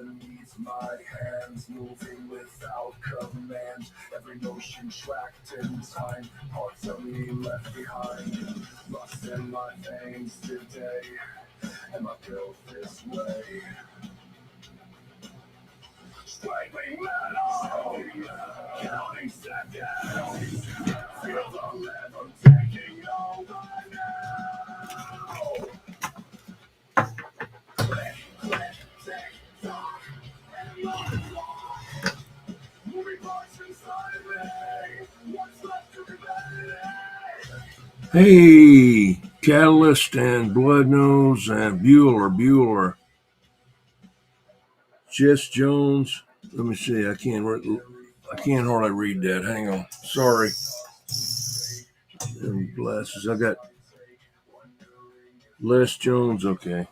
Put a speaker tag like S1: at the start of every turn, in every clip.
S1: beneath my hands, moving without command. Every notion tracked in time, parts of me left behind. Lost in my veins today, am I built this way? Scraping metal, counting seconds. Feel the rhythm taking over now. Click, click, tick, tock, and my clock. Moving parts inside me. What's left to be made? Hey, Catalyst and Blood Nose and Bueller. Jess Jones. Let me see. I can't hardly read that. Hang on. Sorry. And glasses. I got Les Jones. Okay.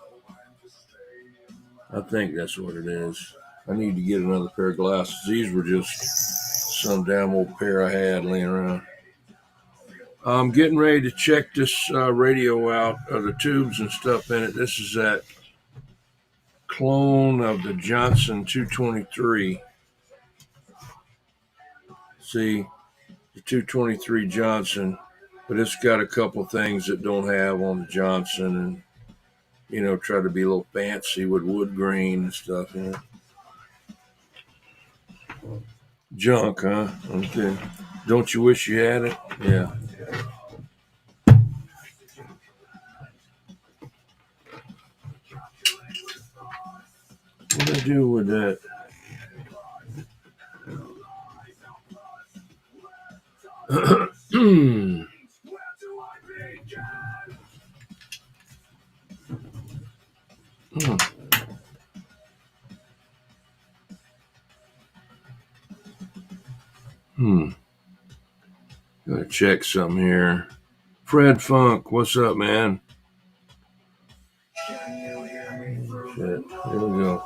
S1: I think that's what it is. I need to get another pair of glasses. These were just some damn old pair I had laying around. I'm getting ready to check this radio out, the tubes and stuff in it. This is that clone of the Johnson 223. See, the 223 Johnson, but it's got a couple things that don't have on the Johnson, and try to be a little fancy with wood grain and stuff. Junk, huh? Okay. Don't you wish you had it? Yeah. What do I do with that? Gotta check something here. Fred Funk, what's up, man? Shit, here we go.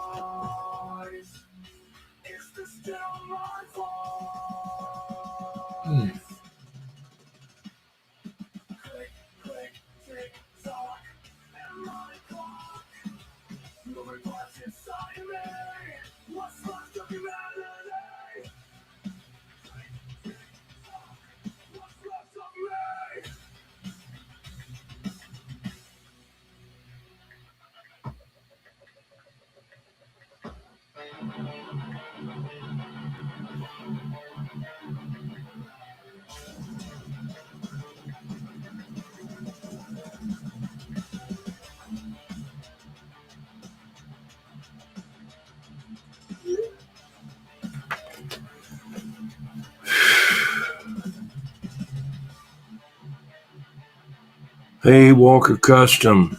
S1: Hey, Walker Custom.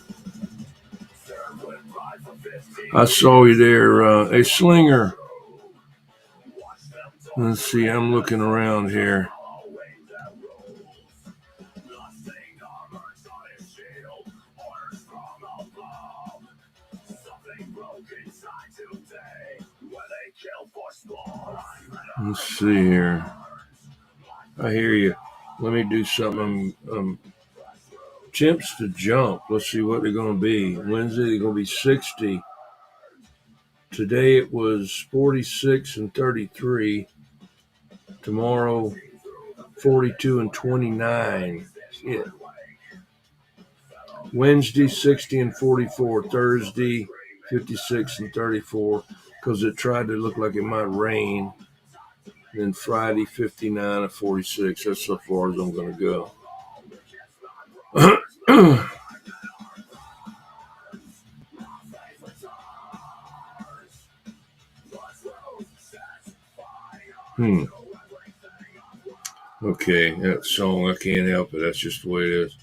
S1: I saw you there. Hey, Slinger. Let's see, I'm looking around here. Let's see here. I hear you. Let me do something. Temps to jump. Let's see what they're going to be. Wednesday, they're going to be 60. Today it was 46 and 33. Tomorrow, 42 and 29. Shit. Wednesday, 60 and 44. Thursday, 56 and 34. Because it tried to look like it might rain. Then Friday, 59 and 46. That's so far as I'm going to go. Okay, that song, I can't help it. That's just the way it is.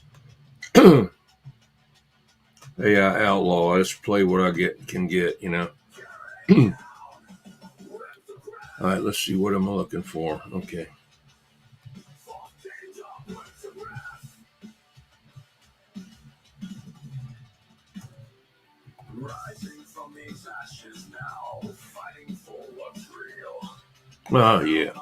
S1: Hey, I outlaw. I just play what I can get. All right, let's see. What am I looking for? Okay. Oh, yeah.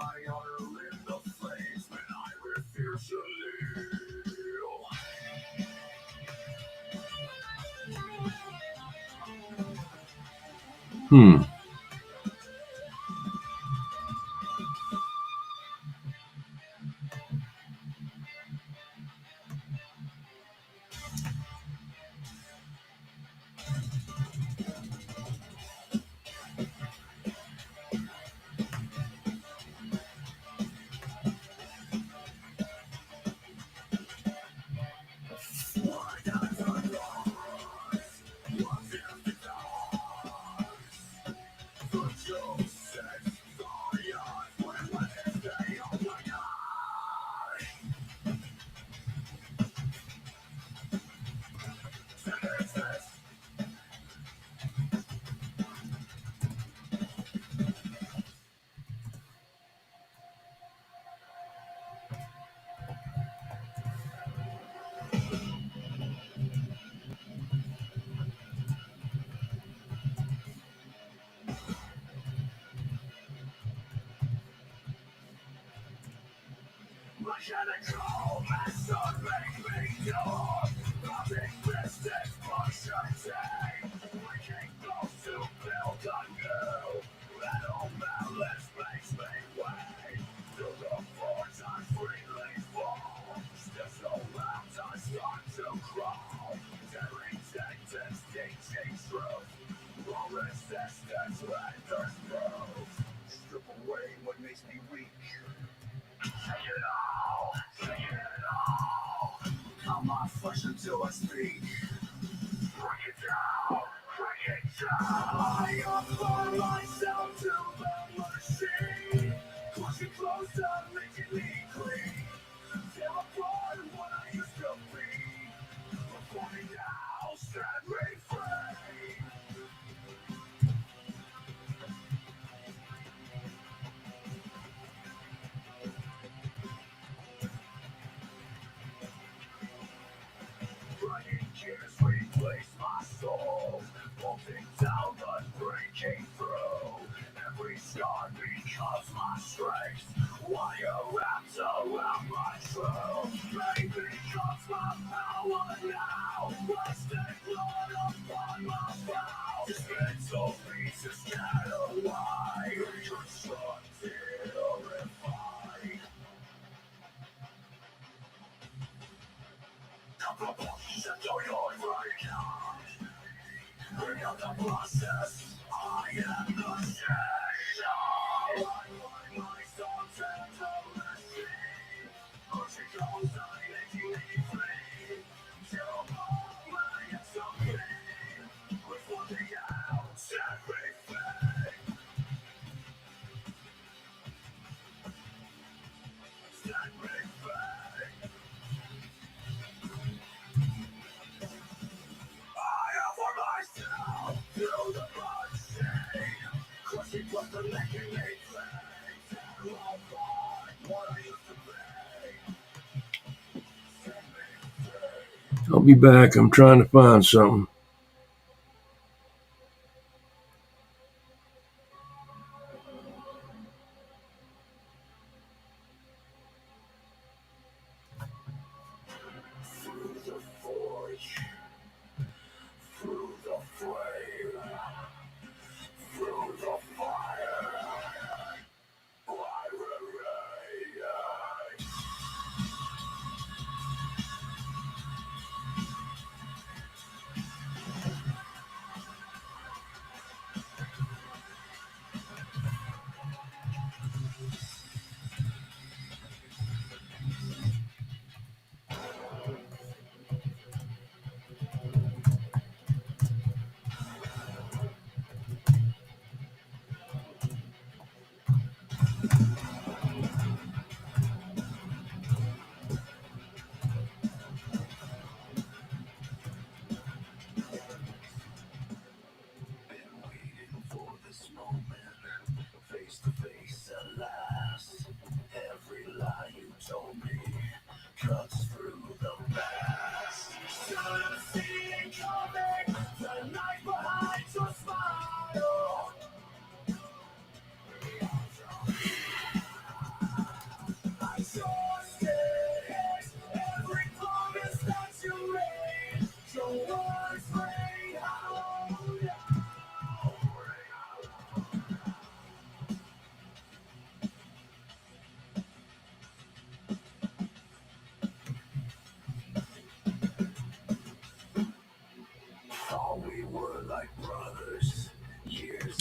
S1: I'll be back. I'm trying to find something.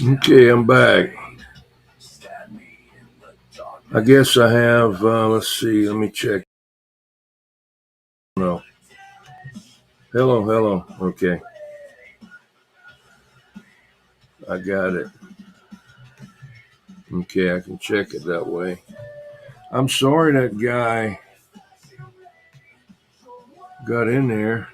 S1: Okay, I'm back. I guess I have, let's see, let me check. No. Hello. Okay. I got it. Okay, I can check it that way. I'm sorry that guy got in there.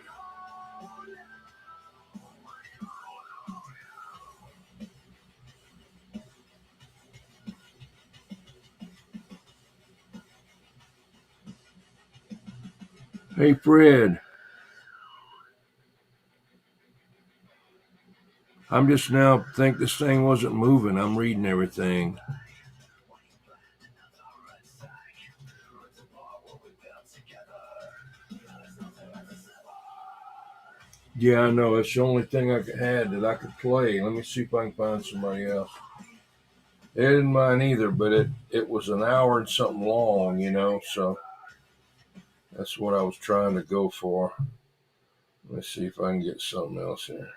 S1: Hey, Fred. I'm just now think this thing wasn't moving. I'm reading everything. Yeah, I know. It's the only thing I had that I could play. Let me see if I can find somebody else. It didn't mind either, but it was an hour and something long, so that's what I was trying to go for. Let's see if I can get something else here.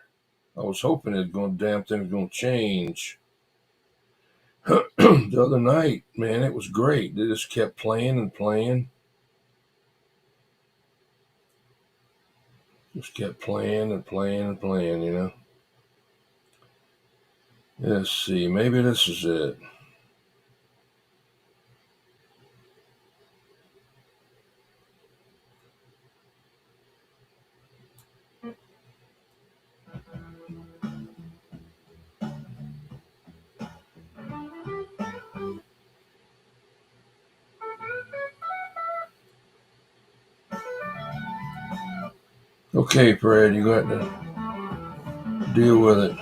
S1: I was hoping damn thing was going to change. The other night, man, it was great. They just kept playing and playing. Just kept playing and playing and playing. Let's see. Maybe this is it. Okay, Fred, you got to deal with it.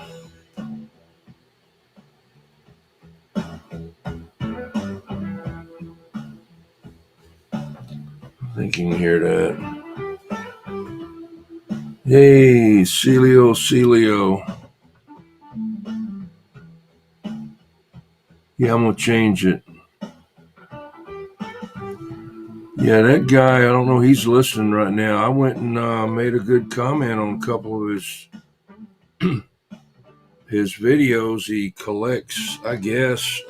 S1: I think you can hear that. Hey, Celio. Yeah, I'm going to change it. Yeah, that guy, I don't know, he's listening right now. I went and made a good comment on a couple of his videos. He collects, I guess,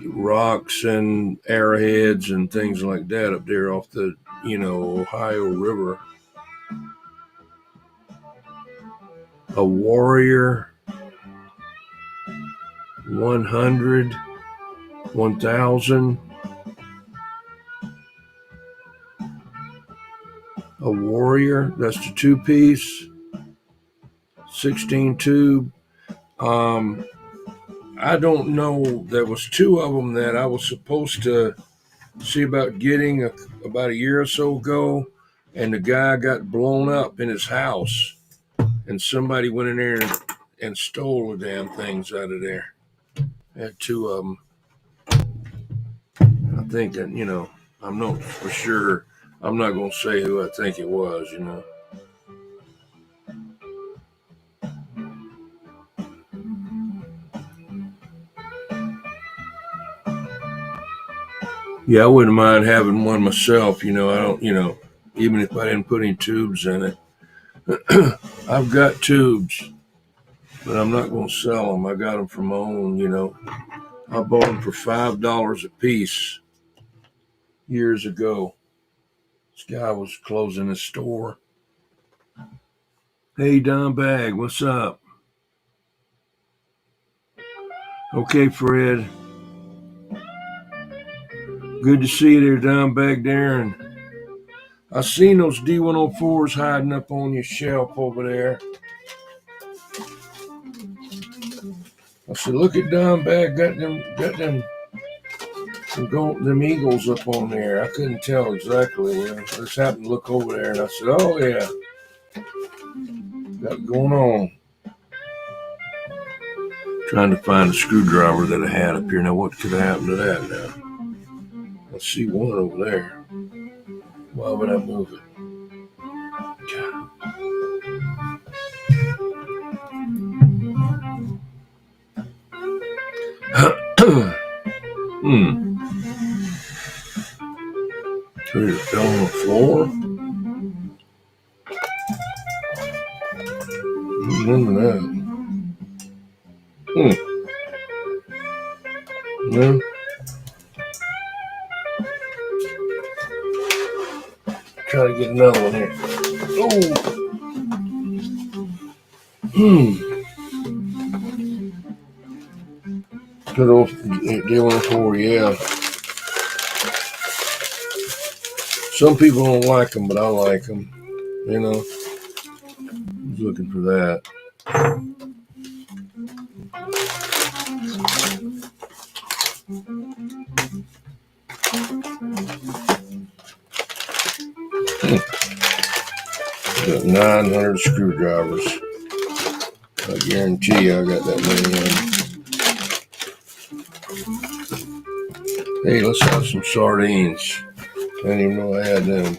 S1: rocks and arrowheads and things like that up there off the, Ohio River. A Warrior 100, 1000. A Warrior, that's the 2-piece, 16 tube. I don't know. There was 2 of them that I was supposed to see about getting about a year or so ago, and the guy got blown up in his house, and somebody went in there and stole the damn things out of there. I had 2 of them. I think that, I'm not for sure. I'm not going to say who I think it was, Yeah, I wouldn't mind having one myself. I don't, even if I didn't put any tubes in it. I've got tubes, but I'm not going to sell them. I got them from my own, I bought them for $5 a piece years ago. This guy was closing his store. Hey, Don Bag, what's up? Okay, Fred. Good to see you there, Don Bag Darren. I seen those D104s hiding up on your shelf over there. I said, look at Don Bag, got them eagles up on there. I couldn't tell exactly. I just happened to look over there, and I said, oh yeah, got it going on. Trying to find a screwdriver that I had up here. Now, what could happen to that now? I see one over there. Why would I move it? Could it fell on the floor? Remember that. No. Try to get another one here. Good old D104, yeah. Some people don't like them, but I like them. I was looking for that. Got 900 screwdrivers. I guarantee you I got that many in. Hey, let's have some sardines. I didn't even know I had them.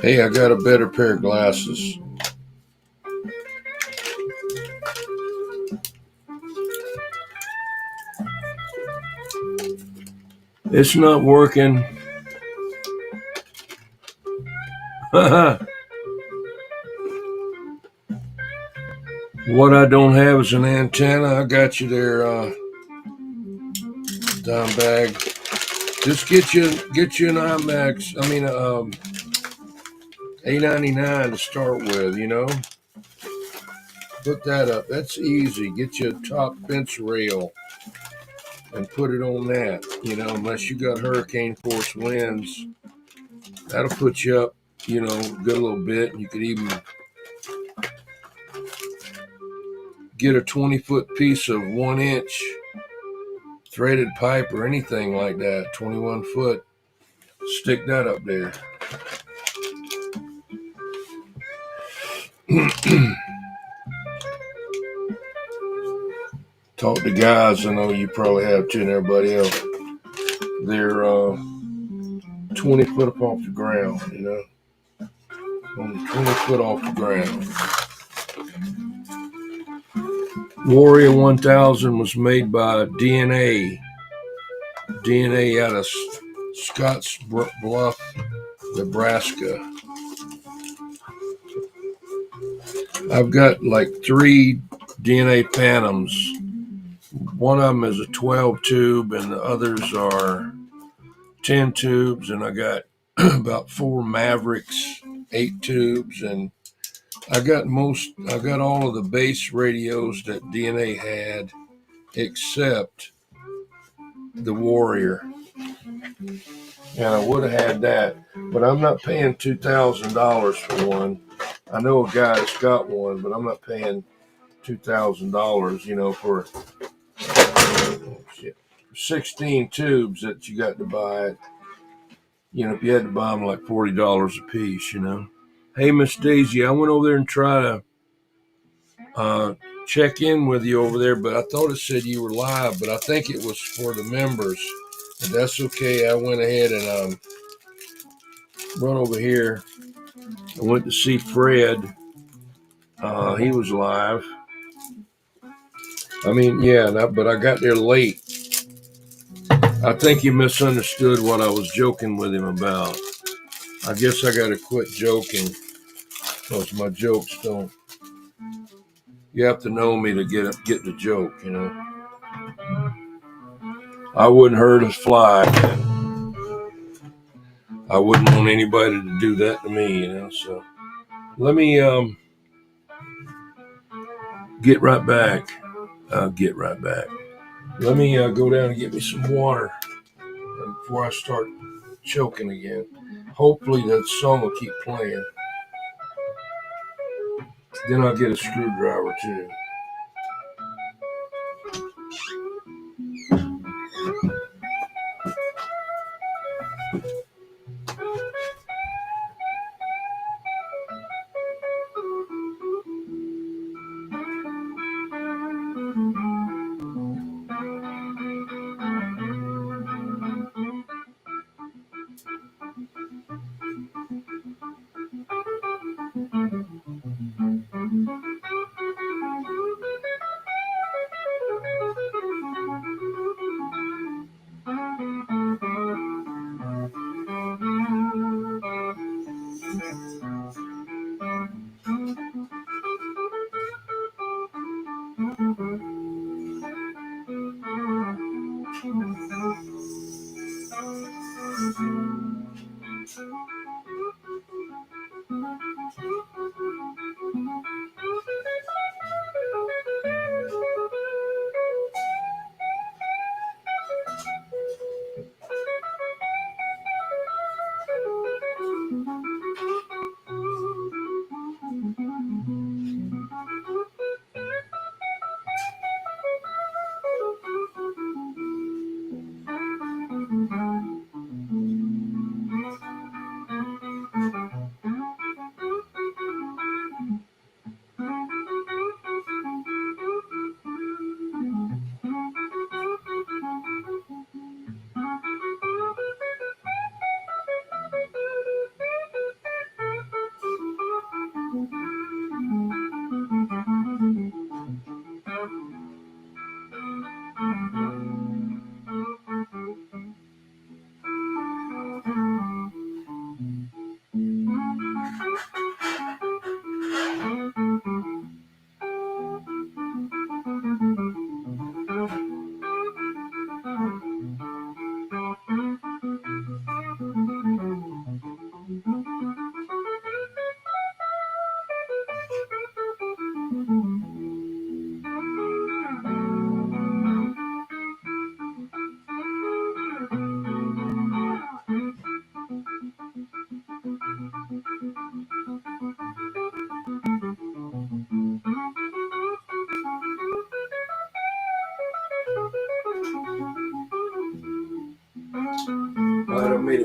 S1: Hey, I got a better pair of glasses. It's not working. What I don't have is an antenna. I got you there, dime bag. Just get you an IMAX. I mean, A99 to start with. You know, put that up. That's easy. Get you a top fence rail and put it on that. You know, unless you got hurricane force winds, that'll put you up. You know, good a little bit. You could even get a 20-foot piece of 1-inch threaded pipe or anything like that, 21 foot. Stick that up there. Talk to guys, I know you probably have too, and everybody else. They're 20 foot up off the ground, you know, only 20 foot off the ground. Warrior 1000 was made by DNA out of Scotts Bluff, Nebraska. I've got like 3 DNA Phantoms. One of them is a 12 tube and the others are 10 tubes, and I got about 4 Mavericks, 8 tubes, and I got all of the base radios that DNA had except the Warrior. And I would have had that, but I'm not paying $2,000 for one. I know a guy that's got one, but I'm not paying $2,000, you know, for 16 tubes that you got to buy. You know, if you had to buy them like $40 a piece, you know. Hey, Miss Daisy, I went over there and tried to check in with you over there, but I thought it said you were live, but I think it was for the members. And that's okay. I went ahead and run over here. I went to see Fred. He was live. I mean, yeah, but I got there late. I think you misunderstood what I was joking with him about. I guess I got to quit joking because my jokes don't. You have to know me to get the joke, you know. I wouldn't hurt a fly, man. I wouldn't want anybody to do that to me, you know. So let me get right back. I'll get right back. Let me go down and get me some water before I start choking again. Hopefully that song will keep playing. Then I'll get a screwdriver too.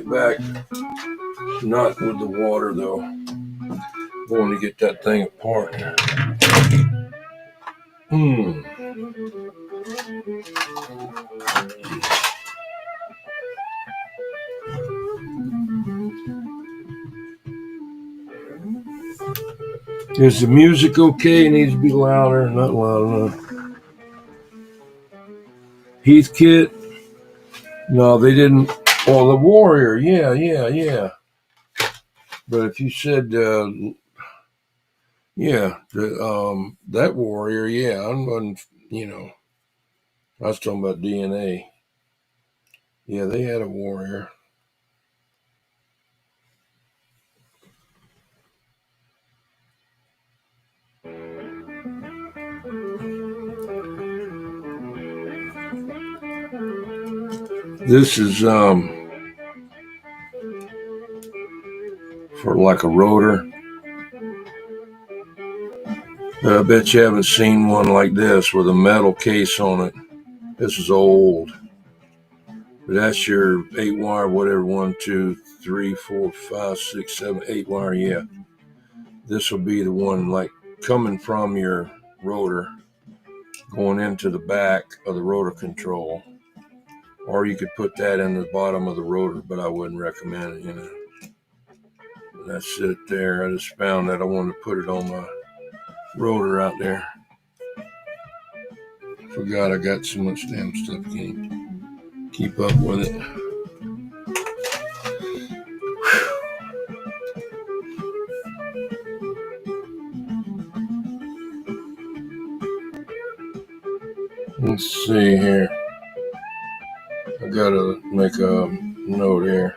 S1: it back. Not with the water though. Going to get that thing apart. Is the music okay? It needs to be louder. Not loud enough. Heathkit? No, they didn't. Oh, the Warrior. Yeah. But if you said, that Warrior, yeah, I was talking about DNA. Yeah, they had a Warrior. This is for like a rotor. I bet you haven't seen one like this with a metal case on it. This is old. But that's your 8-wire, whatever, 1, 2, 3, 4, 5, 6, 7, 8 wire, yeah. This will be the one like coming from your rotor, going into the back of the rotor control. Or you could put that in the bottom of the rotor, but I wouldn't recommend it, That's it there. I just found that I wanted to put it on my rotor out there. Forgot I got so much damn stuff. Can't keep up with it. Let's see here. I gotta make a note here.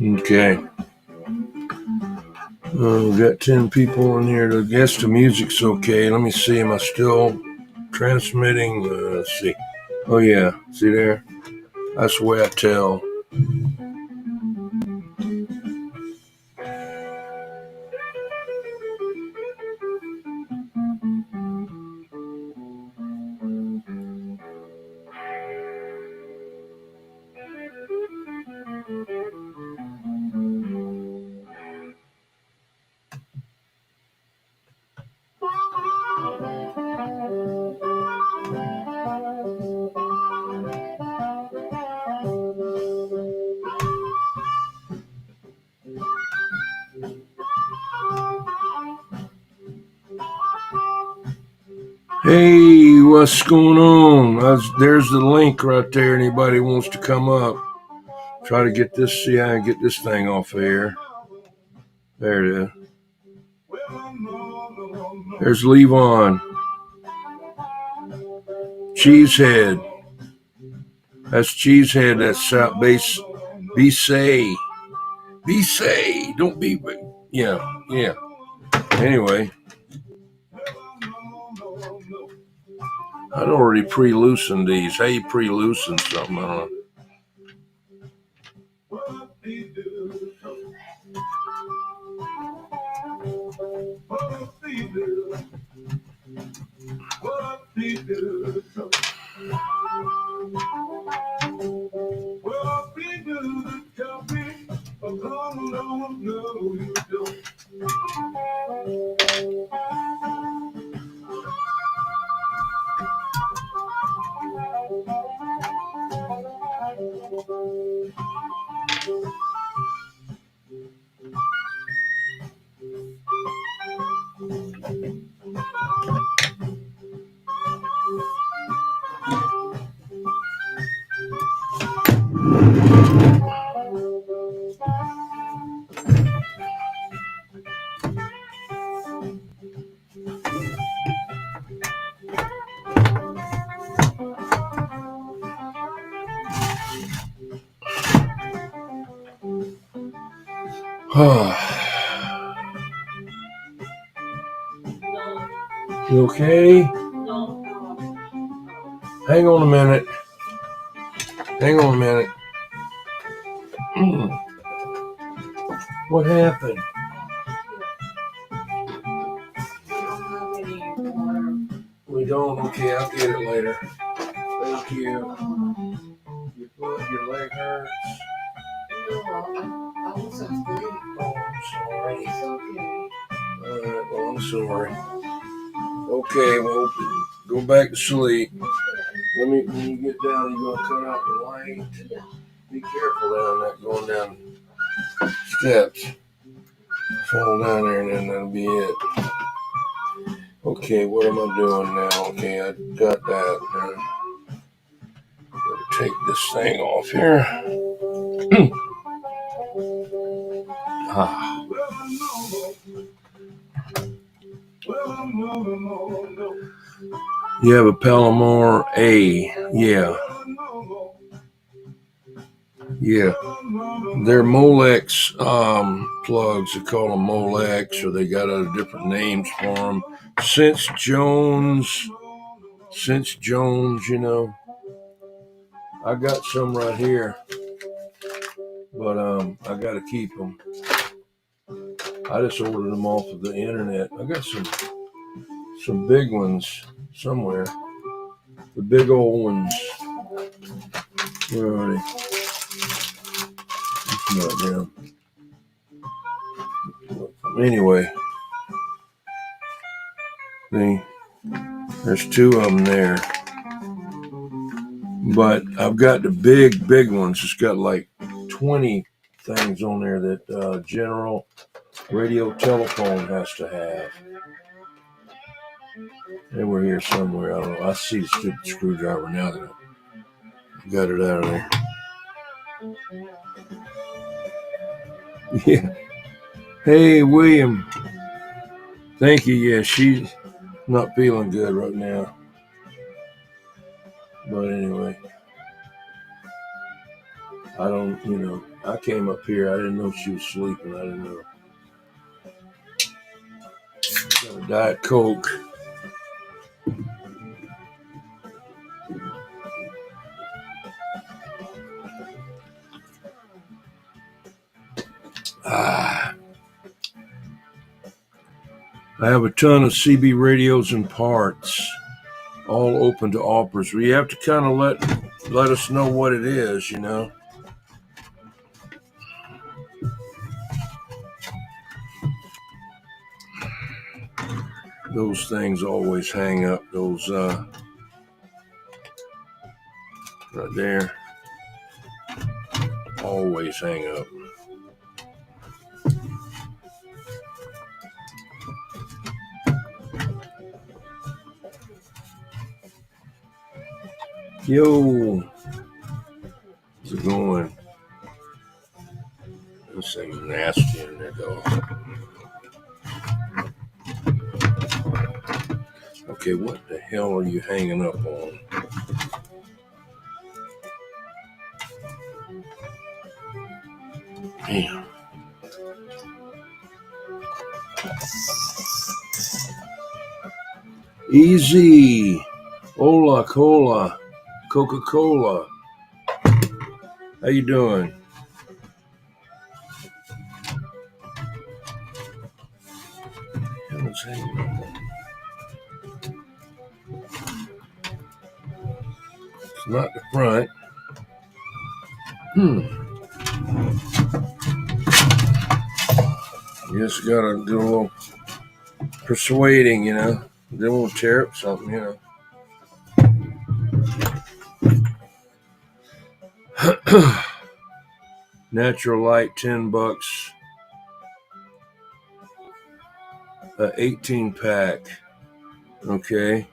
S1: Okay. We've got 10 people in here. I guess the music's okay. Let me see. Am I still transmitting? Let's see. Oh, yeah. See there? That's the way I tell. Hey, what's going on? There's the link right there. Anybody wants to come up, try to get this. See how I get this thing off of here. There it is. There's Levon. Cheesehead. That's Cheesehead. That's South Base. Be say. Be say. Don't be. Yeah. Anyway. I'd already pre-loosened these. How you pre-loosen something? I don't know. You okay? Hang on a minute. What happened? We don't? Okay, I'll get it later. Thank you. Your leg hurts?
S2: I was asleep.
S1: Oh, I'm sorry.
S2: It's okay.
S1: Alright, well, I'm sorry. Okay, well, go back to sleep. When you get down, you're going to cut out the light.
S2: Yeah.
S1: Be careful down that, going down steps. Fall down there and then that'll be it. Okay, what am I doing now? Okay, I got that. Better take this thing off here. You have a Palomar A. Yeah. They're Molex plugs. They call them Molex, or they got other different names for them. Since Jones, you know. I got some right here, but I got to keep them. I just ordered them off of the internet. I got some big ones somewhere. The big old ones. Where are they? It's not them. Anyway, there's two of them there. But I've got the big ones. It's got like 20 things on there that General Radio Telephone has to have. They were here somewhere. I don't know. I see the stupid screwdriver now that I got it out of there. Yeah. Hey, William. Thank you. Yeah, she's not feeling good right now. But anyway, I don't, I came up here. I didn't know she was sleeping. I didn't know. Got a Diet Coke. I have a ton of CB radios and parts, all open to offers. We have to kind of let us know what it is, Those things always hang up. Those right there always hang up. Yo, how's it going? This thing's nasty in there, though. Okay, what the hell are you hanging up on? Damn. Easy. Hola, cola. Coca-Cola. How you doing? What's hanging up on? It's not the front. You just gotta do a little persuading, Then we'll tear up something, Natural light, $10. 18 pack. Okay.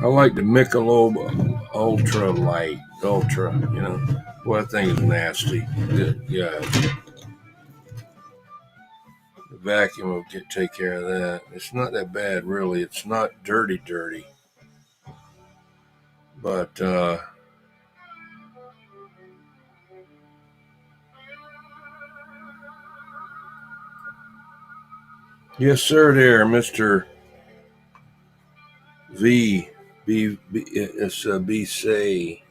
S1: I like the Michelob Ultra Light. Ultra, Well, that thing is nasty. Good God. The vacuum will take care of that. It's not that bad, really. It's not dirty. But Yes, sir, there, Mr. V. It's B. Say.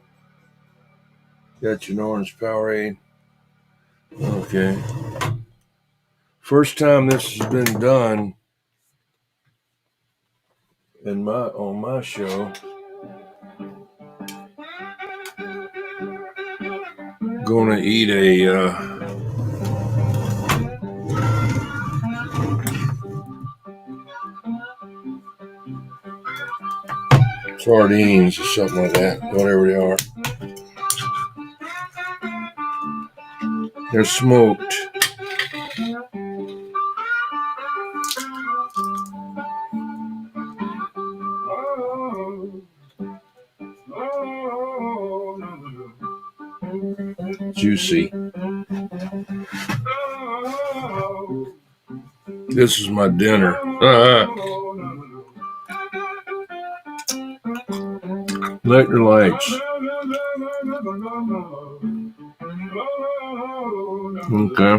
S1: Got your orange Powerade? Okay. First time this has been done on my show. Gonna eat a sardines or something like that, whatever they are. They're smoked. Juicy. This is my dinner. Electrolytes. Okay.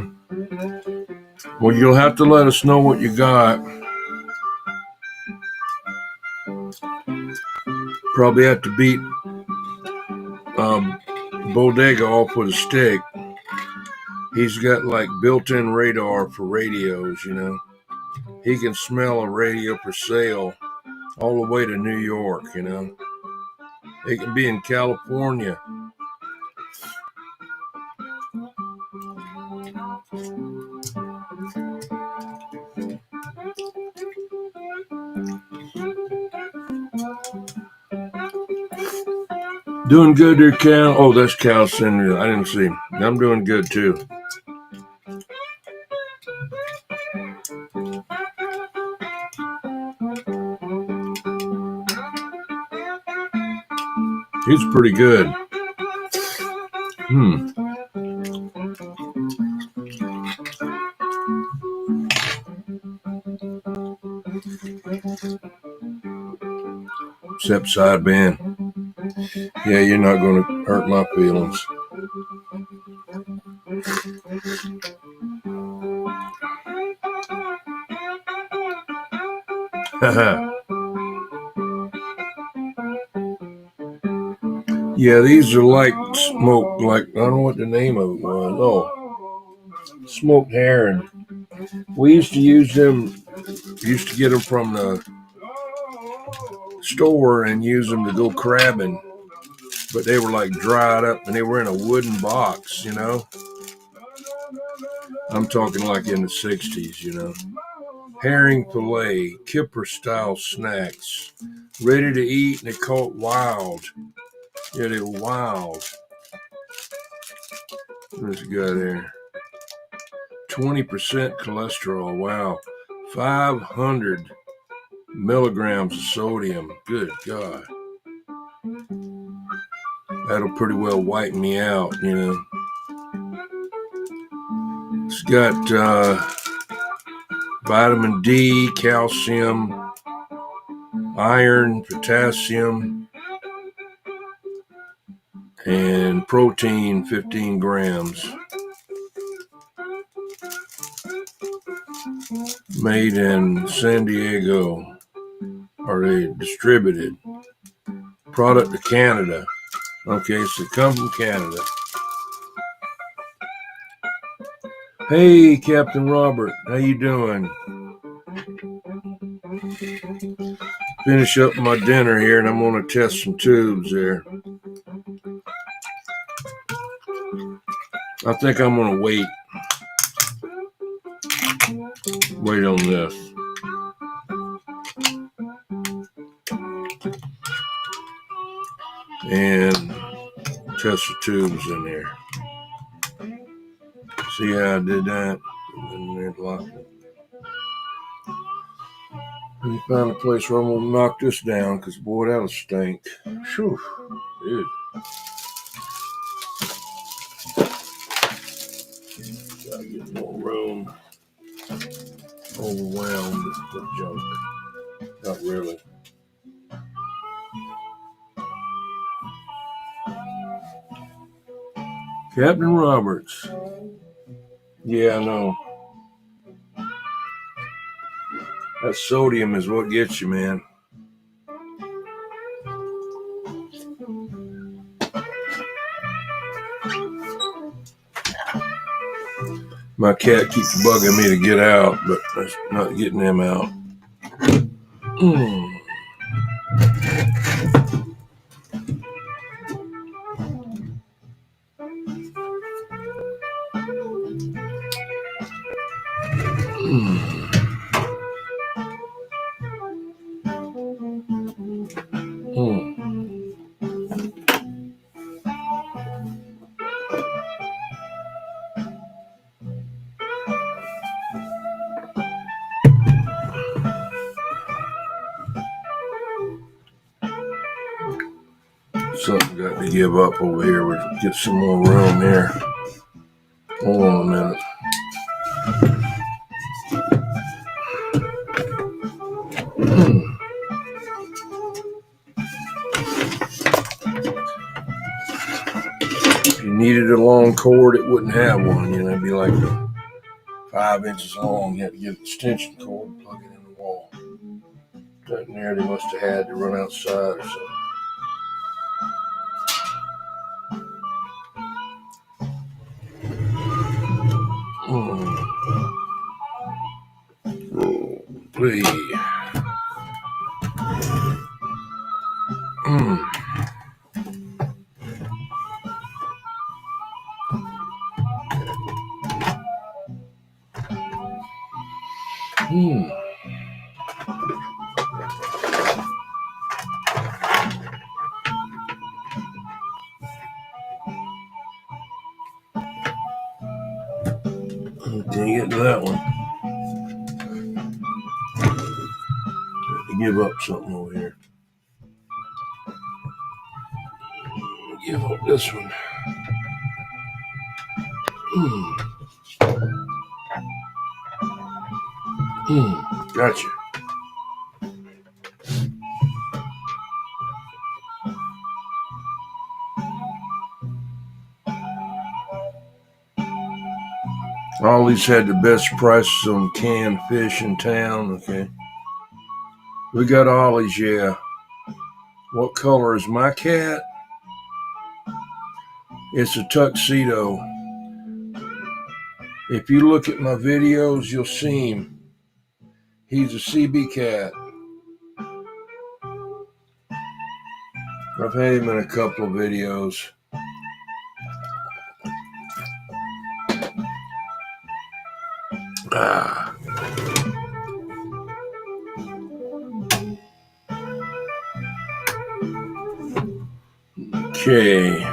S1: Well, you'll have to let us know what you got. Probably have to beat Bodega off with a stick. He's got like built-in radar for radios, you know. He can smell a radio for sale all the way to New York, you know. It can be in California. Doing good there, Cal? Oh, that's Cal Senior. I didn't see him. I'm doing good, too. He's pretty good. Except sideband. Yeah, you're not going to hurt my feelings. Yeah, these are like smoked, like, I don't know what the name of it was. Oh, smoked herring. We used to use them, used to get them from the store and use them to go crabbing. But they were like dried up and they were in a wooden box, you know. I'm talking like in the 60s, you know. Herring fillet, Kipper style snacks, ready to eat, and they caught wild. Yeah, they were wild. What's it got there? 20% cholesterol. Wow. 500 milligrams of sodium. Good God. That'll pretty well wipe me out, you know. It's got vitamin D, calcium, iron, potassium, and protein, 15 grams. Made in San Diego. Are they distributed? Product to Canada. Okay, so come from Canada. Hey, Captain Robert, how you doing? Finish up my dinner here, and I'm going to test some tubes there. I think I'm going to wait on this. And test the tubes in there. See how I did that? Let me find a place where I'm going to knock this down, because boy, that'll stink. Whew, dude. Gotta get more room. Overwhelmed with junk. Not really. Captain Roberts. Yeah, I know. That sodium is what gets you, man. My cat keeps bugging me to get out, but that's not getting them out. Mm. Mm. Mm. Something got to give up over here. We get some more room here. Hold on a minute. If you needed a long cord, it wouldn't have one. You know, it'd be like 5 inches long. You have to get an extension cord and plug it in the wall. That there they must have had to run outside or something. Oh, please. Mm. Mm. Can't get to that one. Got to give up something over here. Give up this one. Mm. Mm. Gotcha. Ollie's had the best prices on canned fish in town. Okay. We got Ollie's, yeah. What color is my cat? It's a tuxedo. If you look at my videos, you'll see him. He's a CB cat. I've had him in a couple of videos. Ah. Okay.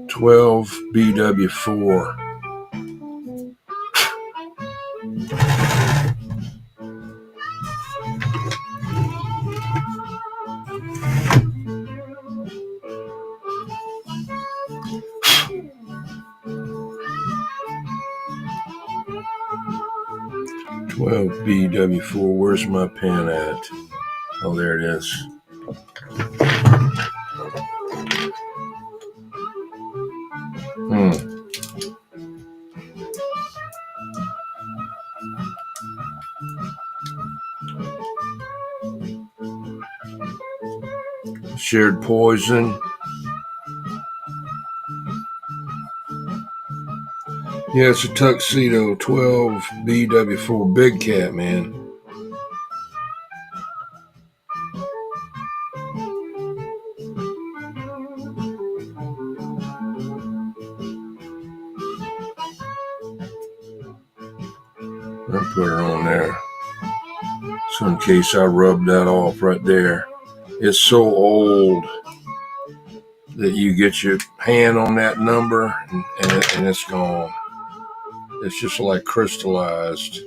S1: 12 BW4. BW4. Where's my pen at? Oh, there it is. Shared poison. Yeah, it's a tuxedo. 12 BW4. Big cat, man. I'll put her on there. So in case I rub that off right there. It's so old that you get your hand on that number and it's gone. It's just like crystallized.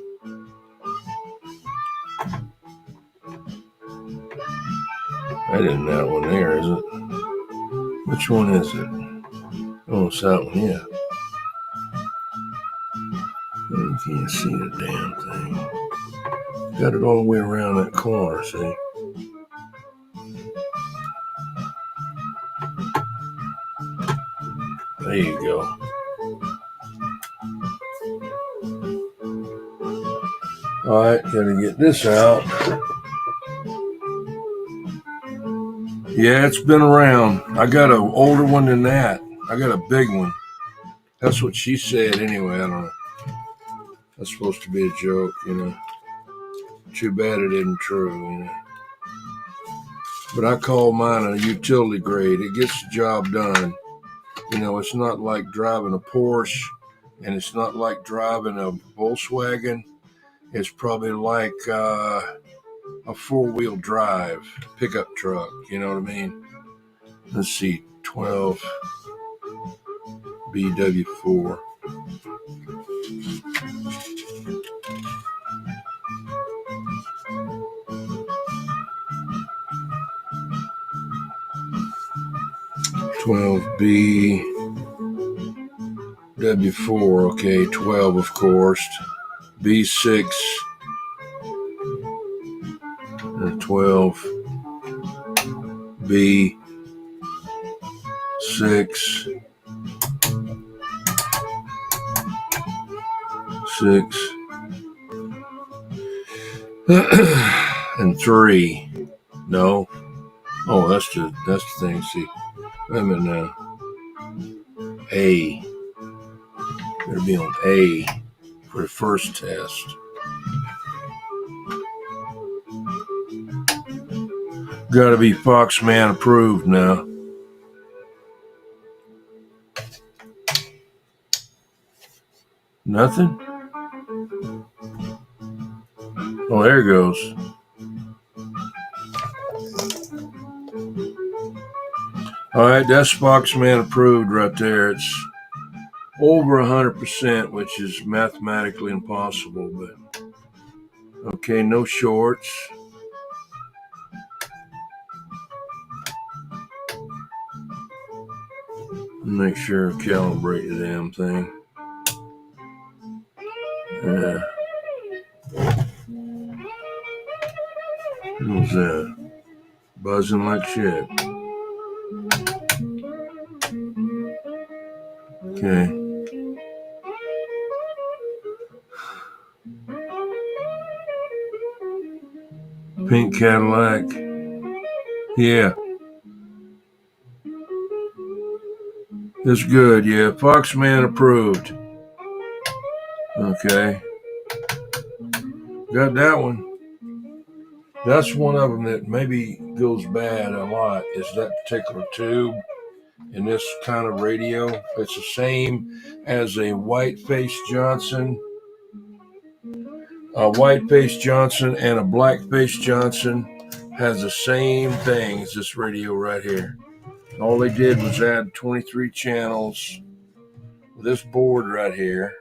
S1: That isn't that one there, is it? Which one is it? Oh, it's that one, yeah. You can't see the damn thing. Got it all the way around that corner, see? There you go. All right, gotta get this out. Yeah, it's been around. I got an older one than that. I got a big one. That's what she said anyway. I don't know. That's supposed to be a joke, you know. Too bad it isn't true, you know. But I call mine a utility grade. It gets the job done. You know, it's not like driving a Porsche, and it's not like driving a Volkswagen. It's probably like a four-wheel drive pickup truck. You know what I mean? Let's see, 12 BW4. W4, okay, 12 of course. B6, 12, B6, 6, and 3. No. Oh, that's the thing. See, wait a minute now. A. Better be on A for the first test. Got to be Foxman approved now. Nothing? Oh, there it goes. All right, that's Foxman approved right there. It's over 100%, which is mathematically impossible, but okay, no shorts. Make sure I calibrate the damn thing. Yeah. What was that? Buzzing like shit. Okay. Pink Cadillac. Yeah. It's good, yeah. Foxman approved. Okay. Got that one. That's one of them that maybe goes bad a lot, is that particular tube in this kind of radio. It's the same as a white-faced Johnson. A white-faced Johnson and a black-faced Johnson has the same thing as this radio right here. All they did was add 23 channels with this board right here,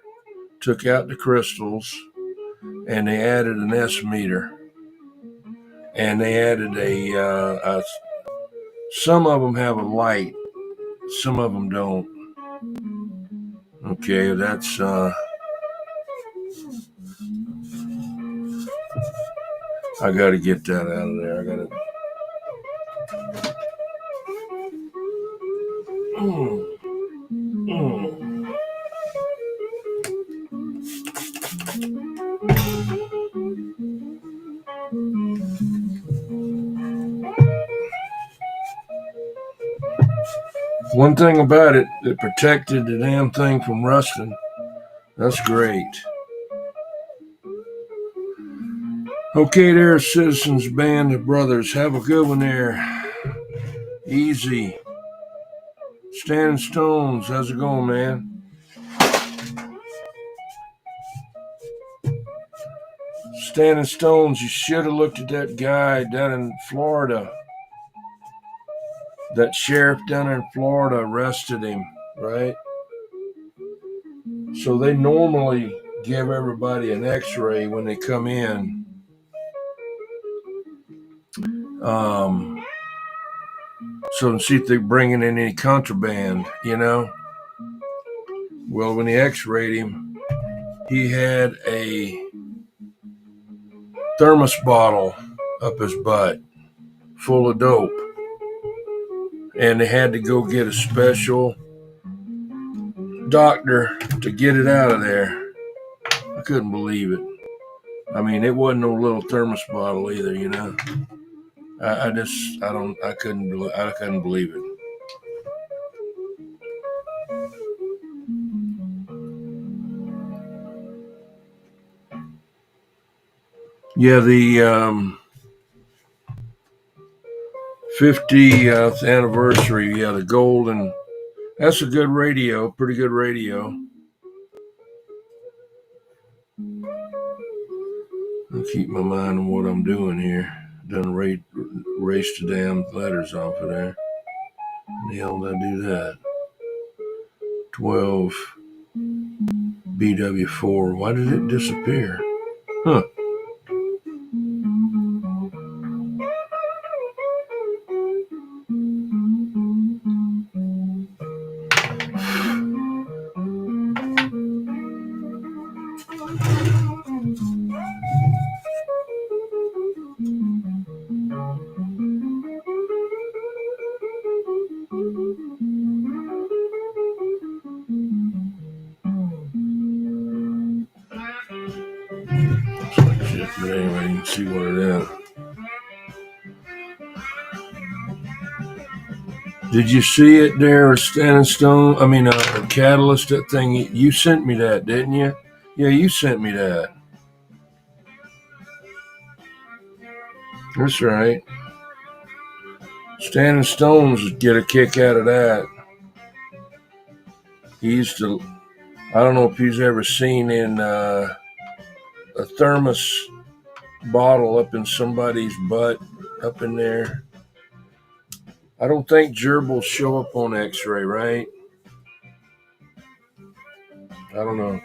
S1: took out the crystals, and they added an S meter. And they added a some of them have a light, some of them don't. Okay, that's I got to get that out of there. I got to. One thing about it, it protected the damn thing from rusting. That's great. Okay, there, Citizens Band of Brothers. Have a good one there. Easy. Standing Stones, how's it going, man? Standing Stones, you should have looked at that guy down in Florida. That sheriff down in Florida arrested him, right? So they normally give everybody an x-ray when they come in. So to see if they're bringing in any contraband, you know? Well, when they x-rayed him, he had a thermos bottle up his butt full of dope. And they had to go get a special doctor to get it out of there. I couldn't believe it. I mean, it wasn't no little thermos bottle either, you know. I couldn't believe it. Yeah, the 50th anniversary. Yeah, the golden. That's a good radio, pretty good radio. I'll keep my mind on what I'm doing here. Done erase the damn letters off of there. How the hell did I do that? 12 BW4. Why did it disappear? Huh. Looks like shit, but anyway, you can see what it is. Did you see it there, Standing Stone? I mean, Catalyst, that thing. You sent me that, didn't you? Yeah, you sent me that. That's right. Standing Stones would get a kick out of that. He used to, I don't know if he's ever seen in a thermos bottle up in somebody's butt, up in there. I don't think gerbils show up on x-ray, right? I don't know.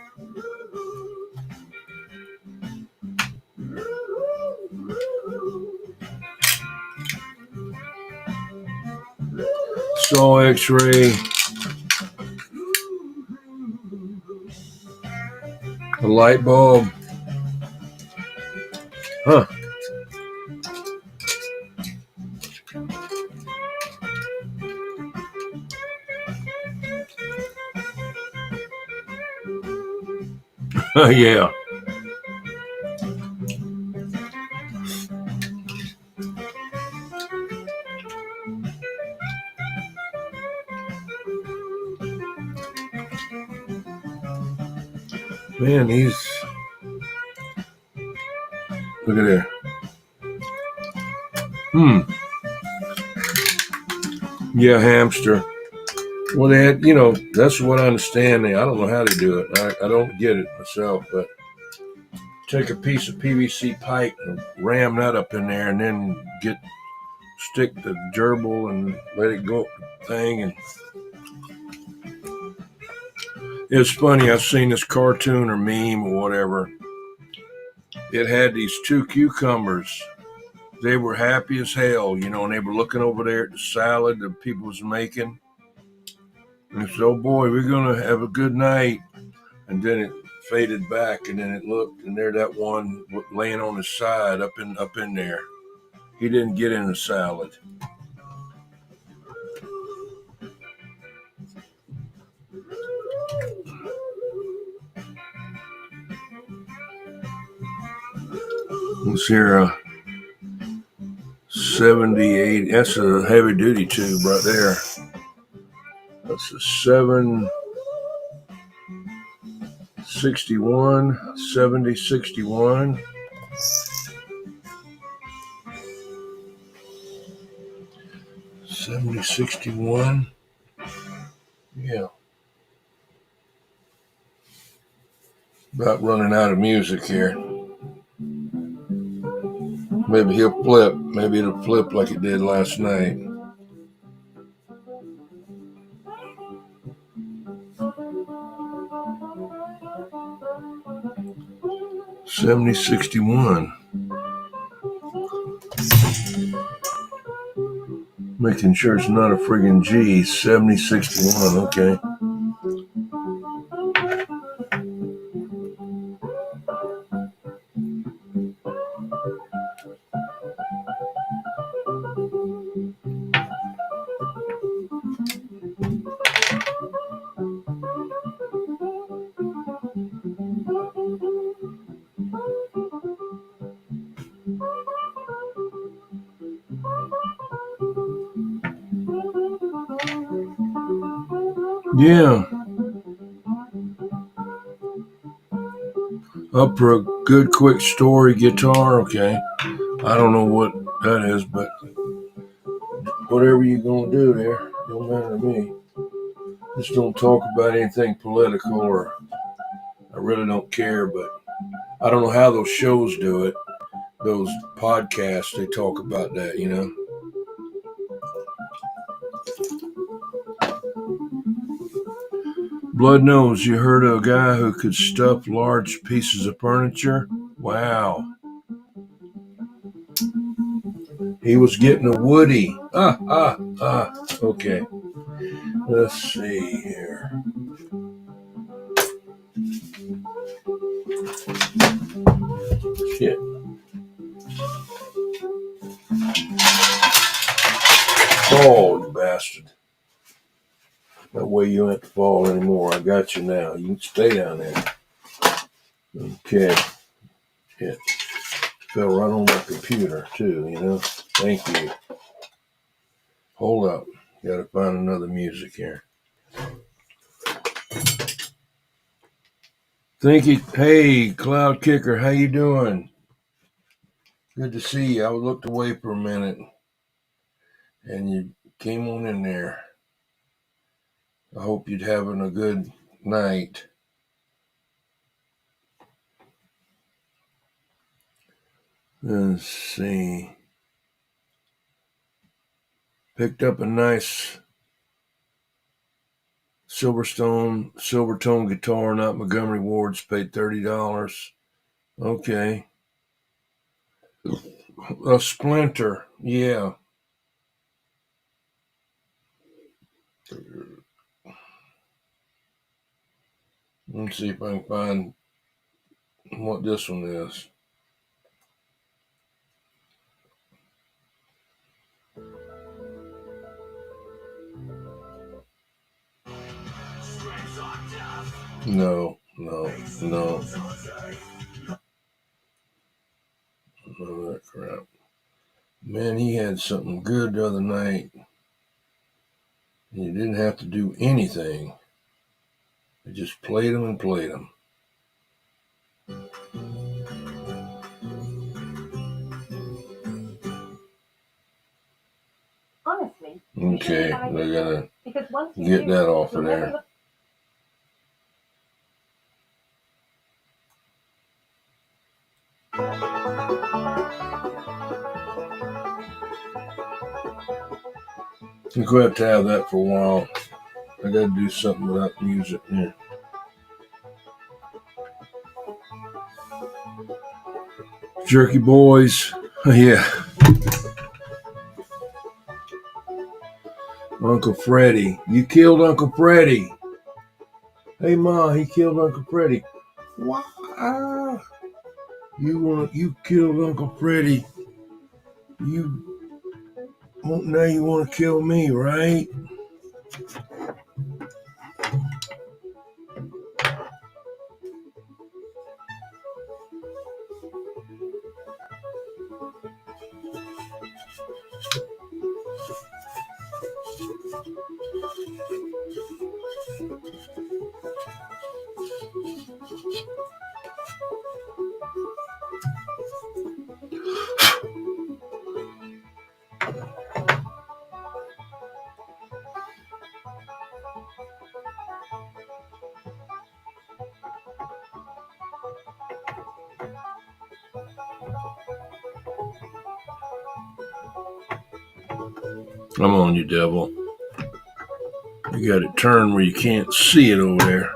S1: Saw x-ray. A light bulb. Huh. Yeah. Man, look at there. Yeah, hamster. Well, they had, that's what I understand. I don't know how they do it. I don't get it myself, but take a piece of PVC pipe and ram that up in there and then stick the gerbil and let it go thing. And it's funny. I've seen this cartoon or meme or whatever. It had these two cucumbers. They were happy as hell, and they were looking over there at the salad that people was making. And they said, "Oh boy, we're going to have a good night." And then it faded back, and then it looked, and there that one laying on his side up in there. He didn't get in the salad. Let's hear 78. That's a heavy duty tube right there. That's a 761, 7061. 7061. Yeah. About running out of music here. Maybe he'll flip. Maybe it'll flip like it did last night. $70.61. Making sure it's not a friggin' G. $70.61. Okay. Yeah. Up for a good, quick story guitar. Okay. I don't know what that is, but whatever you're going to do there, don't matter to me. Just don't talk about anything political, or I really don't care, but I don't know how those shows do it. Those podcasts, they talk about that, you know. Blood knows, you heard of a guy who could stuff large pieces of furniture? Wow. He was getting a Woody. Okay. Let's see here. Shit. Oh, you bastard. That way you don't have to fall anymore. I got you now. You can stay down there. Okay. Shit. Fell right on my computer, too, you know. Thank you. Hold up. Gotta find another music here. Thank you. Hey, Cloud Kicker, how you doing? Good to see you. I looked away for a minute, and you came on in there. I hope you're having a good night. Let's see. Picked up a nice Silvertone guitar, not Montgomery Ward's. Paid $30. Okay. A Splinter. Yeah. Let's see if I can find what this one is. No. None of that crap. Man, he had something good the other night. You didn't have to do anything. They just played them and played them.
S3: Honestly.
S1: Okay, they gotta get that off of there. I'm going to have to have that for a while. I gotta do something without music. Yeah. Jerky Boys. Yeah. Uncle Freddie. You killed Uncle Freddie. Hey, Ma, he killed Uncle Freddie. Wow. You killed Uncle Freddie. Now you want to kill me, right? I'm on you, devil. You got it turned where you can't see it over there.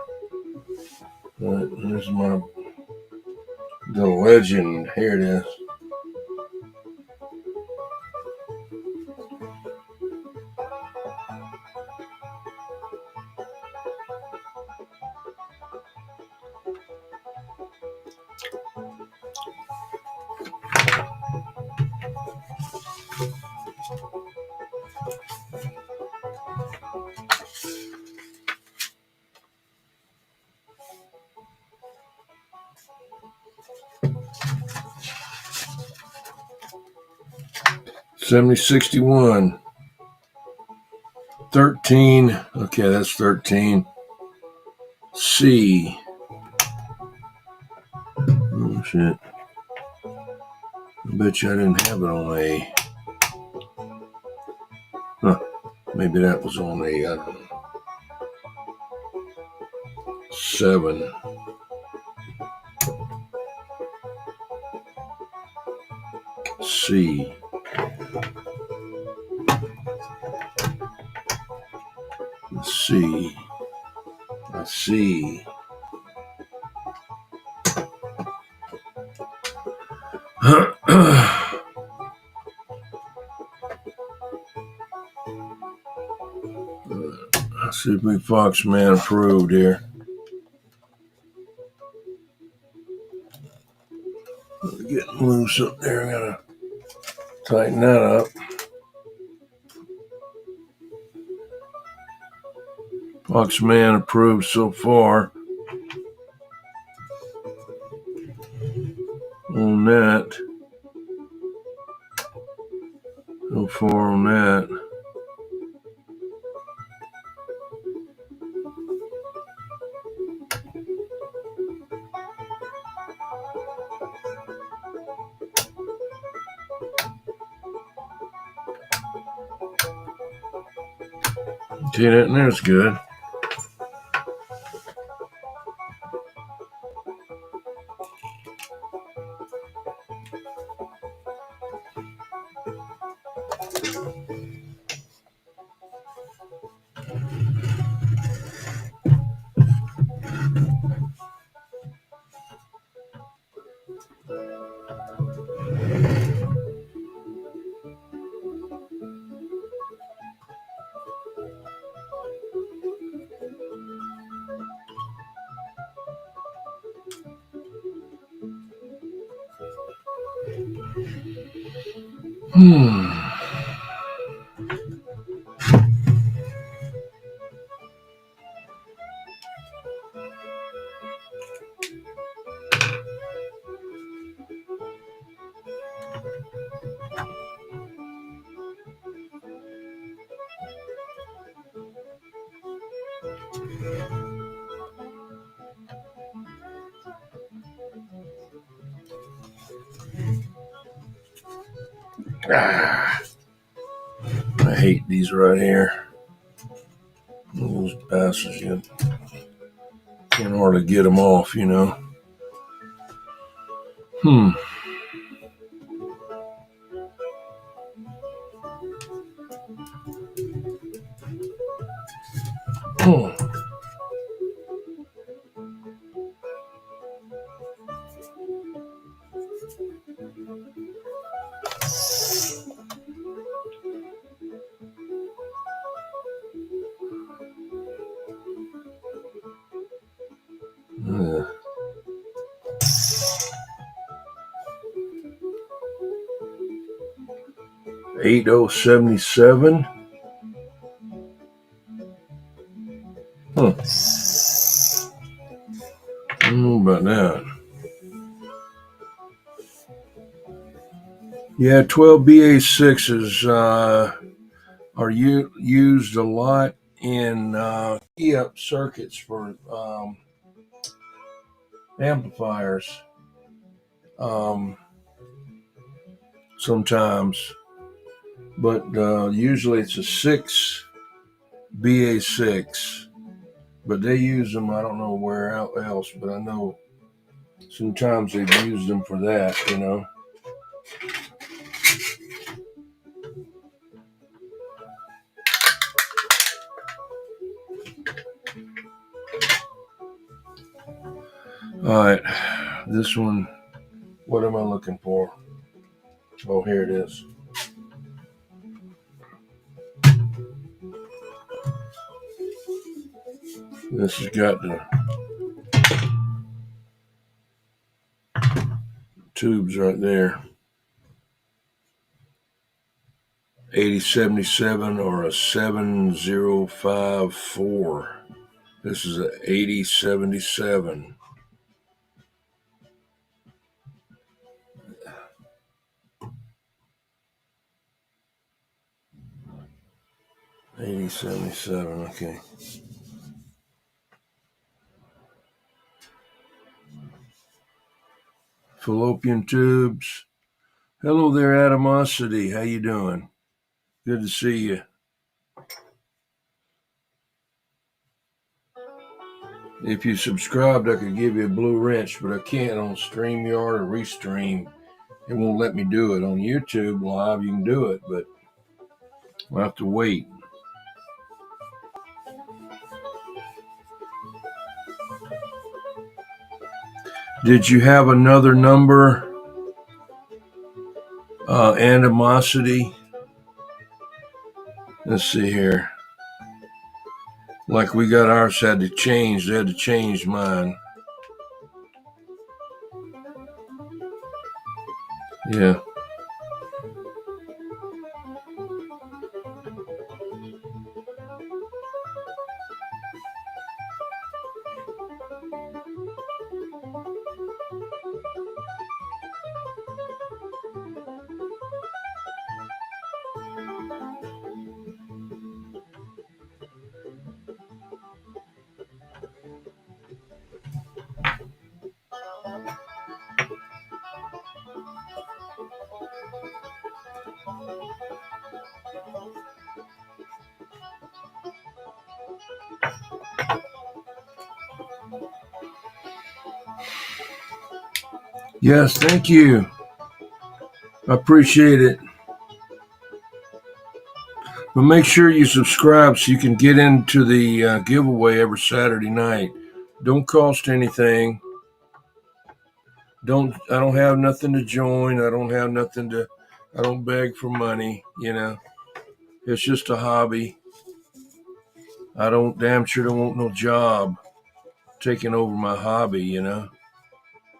S1: There's my the legend. Here it is. $70.61. 13. Okay, that's 13. C. Oh, shit. I bet you I didn't have it on A. Huh. Maybe that was on A. I don't know. 7. C. C. C. See if Big Fox Man approved here. Getting loose up there. I gotta tighten that up. Fox Man approved so far on that. So far on that. See that? And there's good. Hmm. 'Ah. I hate these right here. Those bastards, you can't hardly get them off, you know. Hmm. Oh. 8077. Huh. I don't know about that. Yeah, 12 BA6s are used a lot in key-up circuits for amplifiers. Sometimes, but usually it's a 6 BA6. But they use them, I don't know where else, but I know sometimes they've used them for that, you know. All right, this one, what am I looking for? Oh, here it is. This has got the tubes right there. 8077 or a 7054. This is a 8077. 8077, okay. Fallopian tubes. Hello there, Atomosity. How you doing? Good to see you. If you subscribed, I could give you a blue wrench, but I can't on StreamYard or Restream. It won't let me do it. On YouTube Live, you can do it, but we'll have to wait. Did you have another number, Animosity? Let's see here. Like we got ours had to change. They had to change mine. Yeah. Yes, thank you. I appreciate it. But make sure you subscribe so you can get into the giveaway every Saturday night. Don't cost anything. I don't have nothing to join. I don't beg for money, It's just a hobby. I damn sure don't want no job taking over my hobby,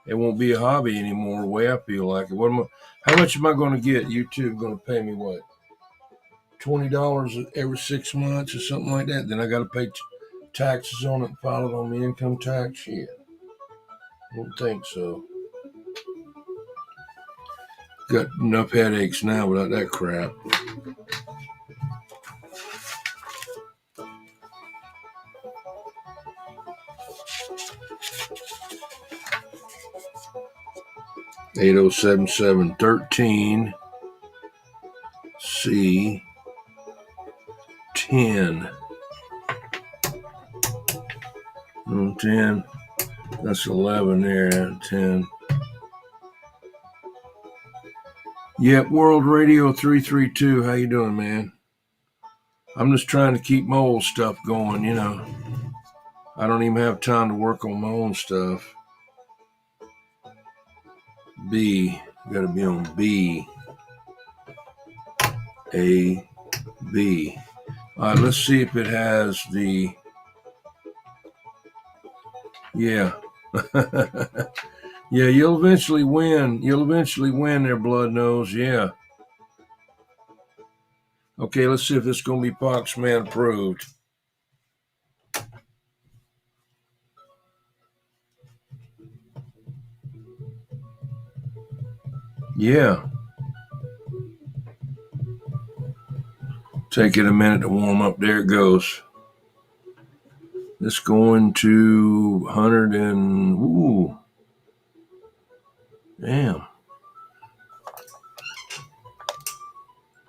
S1: It won't be a hobby anymore the way I feel like it. How much am I going to get? YouTube going to pay me what? $20 every 6 months or something like that. Then I got to pay taxes on it and file it on the income tax. Shit, I don't think so. Got enough headaches now without that crap. $807713 C 10. 10. That's 11 there. 10. Yep, World Radio 332. How you doing, man? I'm just trying to keep my old stuff going, I don't even have time to work on my own stuff. B. Got to be on B. A. B. All right, let's see if it has the... Yeah. Yeah, you'll eventually win. You'll eventually win there, Blood Nose. Yeah. Okay, let's see if this is going to be Poxman approved. Yeah. Take it a minute to warm up. There it goes. It's going to 100 and... Ooh. Damn.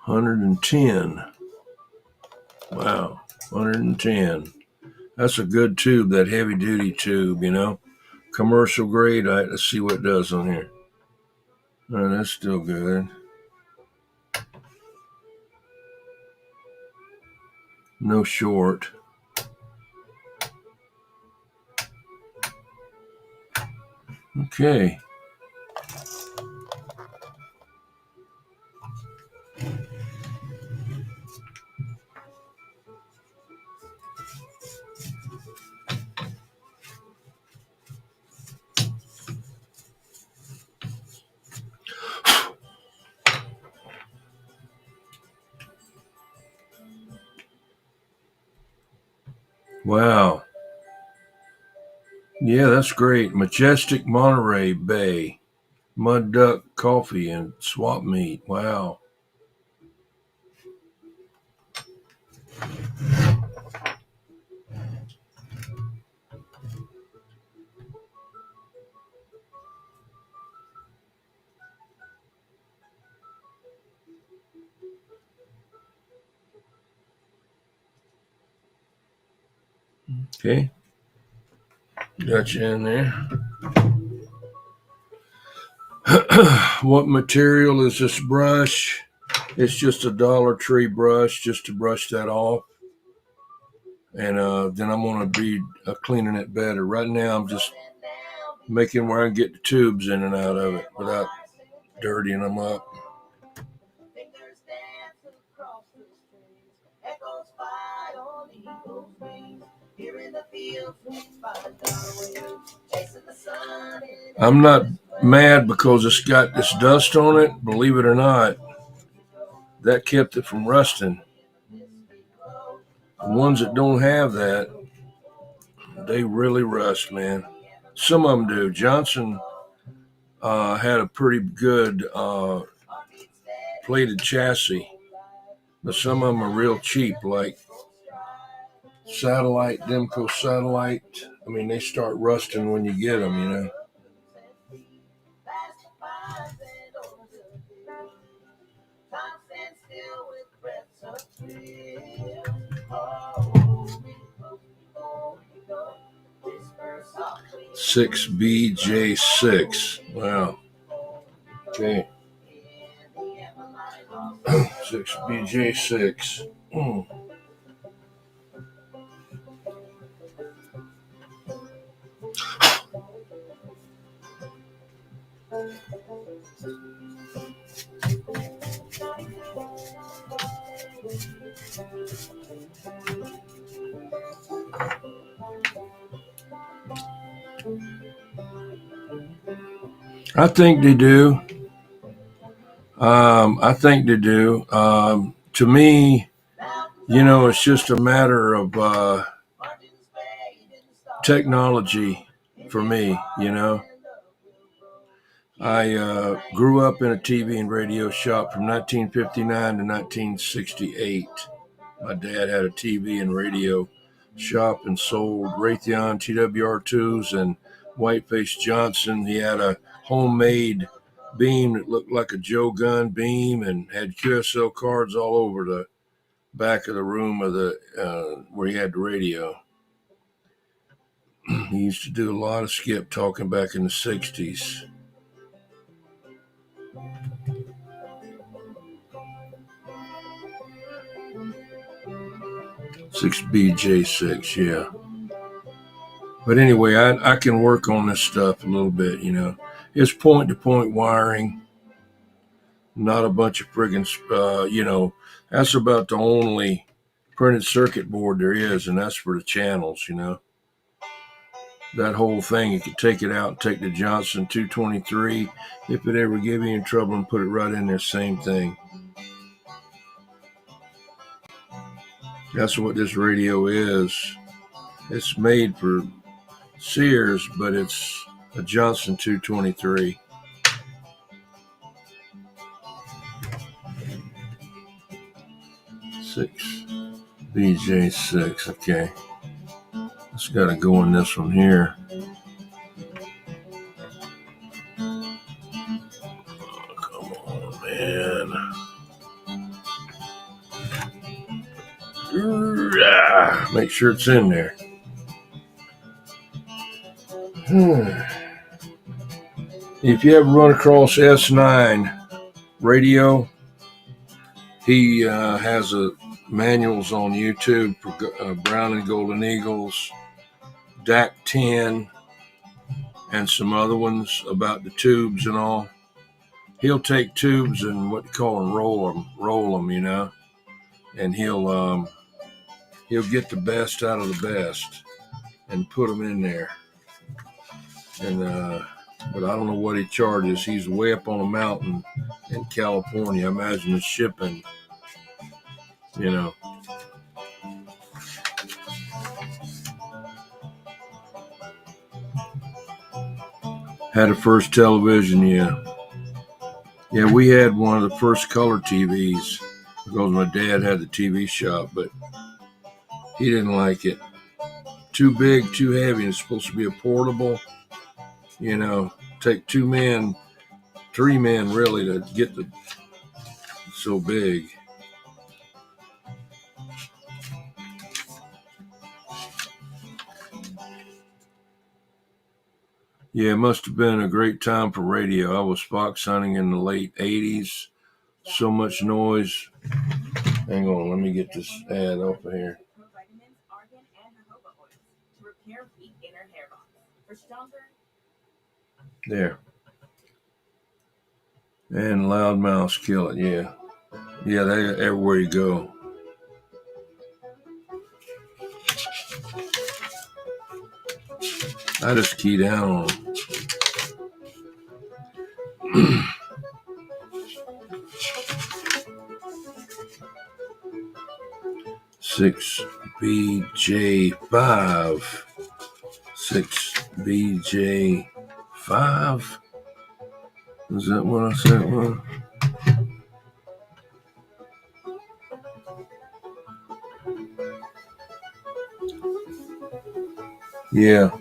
S1: 110. Wow. 110. That's a good tube, that heavy duty tube, Commercial grade. All right, let's see what it does on here. Oh, that's still good. No short. Okay. Wow. Yeah, that's great. Majestic Monterey Bay. Mud Duck Coffee and Swap Meet. Wow. Okay. Got you in there. What material is this brush? It's just a Dollar Tree brush just to brush that off. And then I'm going to be cleaning it better. Right now, I'm just making where I can get the tubes in and out of it without dirtying them up. I'm not mad because it's got this dust on it. Believe it or not, that kept it from rusting. The ones that don't have that, they really rust, man. Some of them do. Johnson had a pretty good plated chassis, but some of them are real cheap, like Satellite, Demco Satellite. I mean, they start rusting when you get them, you know. Six BJ6. Wow. Okay. 6BJ6. I think they do. I think they do. To me, you know, it's just a matter of technology for me, you know. I grew up in a TV and radio shop from 1959 to 1968. My dad had a TV and radio shop and sold Raytheon TWR2s and Whiteface Johnson. He had a homemade beam that looked like a Joe gun beam and had QSL cards all over the back of the room of the where he had the radio. He used to do a lot of skip talking back in the 60s. Six BJ6, yeah. But anyway, I can work on this stuff a little bit, you know. It's point-to-point wiring, not a bunch of friggin', you know, that's about the only printed circuit board there is, and that's for the channels, you know. That whole thing, you could take it out and take the Johnson 223 if it ever give you in trouble and put it right in there, same thing. That's what this radio is. It's made for Sears, but it's a Johnson 223. Six BJ6, okay. It's got to go in this one here. Oh, come on, man. Make sure it's in there. If you ever run across S9 radio, he has manuals on YouTube for Brown and Golden Eagles, DAC 10, and some other ones about the tubes and all. He'll take tubes and what you call them, roll them, you know, and he'll get the best out of the best and put them in there. And but I don't know what he charges. He's way up on a mountain in California. I imagine the shipping, you know. Had a first television, yeah. Yeah, we had one of the first color TVs because my dad had the TV shop, but he didn't like it. Too big, too heavy. It's supposed to be a portable, you know, take 2 men, 3 men really to get the so big. Yeah, it must have been a great time for radio. I was fox hunting in the late 80s. So much noise. Hang on, let me get this ad off of here. There. And loudmouths kill it, yeah. Yeah, they everywhere you go. I just key down on them. 6BJ5. 6BJ5. Is that what I said? Well, yeah.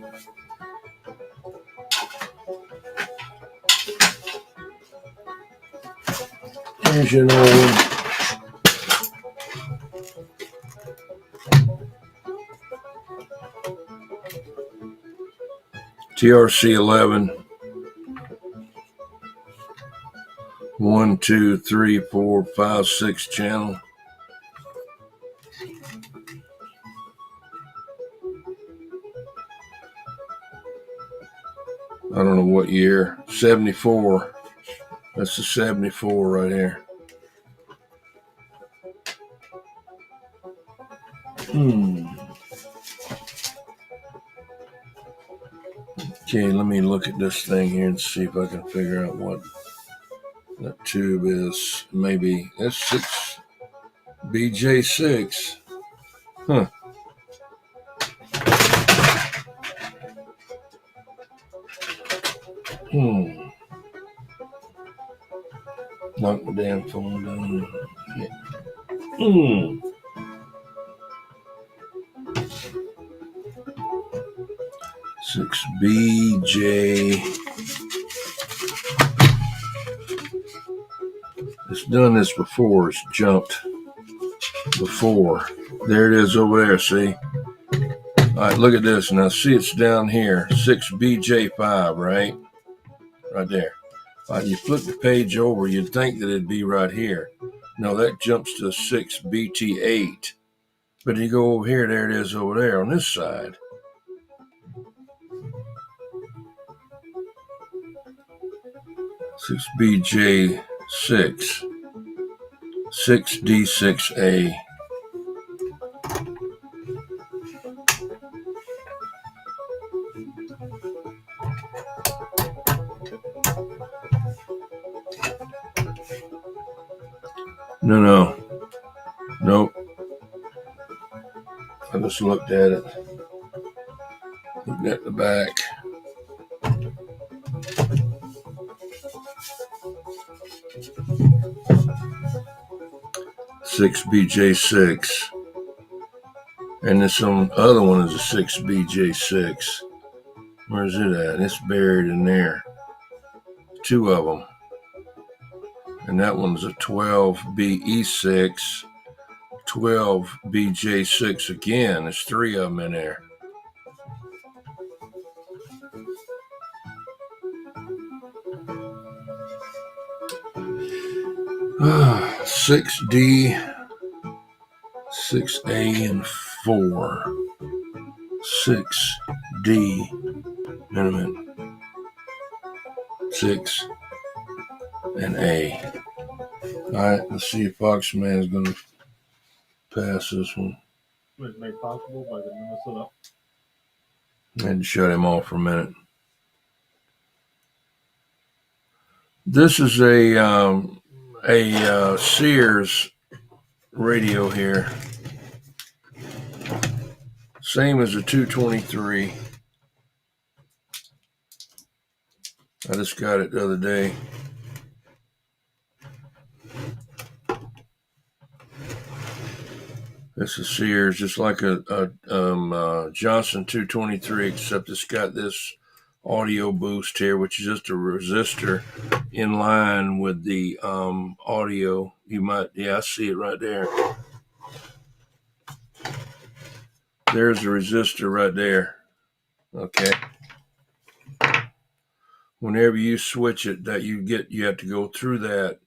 S1: Here's your old TRC11. 1, 2, 3, 4, 5, 6 channel. I don't know what year. 74. That's the 74 right here. Okay, let me look at this thing here and see if I can figure out what that tube is. Maybe that's 6BJ6. Huh. Knock the damn phone down. Yeah. 6BJ. It's done this before. It's jumped before. There it is over there, see? All right, look at this. Now, see it's down here. 6BJ5, right? Right there. You flip the page over, you'd think that it'd be right here. No, that jumps to 6BT8. But you go over here, there it is over there on this side. Six BJ6, 6D6A. No. Nope. I just looked at it. Looked at the back. Six BJ6. And this other one is a 6BJ6. Where's it at? It's buried in there. Two of them. And that one's a 12BE6. 12BJ6 again. There's three of them in there. Ah, 6D, 6A, and 4. 6D. Wait a minute. 6 and A. All right, let's see if Foxman's going to pass this one.
S3: Was made possible by the Minnesota.
S1: I had to shut him off for a minute. This is a Sears radio here. Same as a 223. I just got it the other day. This is Sears, just like a Johnson 223, except it's got this audio boost here, which is just a resistor in line with the audio. I see it right there. There's a resistor right there. Okay. whenever you switch it, that you have to go through that.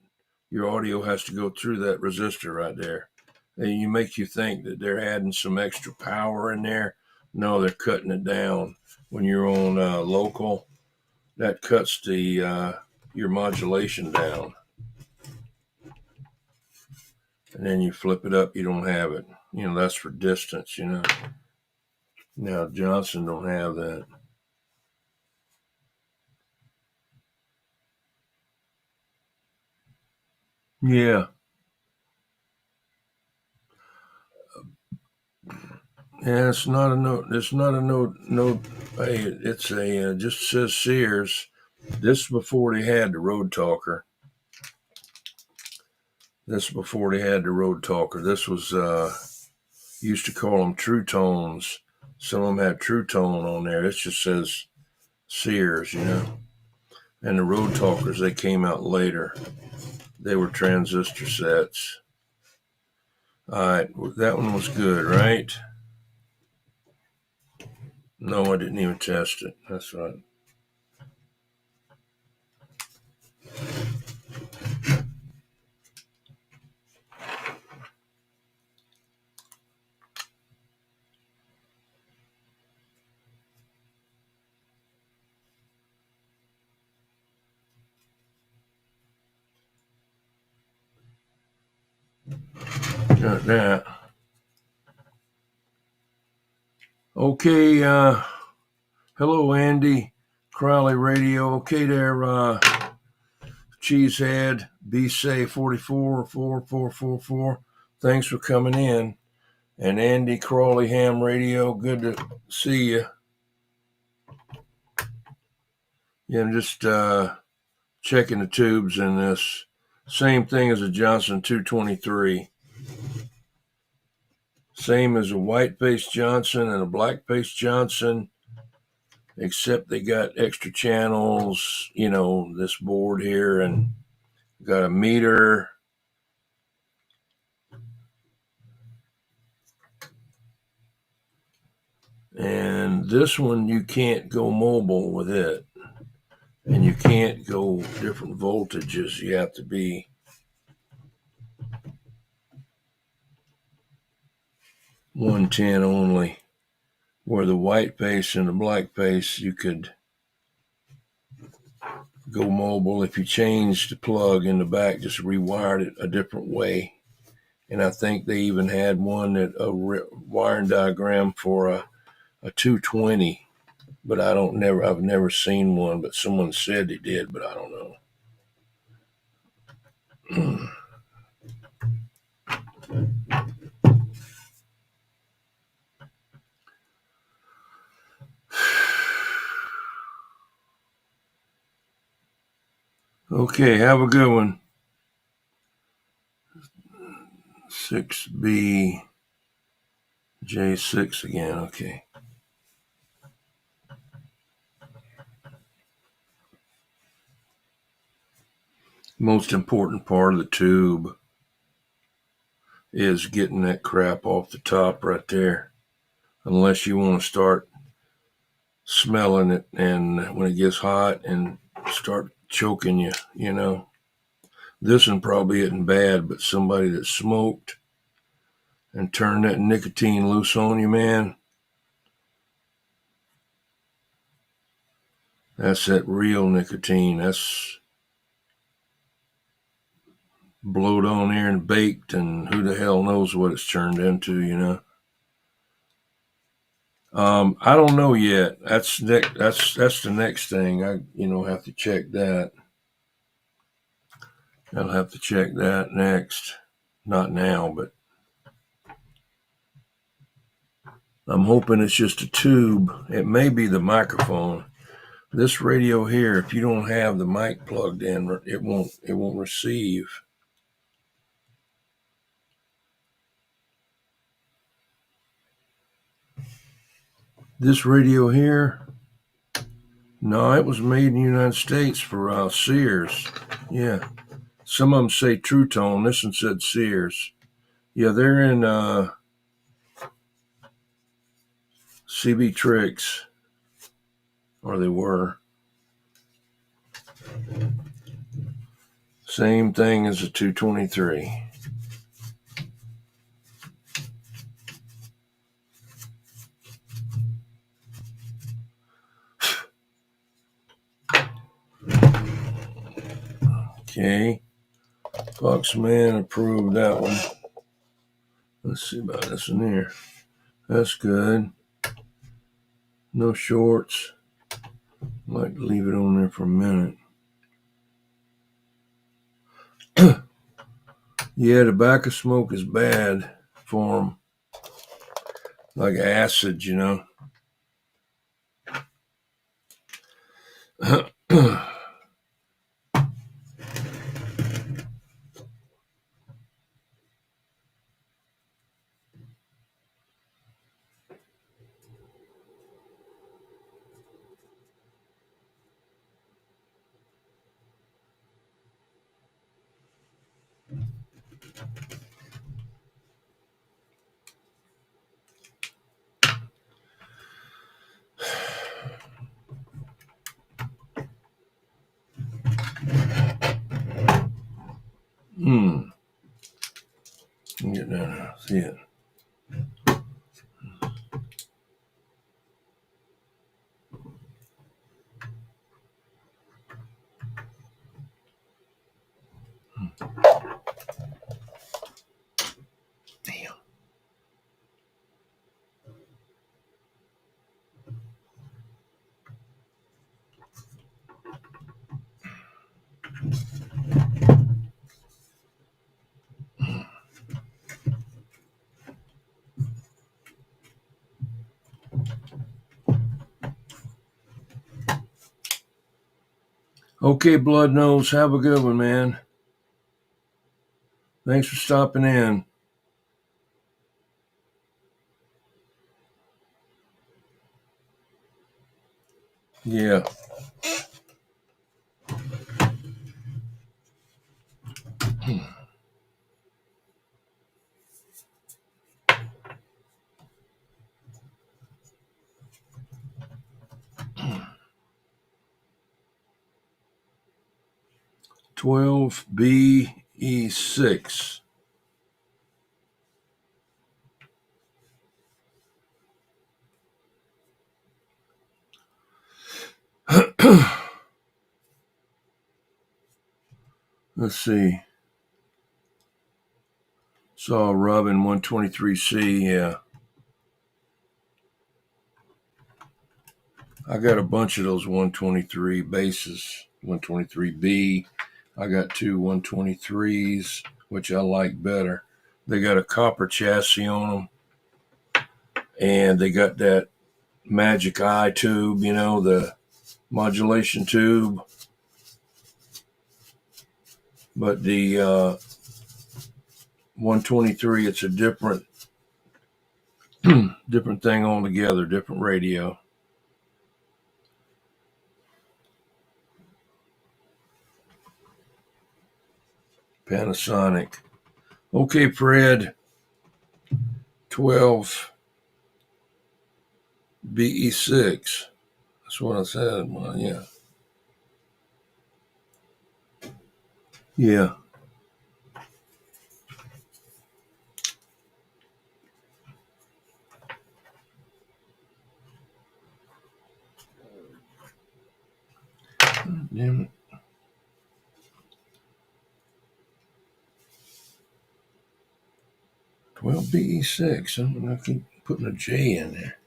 S1: Your audio has to go through that resistor right there. And you make you think that they're adding some extra power in there. No, they're cutting it down. When you're on local, that cuts the your modulation down. And then you flip it up, you don't have it. That's for distance, Now Johnson don't have that. Yeah. Yeah, it's not a note. It's not a note. Hey, it's a just says Sears. This is before they had the Road Talker. This was used to call them True Tones. Some of them had True Tone on there. It just says Sears, And the Road Talkers, they came out later. They were transistor sets. All right, that one was good, right? No, I didn't even test it. That's right. Got that. Okay, hello, Andy. Crowley Radio. Okay there, Cheesehead. BSay 444444. Thanks for coming in. And Andy Crawley Ham Radio. Good to see you. Yeah, I'm just checking the tubes in this. Same thing as a Johnson 223. Same as a white-faced Johnson and a black-faced Johnson, except they got extra channels, this board here, and got a meter. And this one, you can't go mobile with it. And you can't go different voltages. You have to be 110 only. Where the white face and the black face, you could go mobile. If you changed the plug in the back, just rewired it a different way. And I think they even had one a wiring diagram for a 220, but I've never seen one, but someone said they did, but I don't know. Okay, have a good one. 6B J6 again, okay. Most important part of the tube is getting that crap off the top right there. Unless you want to start smelling it, and when it gets hot and start choking you, This one probably isn't bad, but somebody that smoked and turned that nicotine loose on you, man, that's that real nicotine. That's blowed on there and baked, and who the hell knows what it's turned into, I don't know yet. That's the next thing. I have to check that. I'll have to check that next. Not now, but I'm hoping it's just a tube. It may be the microphone. This radio here, if you don't have the mic plugged in, it won't receive. This radio here, no, it was made in the United States for Sears. Yeah. Some of them say True Tone. This one said Sears. Yeah, they're in CB Tricks, or they were. Same thing as a 223. Okay. Foxman approved that one. Let's see about this one here. That's good. No shorts. Might leave it on there for a minute. Yeah, tobacco smoke is bad for them. Like acid, you know. Get down there. See it. Damn. Okay, Blood Nose. Have a good one, man. Thanks for stopping in. Yeah. (12BE6). Let's see. Saw Robin 123C. Yeah. I got a bunch of those 123 bases. 123B. I got two 123s, which I like better. They got a copper chassis on them, and they got that magic eye tube, you know, the modulation tube. But the 123, it's a different thing altogether, different radio. Panasonic. Okay, Fred. 12BE6. That's what I said. Well, yeah. Yeah. Damn it. 12BE6. I keep putting a J in there.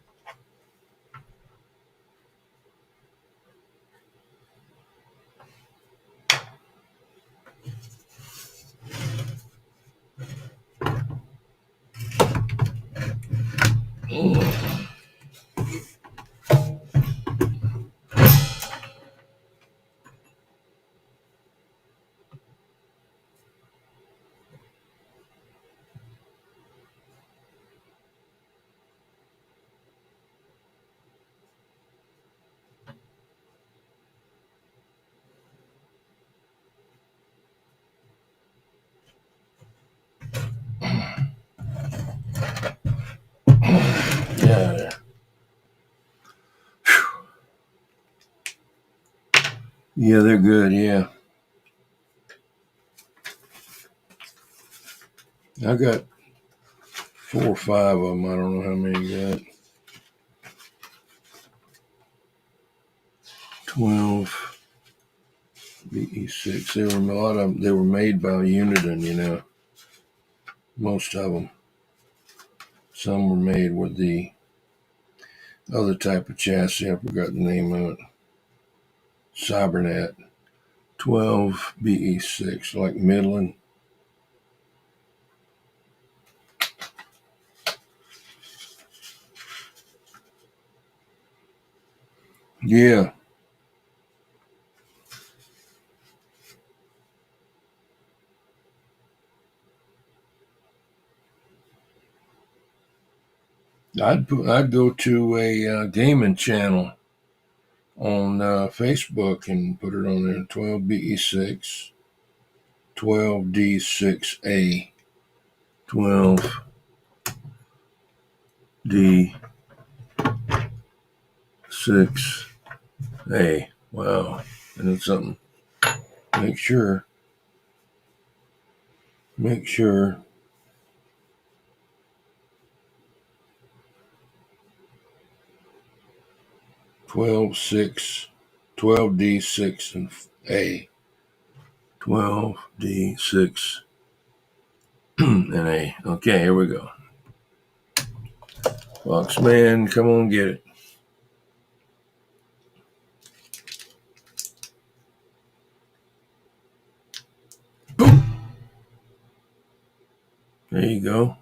S1: Yeah. Yeah, they're good. Yeah. I got 4 or 5 of them. I don't know how many you got. 12 BE6. There were a lot of them. They were made by Uniden, most of them. Some were made with the other type of chassis. I forgot the name of it. Cybernet. 12 BE6, like Midland. Yeah. I'd go to a gaming channel on Facebook and put it on there. 12 BE6, 12D6A, 12D6A. Wow, and it's something. Make sure. 12D6 and A. 12D6 and A. Okay, here we go. Foxman, come on, get it. Boom. There you go.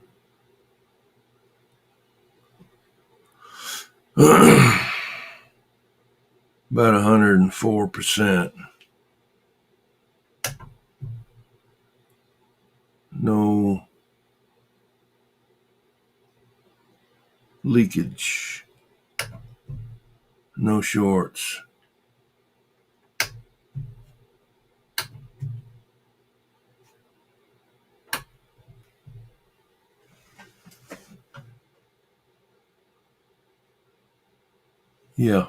S1: About 104%. No leakage. No shorts. Yeah.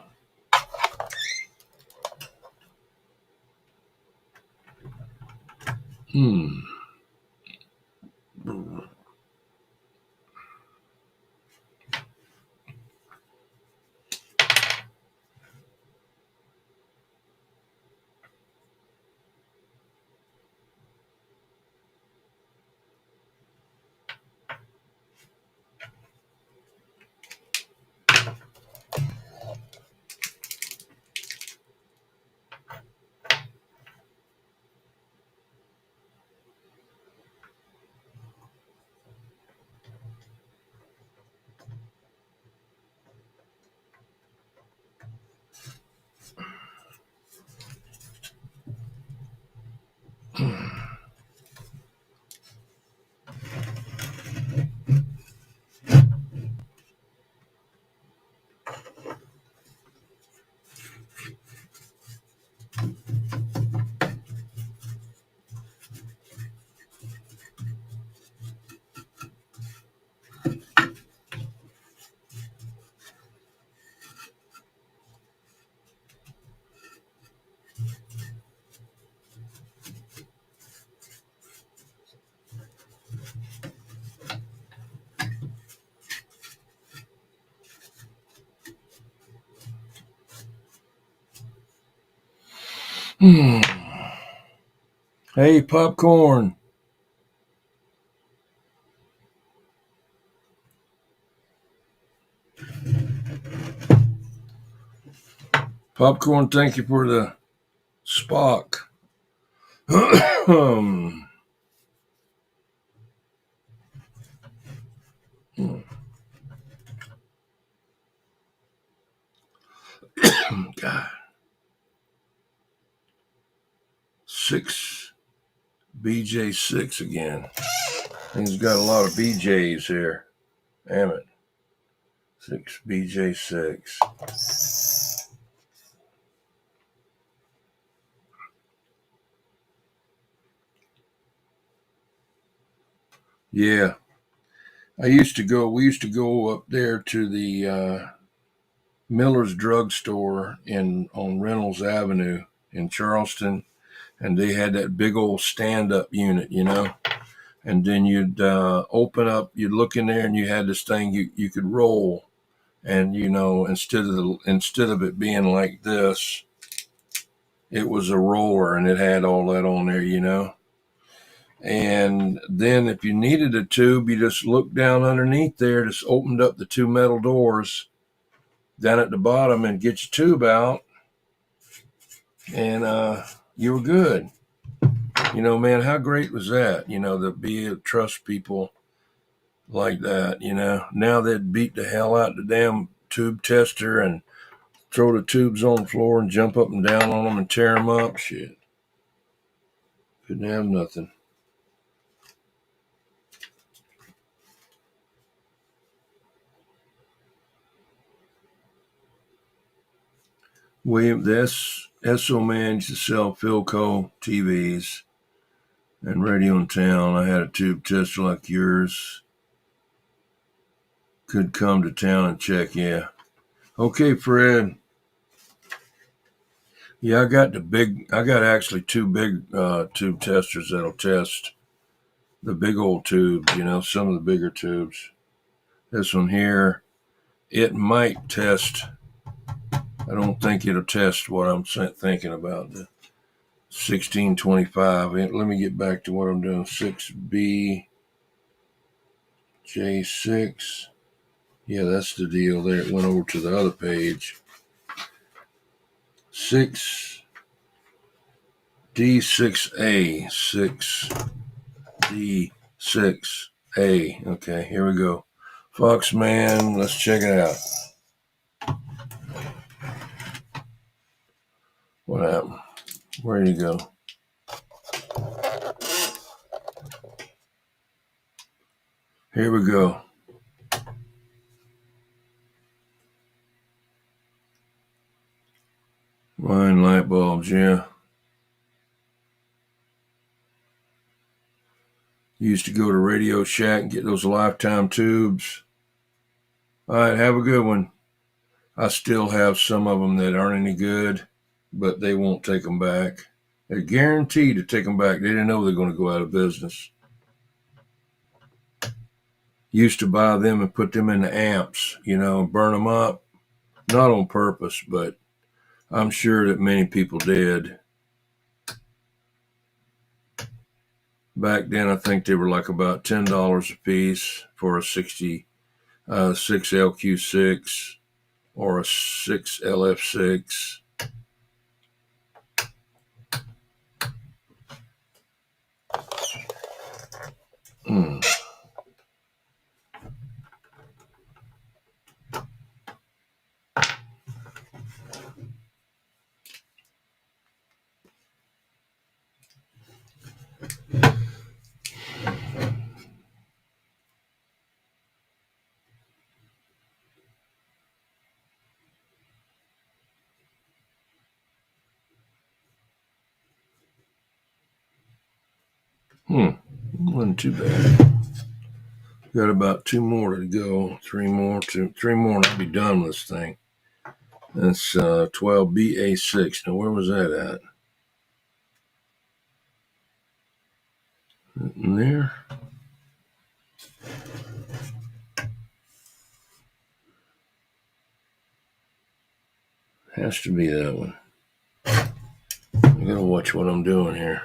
S1: Hey, popcorn. Popcorn, thank you for the Spock. God. 6 BJ6 again. He's got a lot of BJs here. Damn it. 6 BJ6. Yeah. We used to go up there to the Miller's drugstore on Reynolds Avenue in Charleston, and they had that big old stand-up unit, and then you'd open up, you'd look in there, and you had this thing you could roll, and instead of it being like this, it was a roller, and it had all that on there. And then if you needed a tube, you just looked down underneath there, just opened up the two metal doors down at the bottom and get your tube out, and you were good. Man, how great was that? To be able to trust people like that. Now they'd beat the hell out the damn tube tester and throw the tubes on the floor and jump up and down on them and tear them up. Shit, couldn't have nothing. William, this SO man used to sell Philco TVs and radio in town. I had a tube tester like yours. Could come to town and check, yeah. Okay, Fred. Yeah, I got actually two big tube testers that'll test the big old tubes, some of the bigger tubes. This one here, it might test. I don't think it'll test what I'm thinking about, the 1625. Let me get back to what I'm doing. 6B, J6. Yeah, that's the deal there. It went over to the other page. 6D6A. 6D6A. Okay, here we go. Foxman, let's check it out. What happened? Where'd he go? Here we go. Line light bulbs, yeah. Used to go to Radio Shack and get those lifetime tubes. All right, have a good one. I still have some of them that aren't any good, but they won't take them back. They're guaranteed to take them back. They didn't know they're going to go out of business. Used to buy them and put them in the amps, and burn them up. Not on purpose, but I'm sure that many people did. Back then, I think they were like about $10 a piece for a 6 LQ6 or a 6 LF6. Wasn't too bad. Got about two more to go. Three more, and I'll be done with this thing. That's 12BA6. Now, where was that at? In there? Has to be that one. I gotta watch what I'm doing here.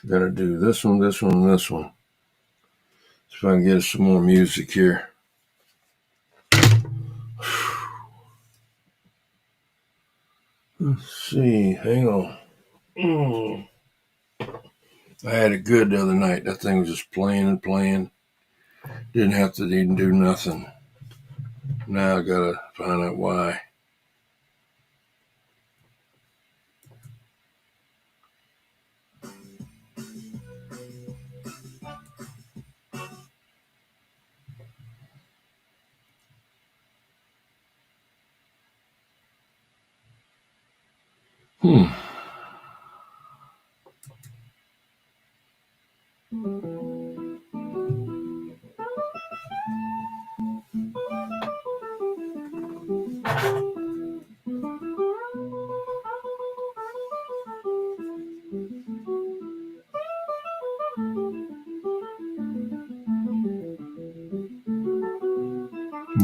S1: Gotta do this one, this one, and this one. See if I can get some more music here. Let's see, hang on. I had it good the other night. That thing was just playing and playing. Didn't have to even do nothing. Now I gotta find out why. Hmm.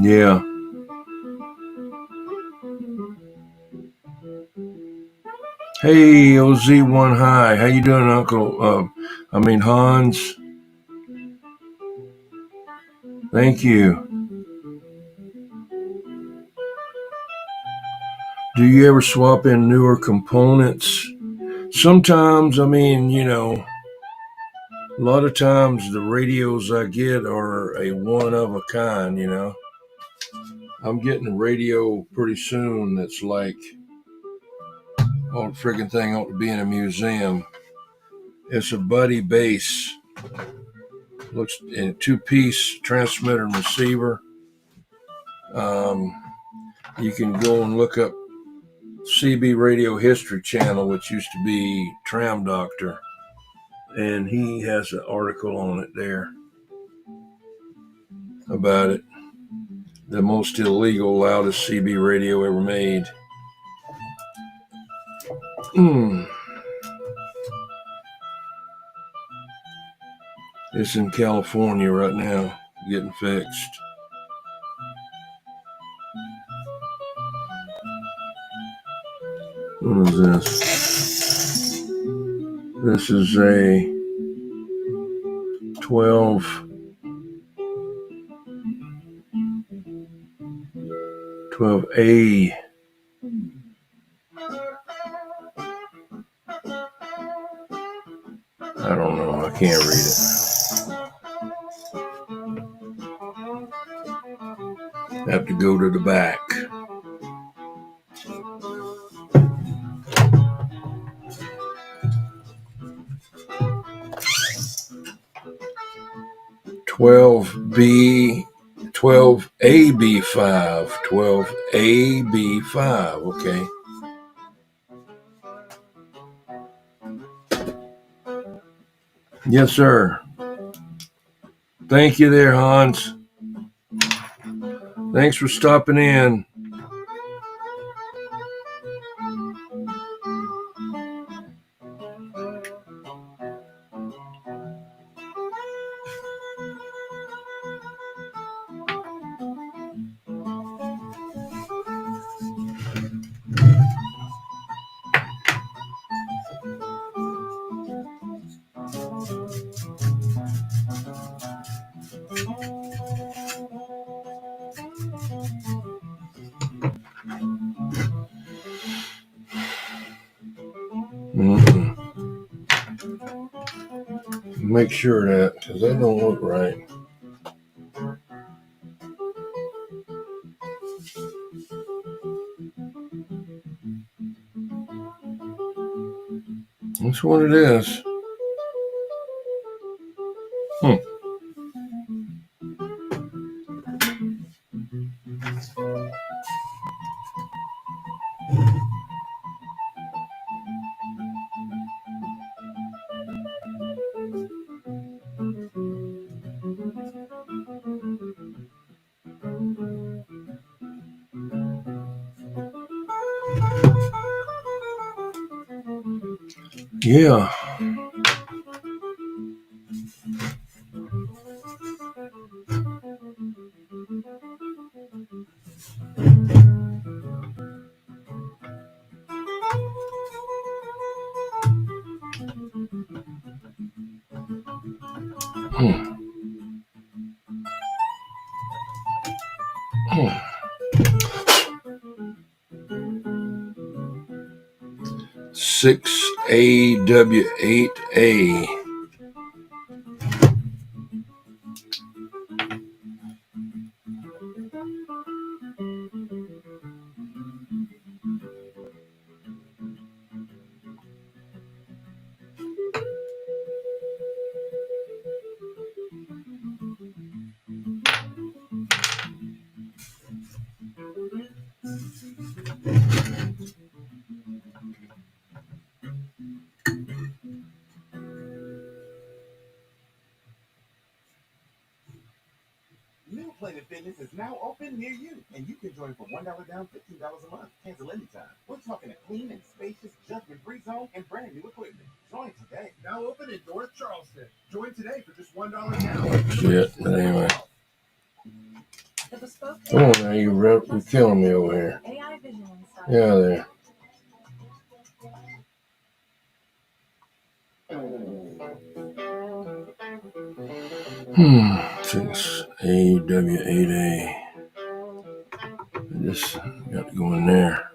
S1: Yeah. Hey, OZ1 High. How you doing, Uncle? Hans. Thank you. Do you ever swap in newer components? Sometimes, a lot of times the radios I get are a one of a kind, I'm getting a radio pretty soon that's like, all the friggin' thing ought to be in a museum. It's a Buddy bass. Looks in a two-piece transmitter and receiver. You can go and look up CB Radio History Channel, which used to be Tram Doctor, and he has an article on it there about it. The most illegal, loudest CB radio ever made. It's in California right now, getting fixed. What is this? This is a 12A. I don't know. I can't read it. I have to go to the back. AB5. 12AB5. Okay. Yes, sir. Thank you there, Hans. Thanks for stopping in. Make sure that, because that don't look right. That's what it is. Yeah. Hmm. 6AW8A.
S4: Planet Fitness is now open near you, and you can join for $1 down, $15 a month. Cancel anytime. We're talking a clean and spacious, judgment-free zone and brand new equipment. Join today. Now open in North Charleston. Join today for just $1 down.
S1: Shit, but anyway. Come on now, you're killing me over here. Yeah, there. 6AW8A. I just got to go in there.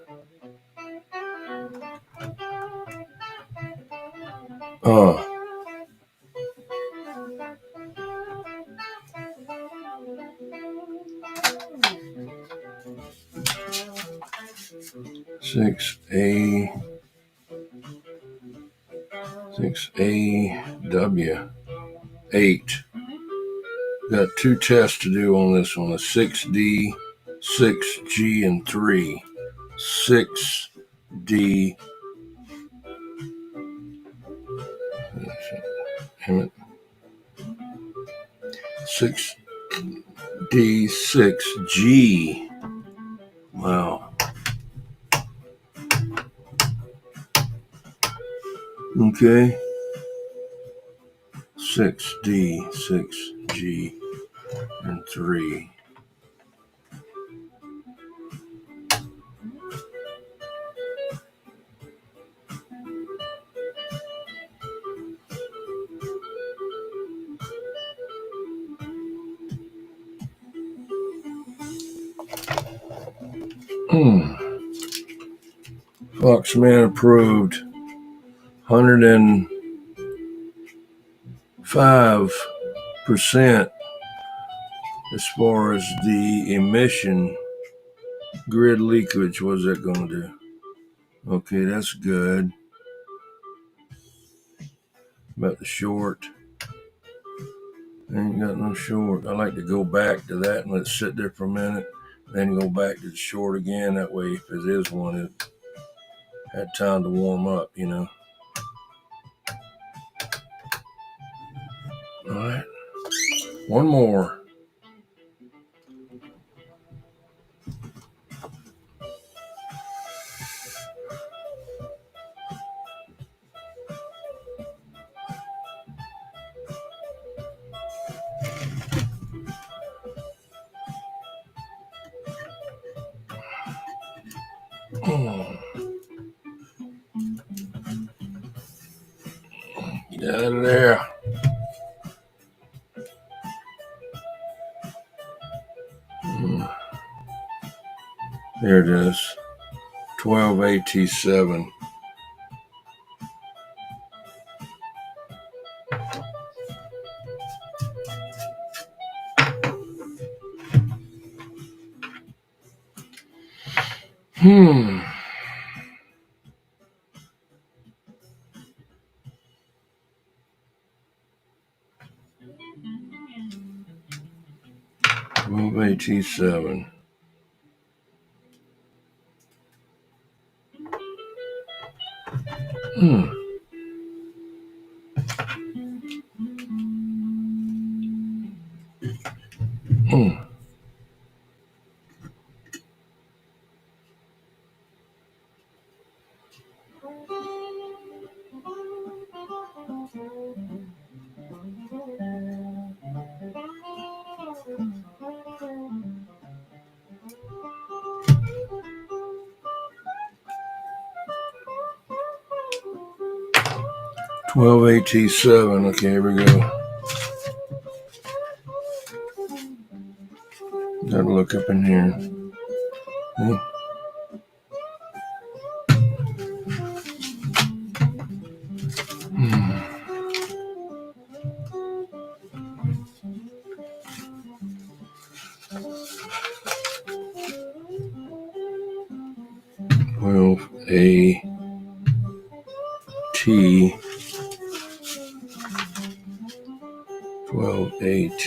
S1: 6AW8. Got 2 tests to do on this one, a 6D, 6G, and 3. 6D. Damn it. 6D, 6G. Wow. Okay. 6D, 6G, and 3. Foxman approved 105% as far as the emission grid leakage. What's that going to do? Okay, that's good. About the short. I ain't got no short. I like to go back to that and let it sit there for a minute, then go back to the short again. That way, if it is one, it had time to warm up, you know. All right. One more. Get out of there. There it is. 12AT7. Hmm. Move AT7. Hmm. Hmm. Twelve AT7. Okay, here we go. Gotta look up in here. Hmm. Hmm. 12AT. 12AT.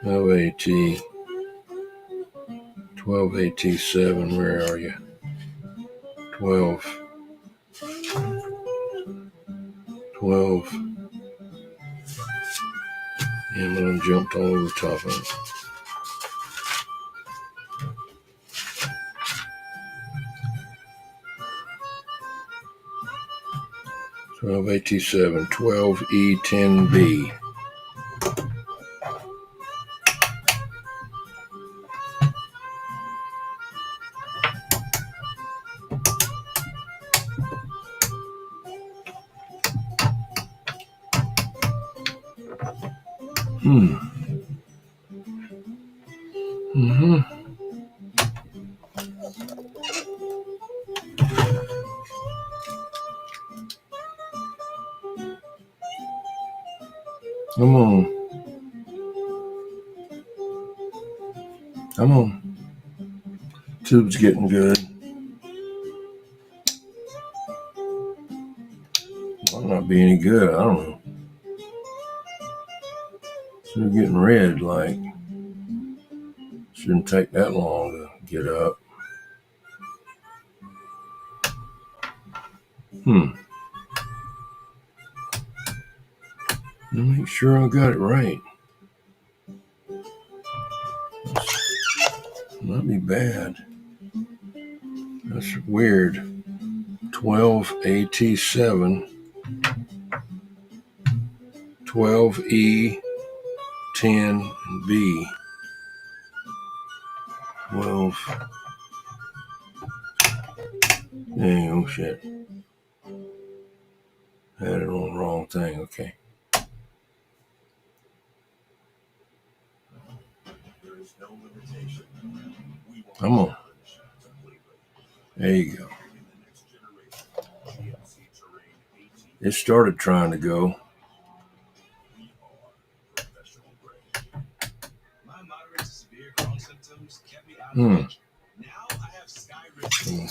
S1: 12AT. 12AT7. Where are you? 12. 12. And then I jumped all over the top of it. 12AT7, 12E10B. Mm-hmm. Come on. Come on. Tube's getting good. Might not be any good. I don't know. Still getting red, like. Shouldn't take that long to get up. Let me make sure I got it right. Not be bad. That's weird. 12AT7, 12E10B. 12. Dang, oh shit. Had it on the wrong thing, okay. Come on. There you go. It started trying to go. Let's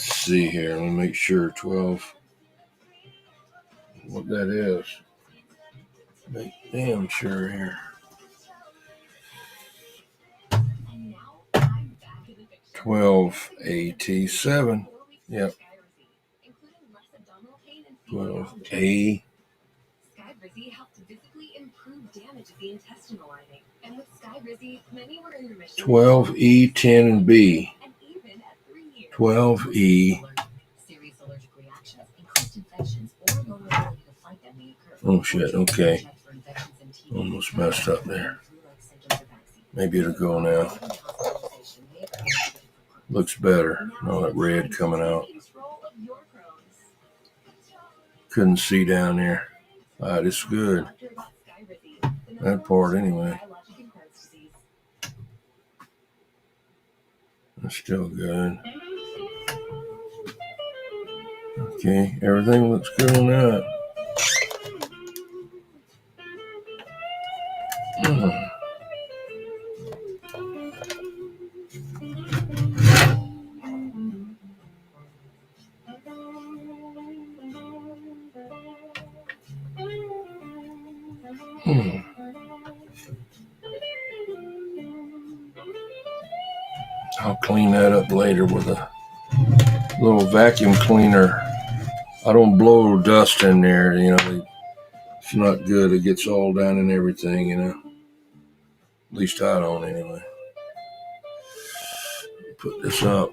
S1: see here. Let me make sure. 12. What that is. Make damn sure here. 12AT7. Yep. 12A.
S5: Sky helped to physically improve damage of the intestinal lining. And with Sky many were in remission.
S1: 12E10 and B.
S5: And even at 3 years.
S1: 12E.
S5: Serious allergic reactions, increased infections, or lower ability to fight them may occur.
S1: Oh shit, okay. Almost messed up there. Maybe it'll go now. Looks better. All that red coming out. Couldn't see down there. Alright, it's good. That part anyway. That's still good. Okay, everything looks good on that. I'll clean that up later with a little vacuum cleaner. I don't blow dust in there, it's not good. It gets all down in everything, At least I don't anyway. Put this up.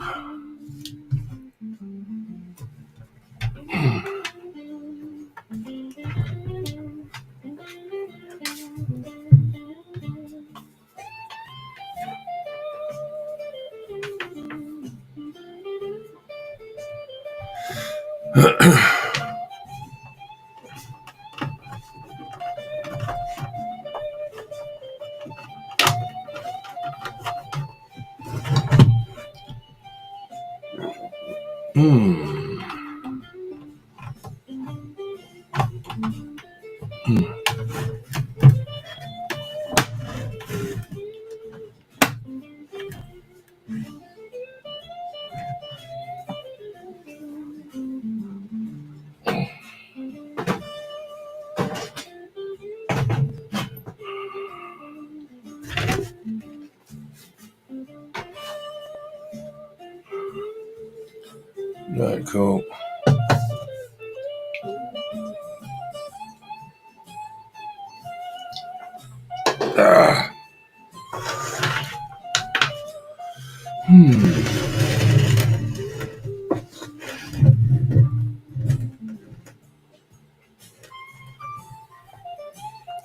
S1: Diet Coke.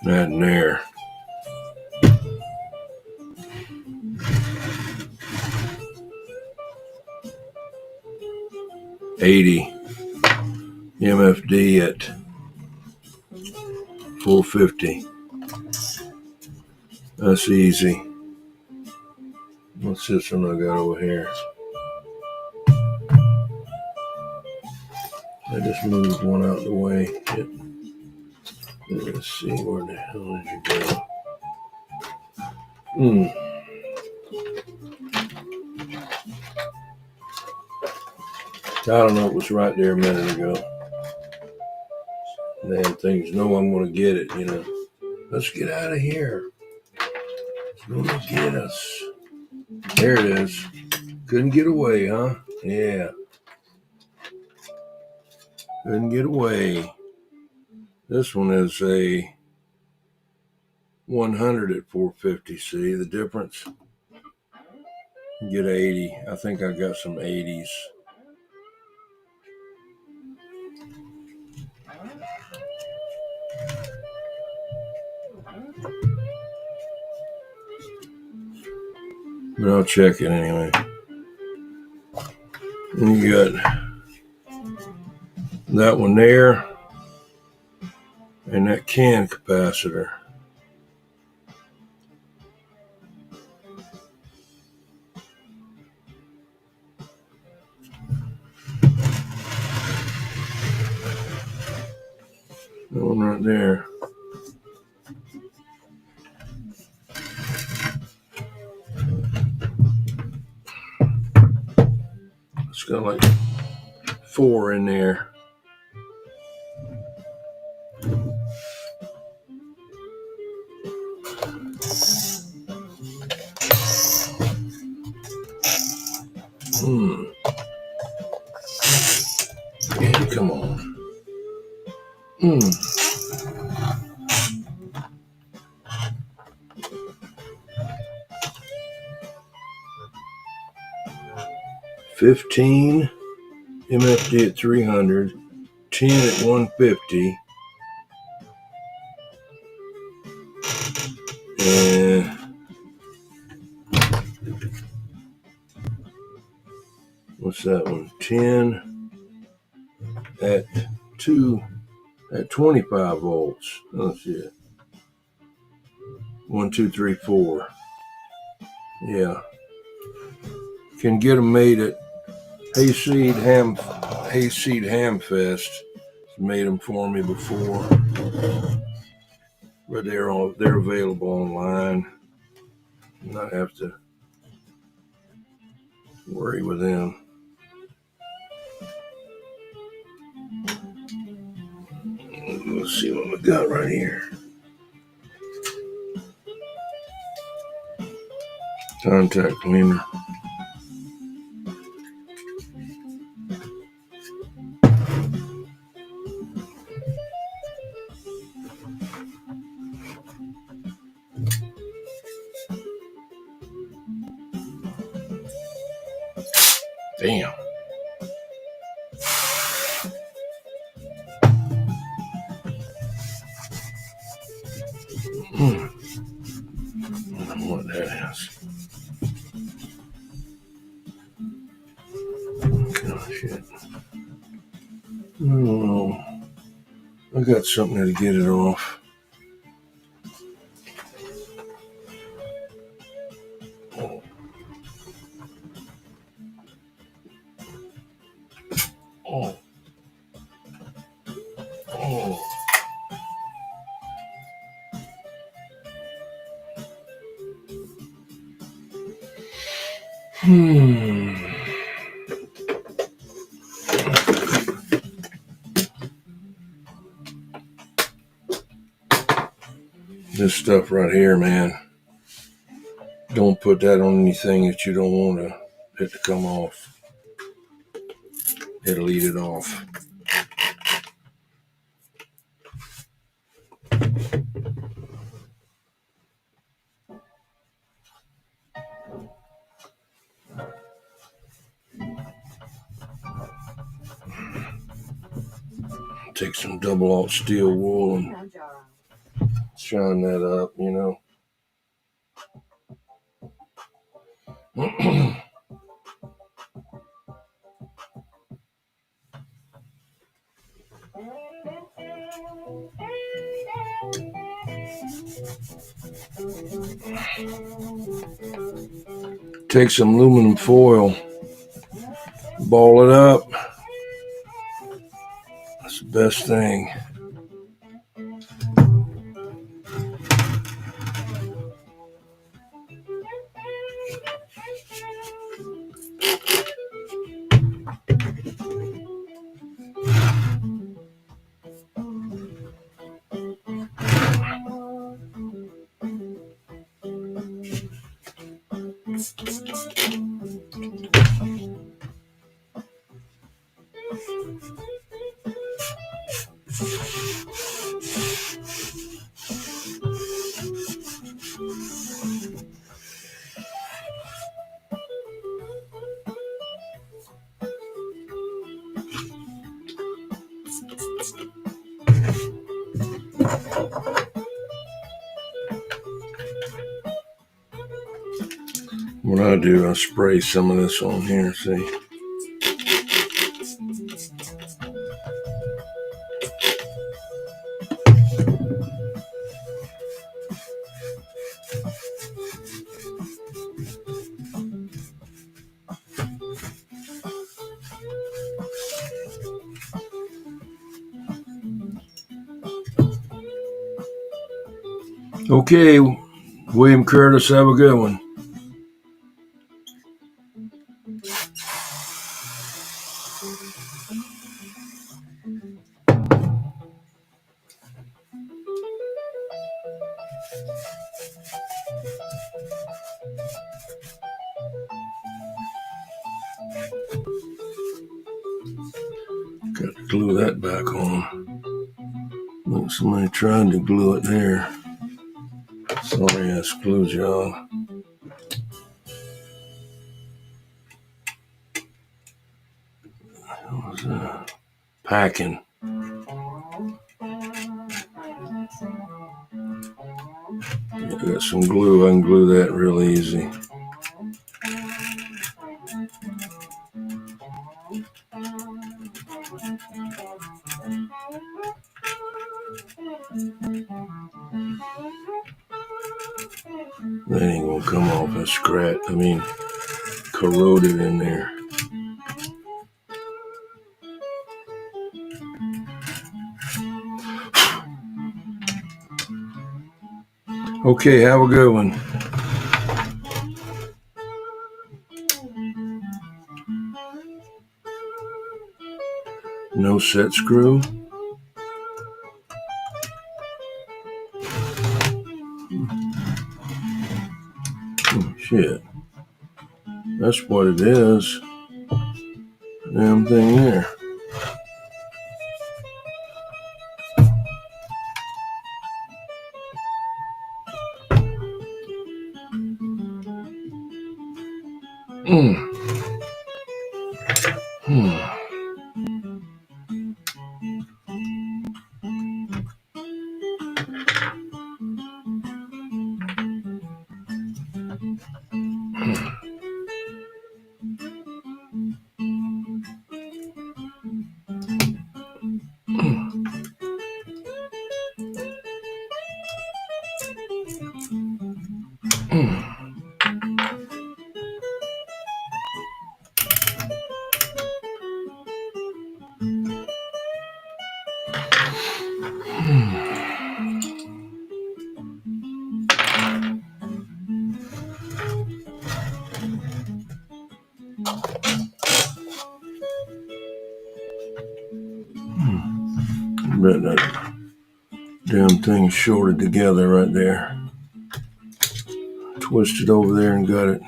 S1: That in there. $80 MFD at $4.50. That's easy. What's this one I got over here? I just moved one out of the way. Let's see, where the hell did you go? I don't know, it was right there a minute ago. Damn things know I'm going to get it, you know. Let's get out of here. It's going to get us. There it is. Couldn't get away, huh? Yeah. Couldn't get away. This one is a 100 at 450. See the difference? Get 80. I think I got some 80s. But I'll check it anyway. And you got that one there and that can capacitor. That one right there. It's got like 4 in there. Yeah, come on. 15 MFD at 300, 10 at 150, and what's that one? 10 at 25 volts. Let's see. 1, 2, 3, 4. Yeah. Can get them made at Hayseed Hamfest. Made them for me before, but they're available online. Not have to worry with them. Let's see what we got right here. Contact cleaner. Damn. I don't know what that is. Oh, shit. Oh, I got something to get it off. Oh. This stuff right here, man. Don't put that on anything that you don't want it to come off. It'll eat it off. Take some double alt steel wool and shine that up, you know. Take some aluminum foil, ball it up. That's the best thing. What I do, I spray some of this on here, see. Okay, William Curtis, have a good one. Got to glue that back on. Look, somebody tried to glue it there. Sorry, I screwed y'all. What was that? Packing. I got some glue. I can glue that real easy. That ain't gonna come off. That's corroded in there. Okay, have a good one. No set screw. Oh, shit. That's what it is. Damn thing there. Bet that damn thing shorted together right there. Twisted over there and got it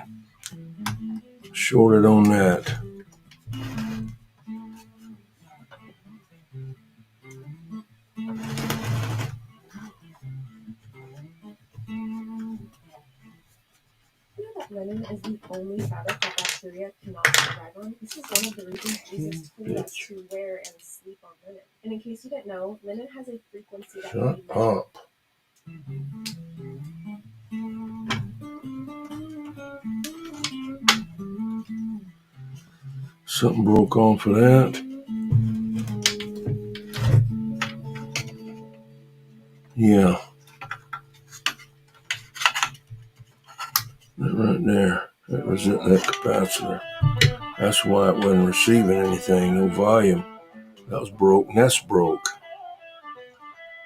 S1: shorted on that.
S5: linen is the only fabric that bacteria cannot thrive on. This is one of the reasons Jesus told us to wear and sleep on linen. And in case you didn't know, linen has a frequency that can be
S1: Shut up. Something broke on for that. Yeah. That right there. That was it, that capacitor. That's why it wasn't receiving anything, no volume. That was broke. That's broke.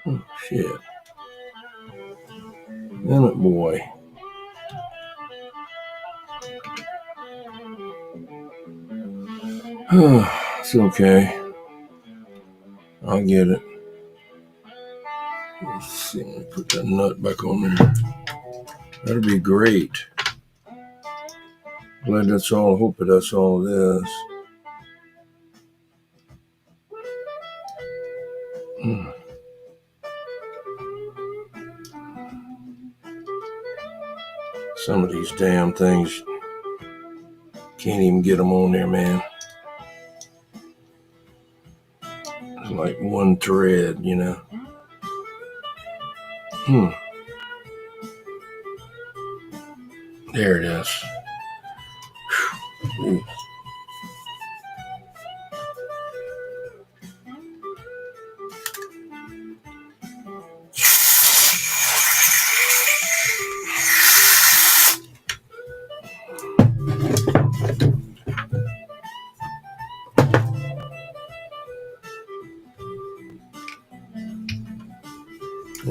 S1: Oh, shit. Damn it, boy. It's okay. I'll get it. Let's see. Put that nut back on there. That'll be great. Glad that's all. Hope that's all it is. Some of these damn things, can't even get them on there, man. It's like one thread, you know. There it is. Whew.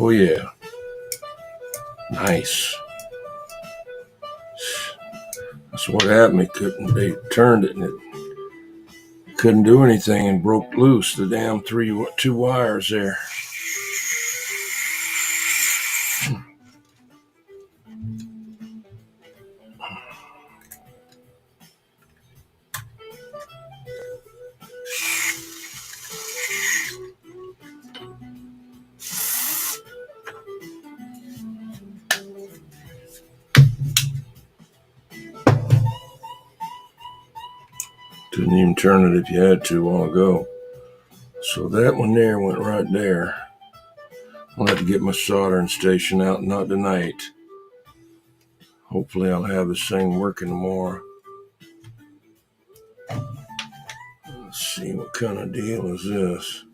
S1: Oh yeah. Nice. That's what happened. They turned it and it couldn't do anything and broke loose the damn two wires there. Couldn't even turn it if you had to a while ago. So that one there went right there. I'll have to get my soldering station out, not tonight. Hopefully I'll have this thing working tomorrow. Let's see, what kind of deal is this?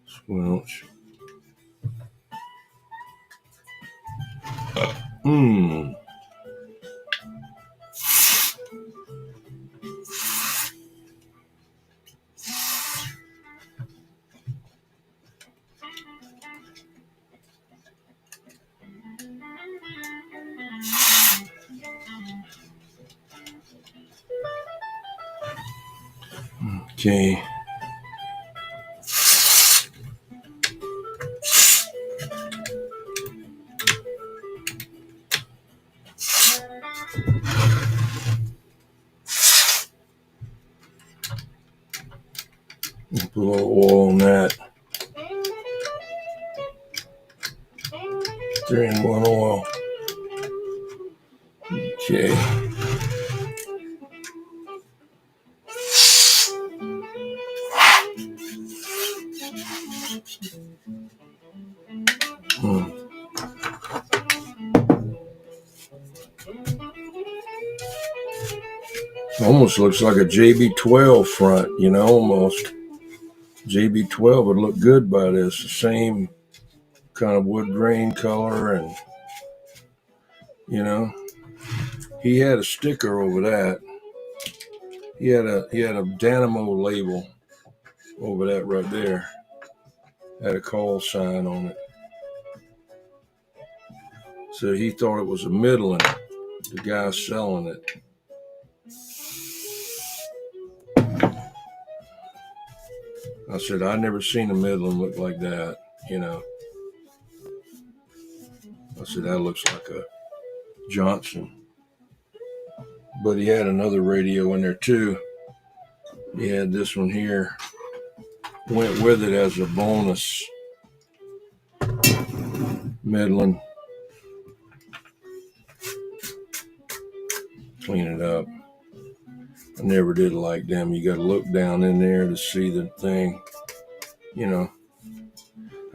S1: Squelch. Okay. Put a little oil on that. 3-in-1 oil. Okay. Almost looks like a JB12 front, you know, almost. JB12 would look good by this. The same kind of wood grain color, and, you know, he had a sticker over that. He had a Dynamo label over that right there. Had a call sign on it. So he thought it was a Midland, the guy selling it. I said, I never seen a Midland look like that, you know. I said, that looks like a Johnson. But he had another radio in there too. He had this one here. Went with it as a bonus. Midland. clean it up. I never did like them. You got to look down in there to see the thing. You know,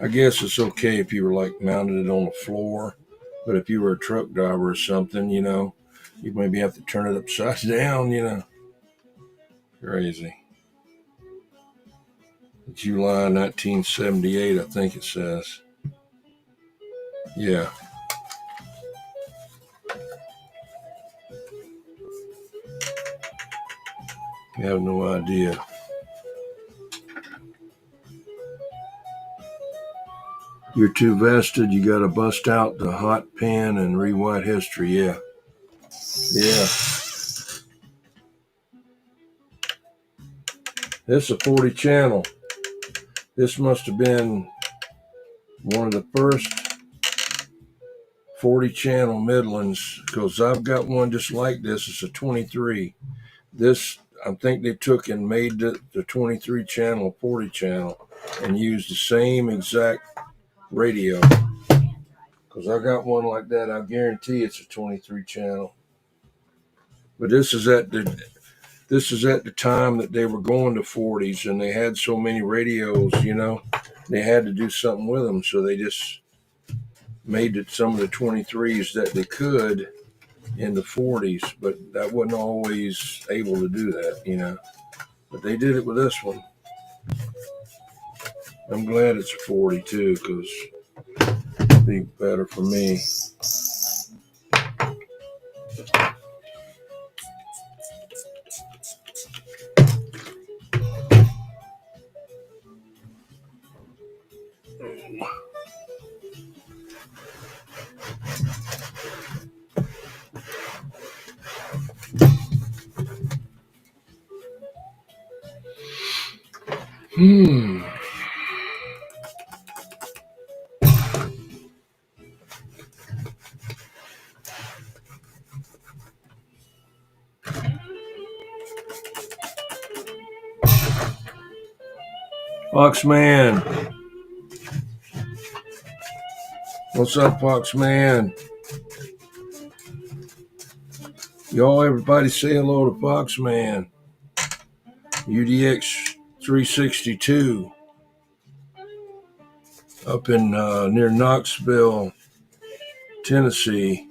S1: I guess it's okay if you were like mounted it on the floor, but if you were a truck driver or something, you know, you maybe have to turn it upside down, you know. Crazy. July 1978, I think it says. Yeah. I have no idea. You're too vested. You got to bust out the hot pen and rewrite history. Yeah. Yeah. This is a 40 channel. This must have been one of the first 40 channel Midlands, because I've got one just like this. It's a 23. This, I think they took and made the 23 channel 40 channel and used the same exact radio. Because I got one like that. I guarantee it's a 23 channel. But this is at the time that they were going to 40s and they had so many radios, you know, they had to do something with them. So they just made it some of the 23s that they could in the 40s, but that wasn't always able to do that, you know. But they did it with this one. I'm glad it's a 40 too, because it'd be better for me. Foxman. What's up, Foxman? Y'all, everybody say hello to Foxman. UDX 362 up in near Knoxville, Tennessee.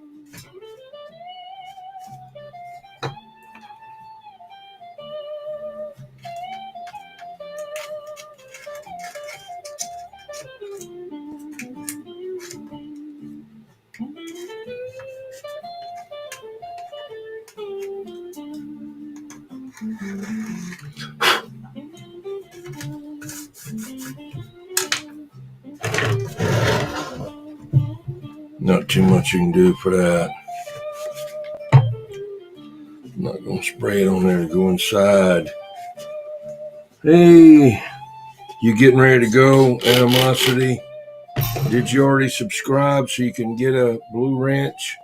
S1: Not too much you can do for that. I'm not going to spray it on there to go inside. Hey, you getting ready to go, Animosity? Did you already subscribe so you can get a blue wrench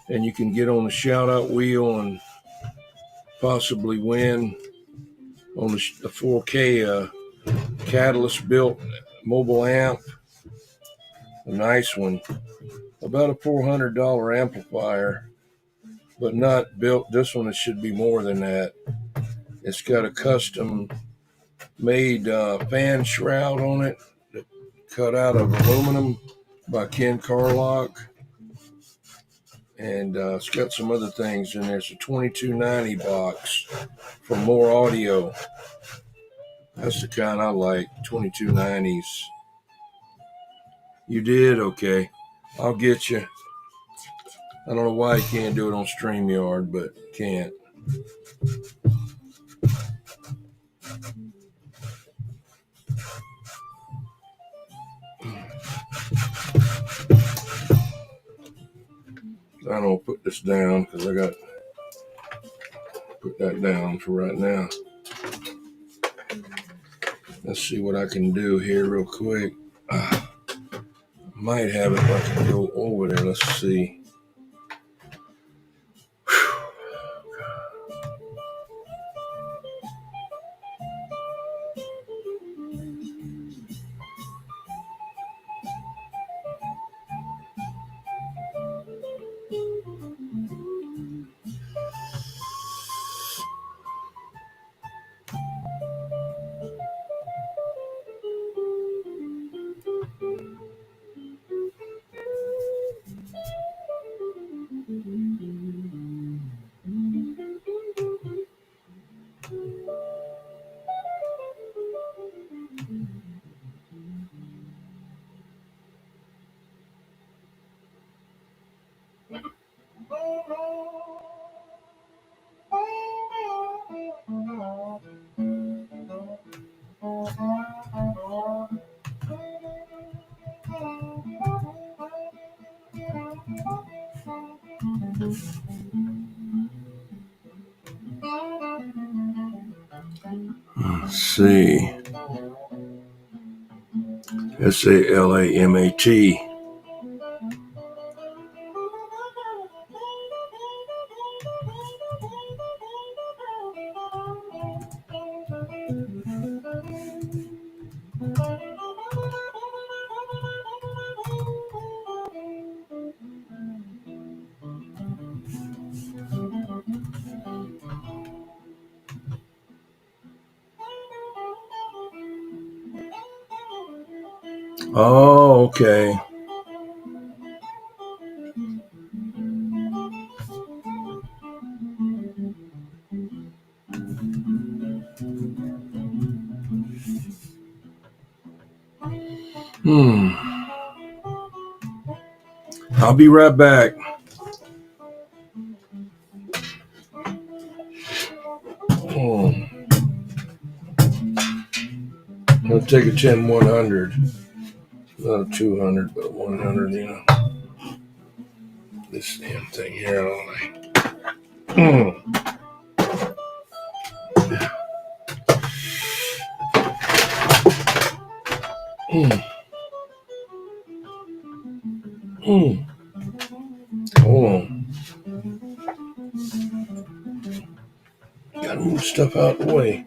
S1: and you can get on the shout out wheel and possibly win on the 4K Catalyst built mobile amp? A nice one. About a $400 amplifier, but not built. This one, it should be more than that. It's got a custom made fan shroud on it, cut out of aluminum by Ken Carlock. And it's got some other things in there. It's a 2290 box for more audio. That's the kind I like, 2290s. You did? Okay. I'll get you. I don't know why you can't do it on StreamYard, but can't. I don't put this down because I got to put that down for right now. Let's see what I can do here real quick. Might have it if I can go over there. Let's see. Let's see. SALAMAT. Oh, okay. I'll be right back. I'll take a 10-100. Not a 200, but a 100, you know. This damn thing here, don't I? Hold on. Gotta move stuff out of the way.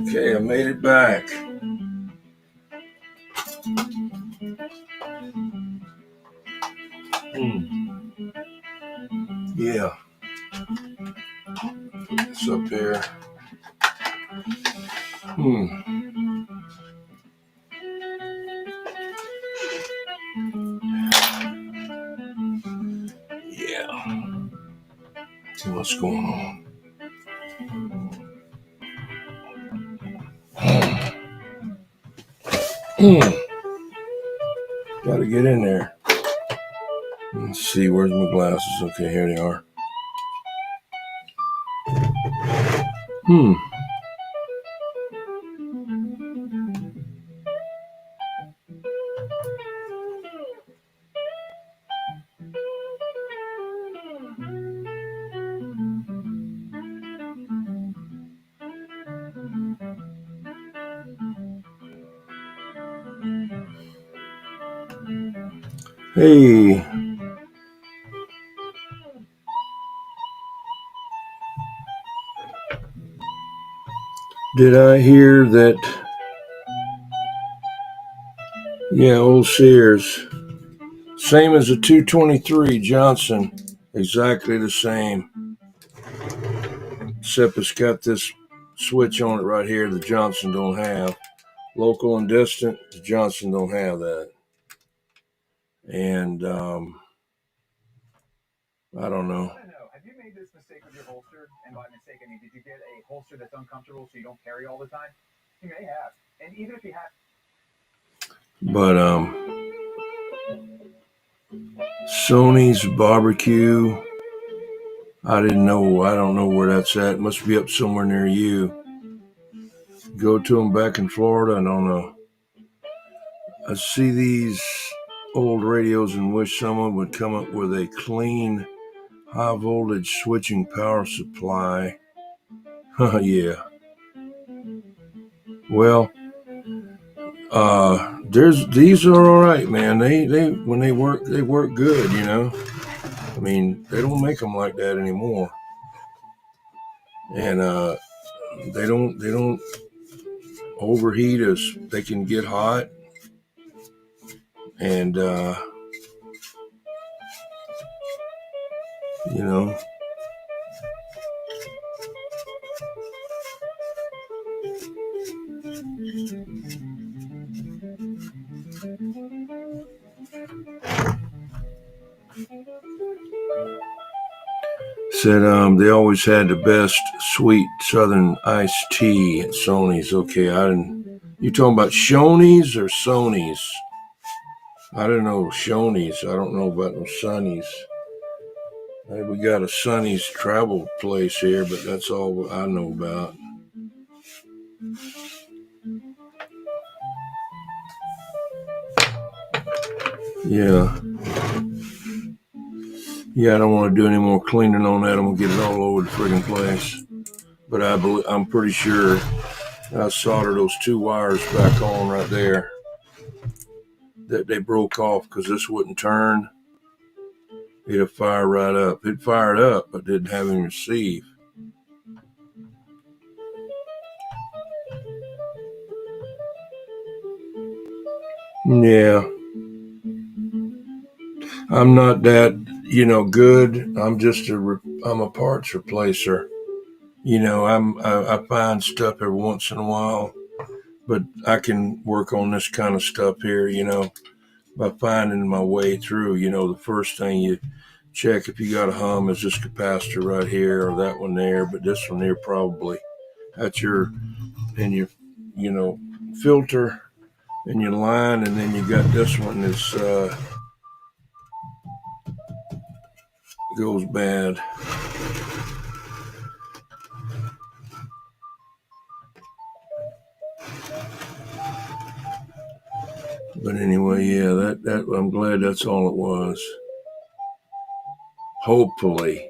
S1: Okay, I made it back. Yeah. Put this up here. Yeah. See what's going on. Gotta get in there. Let's see, where's my glasses? Okay, here they are. Hey, Did I hear that? Yeah, old Sears. Same as a 223 Johnson. Exactly the same. Except it's got this switch on it right here the Johnson don't have. Local and distant, the Johnson don't have that. And I don't know.
S4: Have you made this mistake with your holster? And by mistake, I mean, did you get a holster that's uncomfortable so you don't carry all the time? You may have. And even if you have.
S1: But Sony's barbecue, I didn't know. I don't know where that's at. It must be up somewhere near you. Go to them back in Florida. I don't know. I see these old radios and wish someone would come up with a clean, high voltage switching power supply. Yeah. Well, these are all right, man. They when they work good, you know. I mean, they don't make them like that anymore, and they don't overheat as they can get hot, and you know. Said they always had the best sweet southern iced tea at Sony's. Okay, I didn't. You talking about Shoney's or Sony's? I don't know Shoney's. I don't know about no Sonny's. We got a Sonny's travel place here, but that's all I know about. Yeah. Yeah, I don't want to do any more cleaning on that. I'm going to get it all over the friggin' place. But I'm pretty sure I soldered those two wires back on right there that they broke off because this wouldn't turn. It'd fire right up. It fired up, but didn't have any receive. Yeah. I'm not that, good. I'm a parts replacer. I find stuff every once in a while, but I can work on this kind of stuff here, by finding my way through. The first thing you check if you got a hum is this capacitor right here or that one there, but this one here probably. That's your filter and your line, and then you got this one that's goes bad. But anyway, yeah, that I'm glad that's all it was. Hopefully.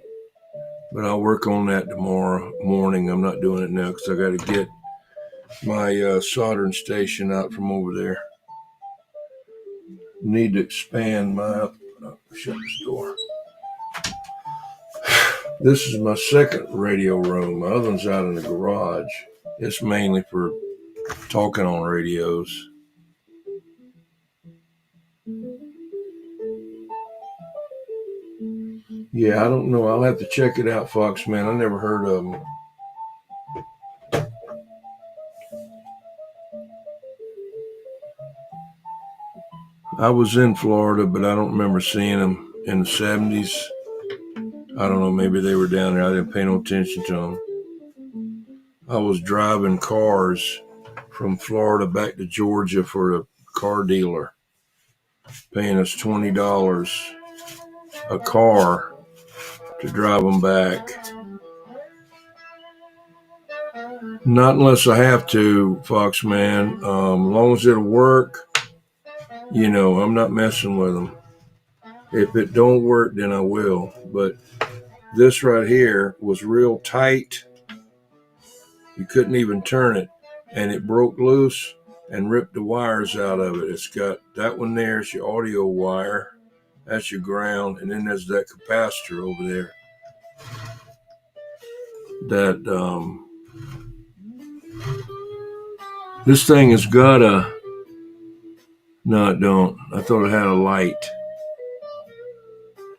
S1: But I'll work on that tomorrow morning. I'm not doing it now because I got to get my soldering station out from over there. Need to expand my... shut this door. This is my second radio room. My other one's out in the garage. It's mainly for talking on radios. Yeah, I don't know. I'll have to check it out, Fox, man. I never heard of them. I was in Florida, but I don't remember seeing them in the 70s. I don't know. Maybe they were down there. I didn't pay no attention to them. I was driving cars from Florida back to Georgia for a car dealer, paying us $20 a car to drive them back. Not unless I have to, Fox man. As long as it'll work, I'm not messing with them. If it don't work, then I will. But this right here was real tight. You couldn't even turn it. And it broke loose and ripped the wires out of it. It's got that one there. It's your audio wire. That's your ground. And then there's that capacitor over there. That This thing has got a... No, it don't. I thought it had a light.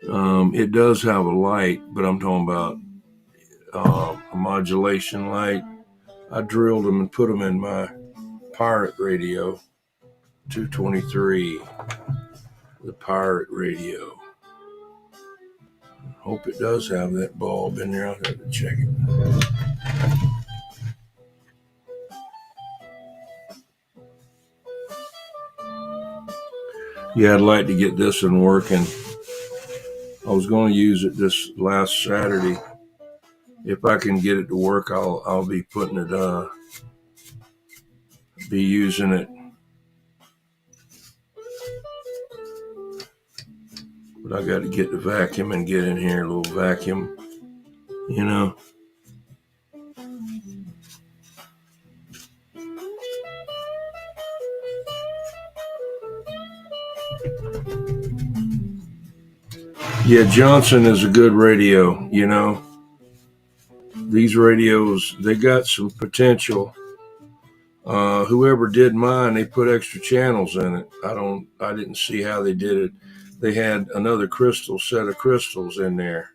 S1: It does have a light, but I'm talking about a modulation light. I drilled them and put them in my pirate radio, 223, the pirate radio. Hope it does have that bulb in there. I'll have to check it. Yeah, I'd like to get this one working. I was going to use it this last Saturday. If I can get it to work, I'll be putting it, be using it. But I got to get the vacuum and get in here, a little vacuum, you know. Yeah, Johnson is a good radio, you know. These radios, they got some potential. Whoever did mine, they put extra channels in it. I didn't see how they did it. They had another set of crystals in there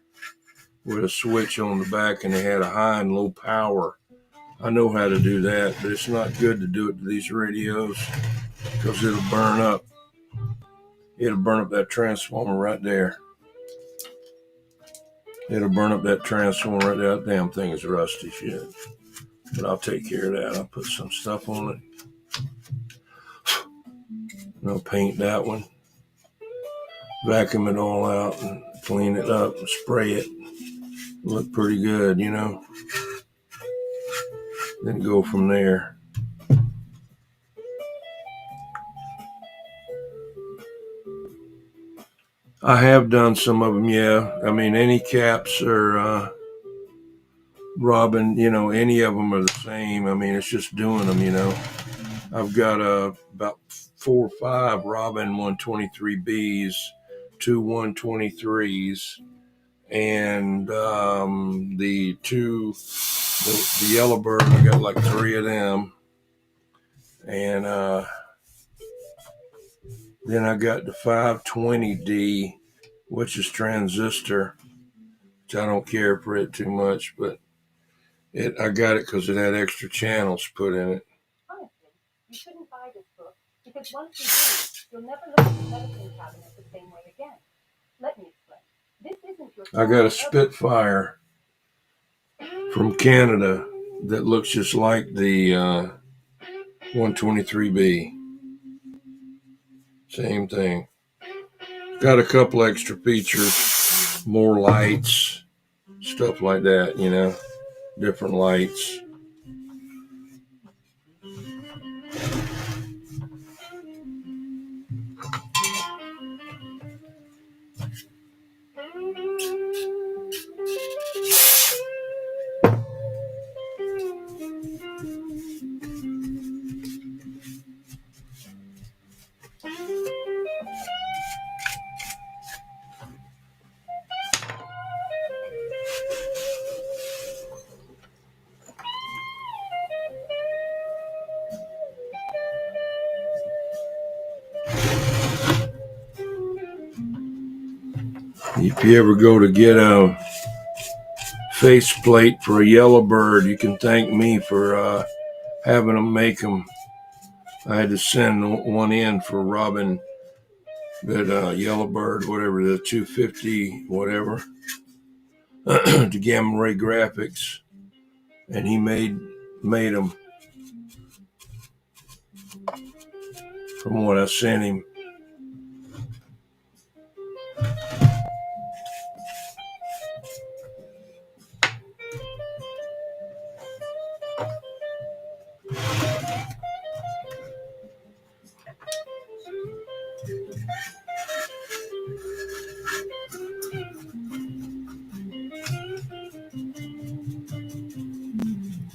S1: with a switch on the back, and they had a high and low power. I know how to do that, but it's not good to do it to these radios because it'll burn up. It'll burn up that transformer right there. It'll burn up that transformer right there. That damn thing is rusty shit. But I'll take care of that. I'll put some stuff on it. And I'll paint that one. Vacuum it all out and clean it up and spray it. Look pretty good, you know. Then go from there. I have done some of them, yeah. I mean, any caps or Robin, you know, any of them are the same. I mean, it's just doing them, you know. I've got about 4 or 5 Robin 123Bs, 2 123s, and the Yellowbird. I got like 3 of them, and then I got the 520D, which is transistor, which I don't care for it too much, but I got it because it had extra channels put in it.
S6: Honestly, you shouldn't buy this book because once you do, you'll never look at the medicine cabinet the same way again. Let me explain. This isn't your...
S1: I got a Spitfire from Canada that looks just like the 123B. Same thing. Got a couple extra features, more lights, stuff like that, you know, different lights. If you ever go to get a faceplate for a Yellowbird, you can thank me for having them make them. I had to send one in for Robin, that Yellowbird, whatever, the 250, whatever, to Gamma Ray Graphics, and he made them from what I sent him.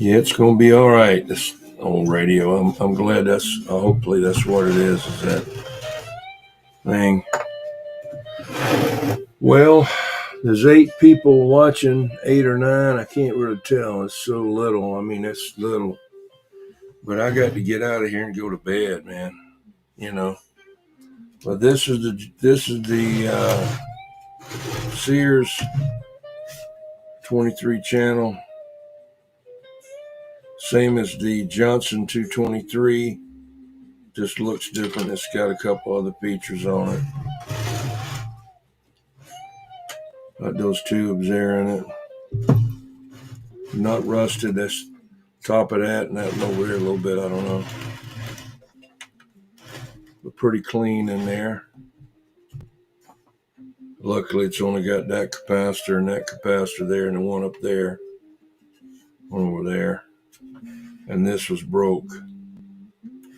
S1: Yeah, it's going to be all right, this old radio. I'm glad hopefully that's what it is that thing. Well, there's 8 people watching, 8 or 9. I can't really tell. It's so little. I mean, it's little. But I got to get out of here and go to bed, man. You know. But this is the Sears 23 channel, same as the Johnson 223. Just looks different. It's got a couple other features on it. Got those tubes there in it. Not rusted. That's top of that and that one over here a little bit. I don't know. But pretty clean in there. Luckily, it's only got that capacitor and that capacitor there and the one up there. One over there. And this was broke.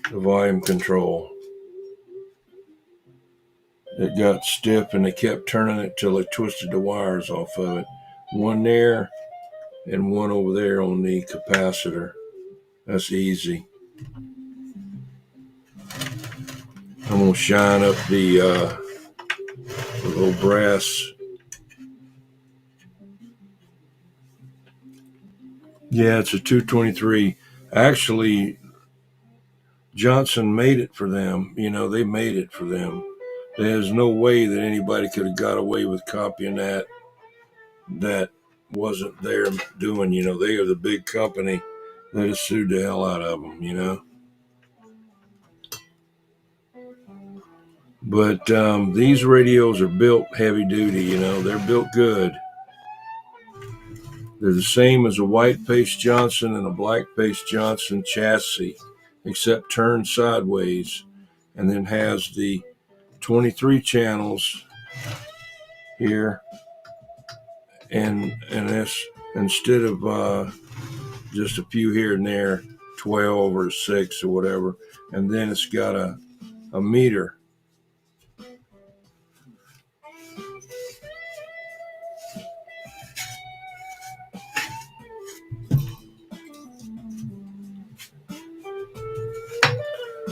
S1: The volume control. It got stiff and they kept turning it till they twisted the wires off of it. One there and one over there on the capacitor. That's easy. I'm going to shine up the little brass. Yeah, it's a 223. Actually, Johnson made it for them. You know, they made it for them. There's no way that anybody could have got away with copying that wasn't there doing. You know, they are the big company that has sued the hell out of them, you know. But these radios are built heavy duty, you know. They're built good. They're the same as a white paste Johnson and a black paste Johnson chassis, except turned sideways, and then has the 23 channels here, and this, instead of just a few here and there, 12 or 6 or whatever, and then it's got a meter.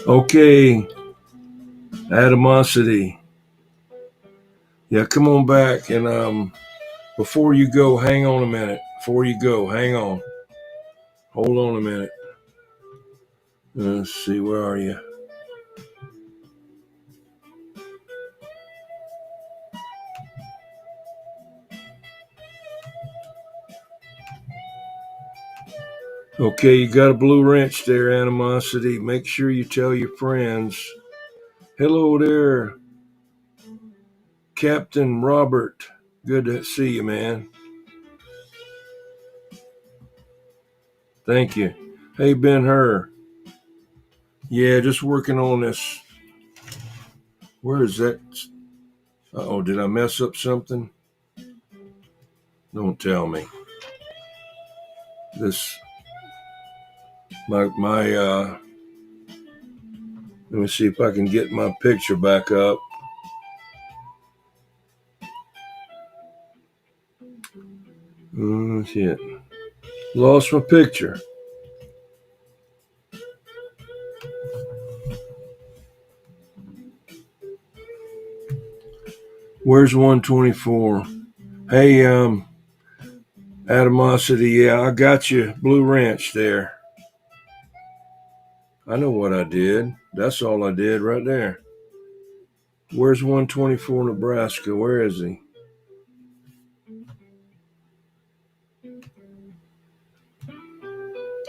S1: Okay, Atomosity. Yeah, come on back. And before you go, hang on a minute. Before you go, hang on. Hold on a minute. Let's see, where are you? Okay, you got a blue wrench there, Animosity. Make sure you tell your friends. Hello there, Captain Robert. Good to see you, man. Thank you. Hey, Ben-Hur. Yeah, just working on this. Where is that? Uh-oh, did I mess up something? Don't tell me. Let me see if I can get my picture back up. Shit. Lost my picture. Where's 124? Hey, Atomosity, yeah, I got you. Blue wrench there. I know what I did. That's all I did right there. Where's 124 Nebraska? Where is he?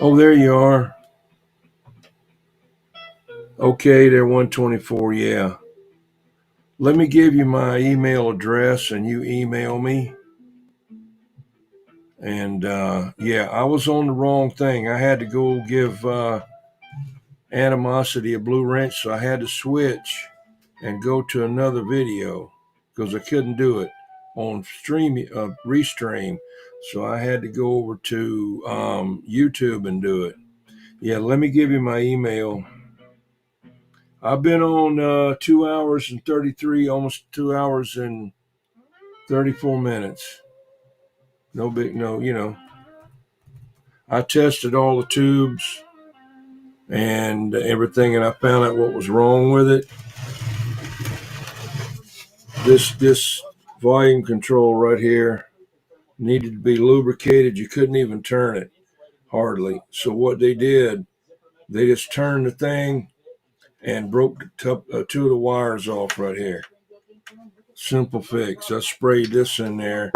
S1: Oh, there you are. Okay, they're 124, yeah. Let me give you my email address and you email me. And yeah, I was on the wrong thing. I had to go give Animosity a blue wrench, so I had to switch and go to another video because I couldn't do it on Restream. So I had to go over to YouTube and do it. Yeah, let me give you my email. I've been on 2 hours and 33, almost 2 hours and 34 minutes. No, you know. I tested all the tubes and everything, and I found out what was wrong with it. This volume control right here needed to be lubricated. You couldn't even turn it, hardly. So what they did, They just turned the thing and broke two of the wires off right here. Simple fix. I sprayed this in there.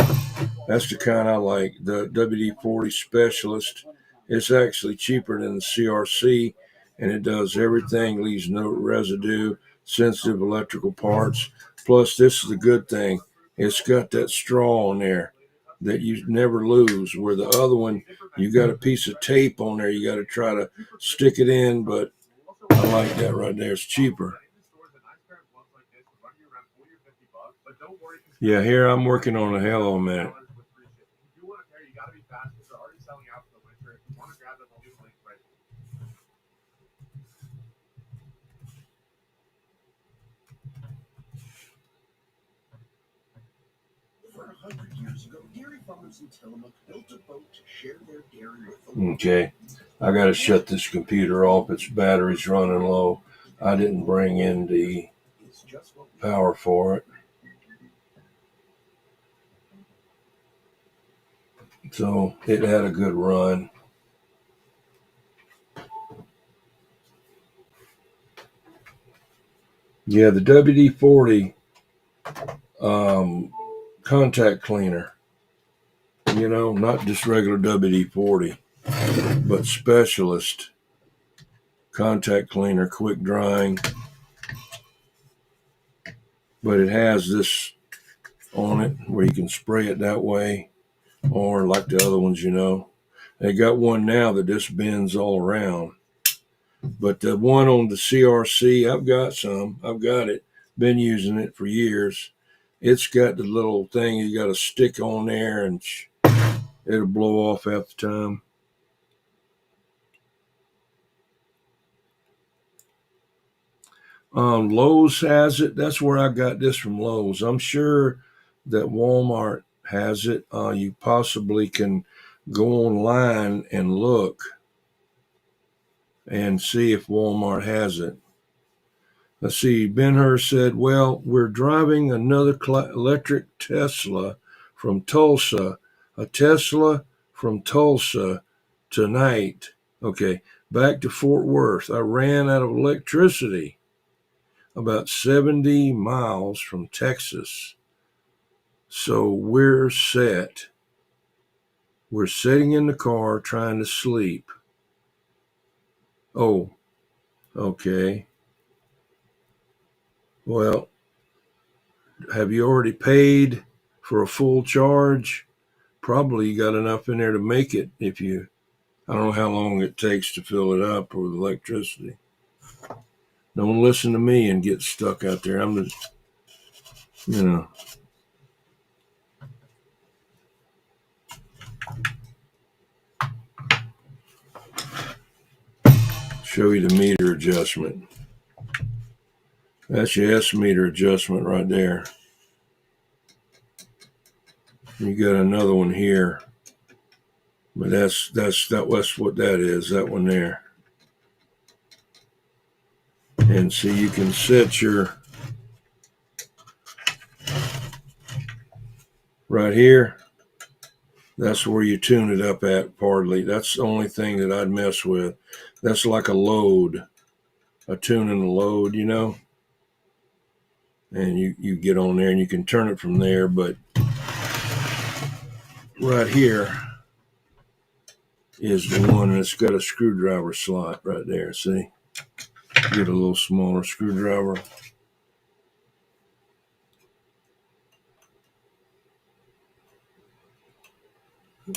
S1: That's the kind I like, the WD-40 Specialist. It's actually cheaper than the CRC, and it does everything, leaves no residue, sensitive electrical parts. Plus, this is the good thing. It's got that straw on there that you never lose, where the other one, you got a piece of tape on there. You got to try to stick it in, but I like that right there. It's cheaper. Yeah, here I'm working on a Hello Minute.
S4: Over 100 years ago, dairy farmers in Tillamook built a boat to share their dairy with the world.
S1: Okay, I got to shut this computer off. Its battery's running low. I didn't bring in the power for it. So it had a good run. Yeah, the WD-40 contact cleaner. You know, not just regular WD-40, but Specialist contact cleaner, quick drying. But it has this on it where you can spray it that way, or like the other ones, you know. They got one now that just bends all around. But the one on the CRC, I've got some. I've got it. Been using it for years. It's got the little thing you got to stick on there, and it'll blow off half the time. Lowe's has it. That's where I got this from, Lowe's. I'm sure that Walmart has it. You possibly can go online and look and see if Walmart has it. Let's see. Ben-Hur said, well, we're driving another electric Tesla from Tulsa. A Tesla from Tulsa tonight. Okay, back to Fort Worth. I ran out of electricity about 70 miles from Texas. So we're set. We're sitting in the car trying to sleep. Oh, okay. Well, have you already paid for a full charge? Probably you got enough in there to make it if you, I don't know how long it takes to fill it up with electricity. Don't listen to me and get stuck out there. I'm just, you know. Show you the meter adjustment. That's your S meter adjustment right there. You got another one here, but that's what that is. That one there. And see, you can set your right here. That's where you tune it up at. Partly. That's the only thing that I'd mess with. That's like a load, a tuning a load, you know. And you get on there and you can turn it from there, but right here is the one that's got a screwdriver slot right there. See, get a little smaller screwdriver.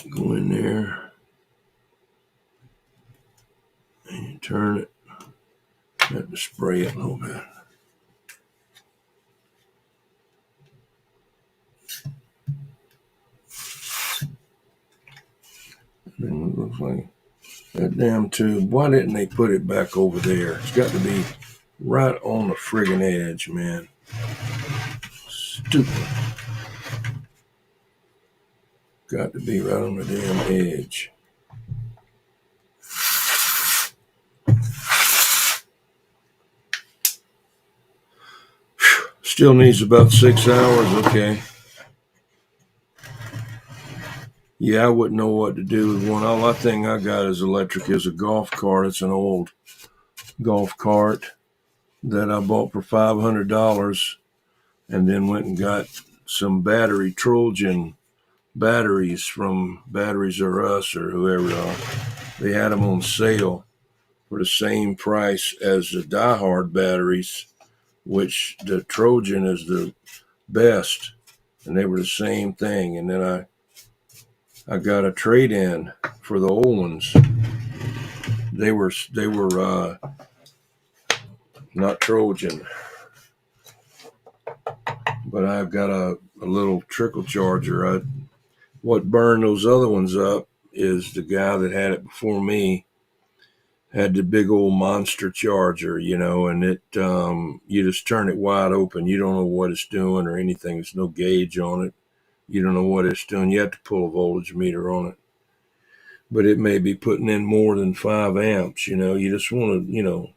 S1: Go in there and you turn it. Have to spray it a little bit. And it looks like that damn tube. Why didn't they put it back over there? It's got to be right on the friggin' edge, man. Stupid. Got to be right on the damn edge. Still needs about 6 hours. Okay. Yeah, I wouldn't know what to do with one. All I think I got is electric is a golf cart. It's an old golf cart that I bought for $500, and then went and got some Trojan batteries from Batteries R Us or whoever. They had them on sale for the same price as the diehard batteries, which the Trojan is the best, and they were the same thing. And then I got a trade-in for the old ones. They were not Trojan, but I've got a little trickle charger. What burned those other ones up is the guy that had it before me had the big old monster charger, and it you just turn it wide open. You don't know what it's doing or anything. There's no gauge on it. You don't know what it's doing. You have to pull a voltage meter on it. But it may be putting in more than 5 amps. You just want to,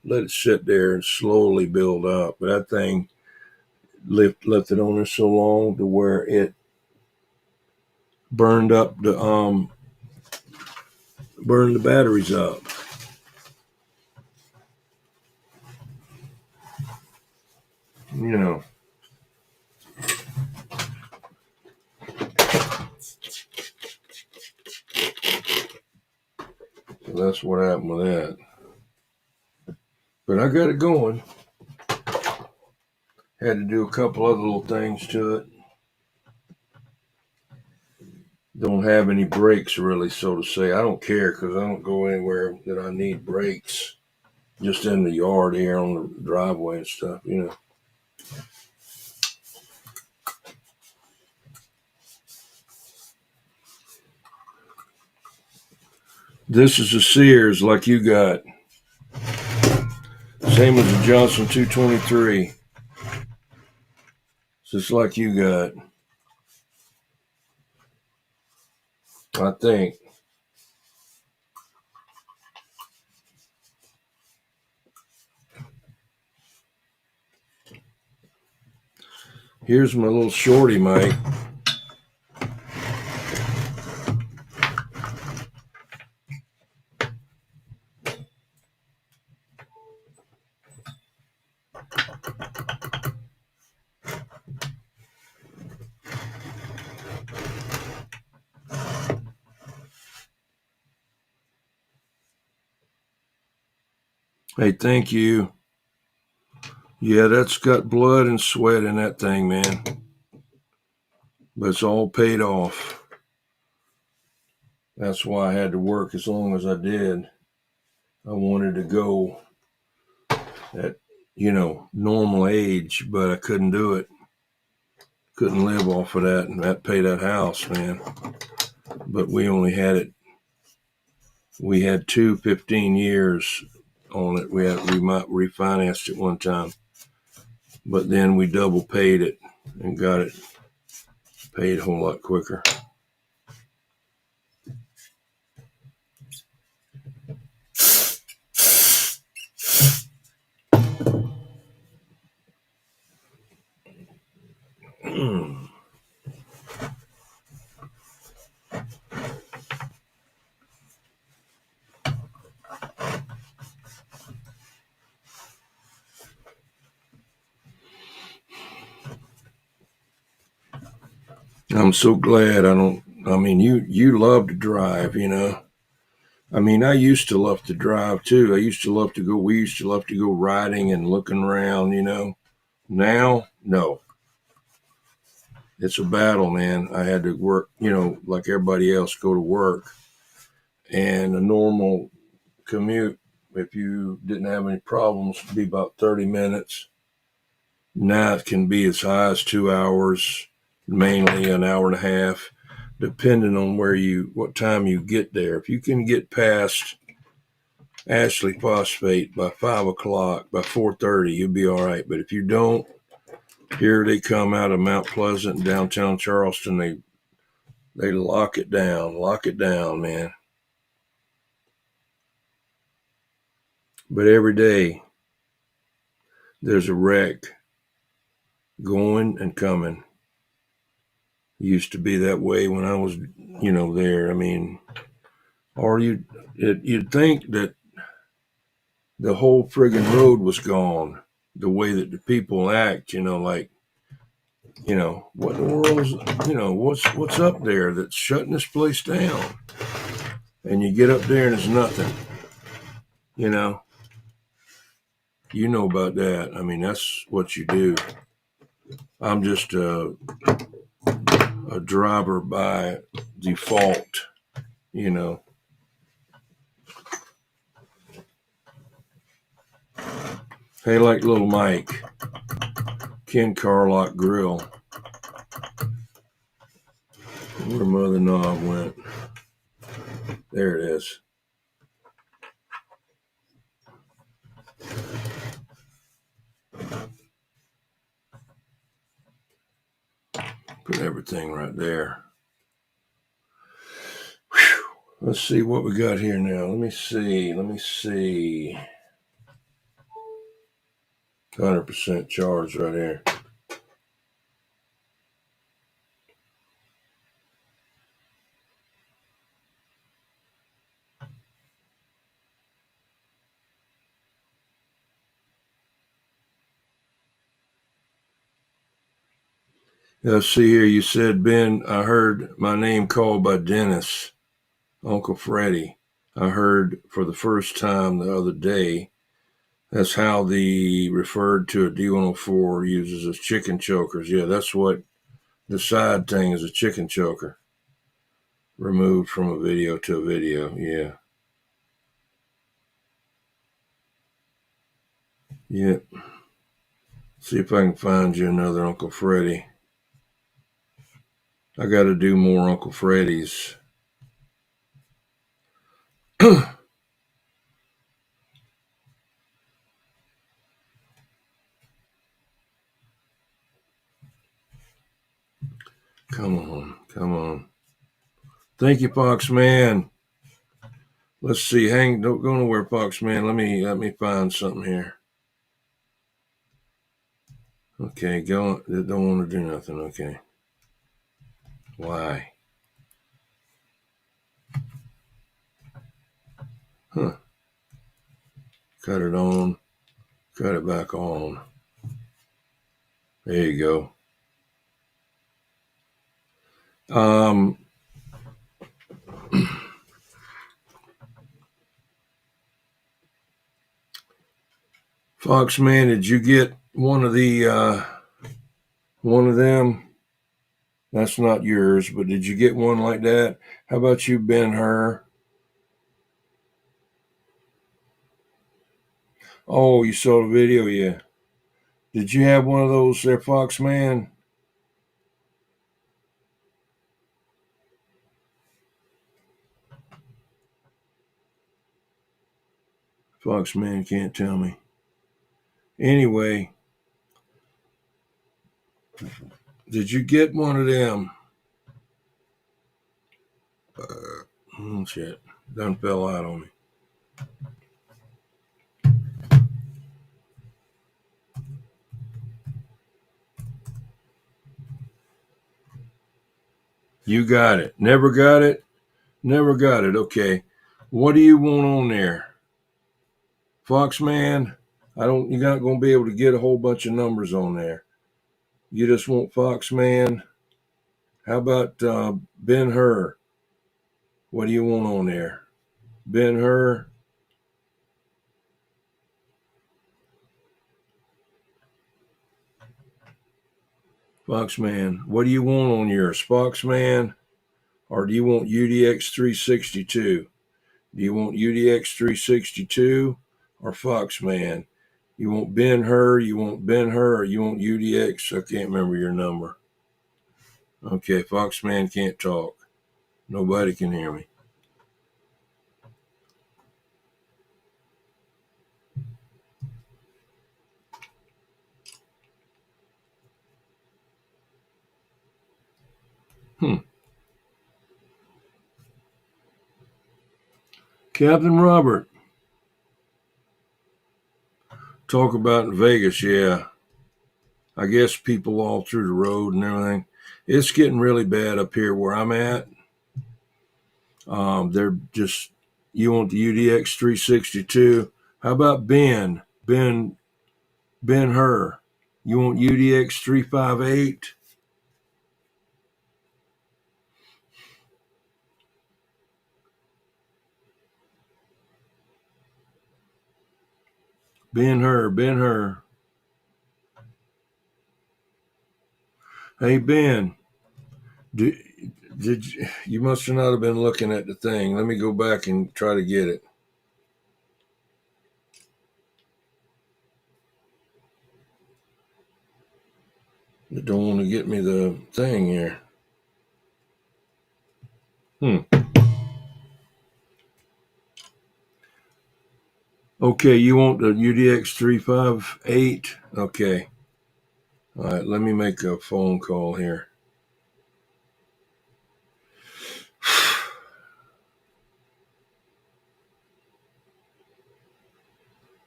S1: let it sit there and slowly build up. But that thing left it on there so long to where it burned the batteries up. So that's what happened with that. But I got it going. Had to do a couple other little things to it. Don't have any brakes really, so to say. I don't care because I don't go anywhere that I need brakes. Just in the yard here on the driveway and stuff, This is a Sears like you got. Same as the Johnson 223. Just like you got. I think. Here's my little shorty, Mike. Hey, thank you. Yeah, that's got blood and sweat in that thing, man. But it's all paid off. That's why I had to work as long as I did. I wanted to go at, normal age, but I couldn't do it. Couldn't live off of that and pay that house, man. But we only had it. We had 15 years on it. We refinanced it one time, but then we double paid it and got it paid a whole lot quicker. I'm so glad you love to drive, I used to love to drive too. We used to love to go riding and looking around, Now, no. It's a battle, man. I had to work, like everybody else, go to work. And a normal commute, if you didn't have any problems, would be about 30 minutes. Now it can be as high as 2 hours, mainly an hour and a half, depending on what time you get there. If you can get past Ashley Phosphate by 5 o'clock, by 4:30, you'll be all right. But if you don't, here they come out of Mount Pleasant, downtown Charleston. They lock it down, man. But every day there's a wreck going and coming. It used to be that way when I was, there. Or you'd think that the whole friggin' road was gone. The way that the people act, like, what in the world's, what's up there that's shutting this place down? And you get up there and there's nothing, you know about that. I mean, that's what you do. I'm just a driver by default, Hey, like little Mike, Ken Carlock Grill. Where Mother Knob went. There it is. Put everything right there. Whew. Let's see what we got here now. Let me see. 100% charge right here. Let's see here. You said, Ben, I heard my name called by Dennis, Uncle Freddie. I heard for the first time the other day. That's how the referred to a D104 uses as chicken chokers. Yeah, that's what the side thing is, a chicken choker. Removed from a video to a video. Yeah. Yeah. See if I can find you another Uncle Freddie. I got to do more Uncle Freddies. Come on. Thank you, Fox Man. Let's see. Don't go nowhere, Fox Man. Let me find something here. Okay, go. Don't want to do nothing. Okay. Why? Huh. Cut it on. Cut it back on. There you go. Fox Man, did you get one of them? That's not yours, but did you get one like that? How about you, Ben-Hur? Oh, you saw the video, yeah. Did you have one of those there, Fox Man? Fox Man can't tell me. Anyway, did you get one of them? Shit. Done fell out on me. You got it. Never got it? Never got it. Okay. What do you want on there? Fox Man, you're not going to be able to get a whole bunch of numbers on there. You just want Fox Man. How about Ben-Hur? What do you want on there? Ben-Hur? Fox Man. What do you want on yours? Fox Man? Or do you want UDX 362? Do you want UDX 362 or Fox Man? You want Ben-Hur? You want Ben-Hur or you want UDX? I can't remember your number. Okay, Fox Man can't talk. Nobody can hear me. Captain Robert. Talk about in Vegas, yeah. I guess people all through the road and everything. It's getting really bad up here where I'm at. They're just, you want the UDX 362, How about Ben? Ben Hur. You want UDX 358? Ben Hur. Hey Ben, did you must have not have been looking at the thing. Let me go back and try to get it. You don't want to get me the thing here. Okay, you want the UDX 358? Okay. All right, let me make a phone call here.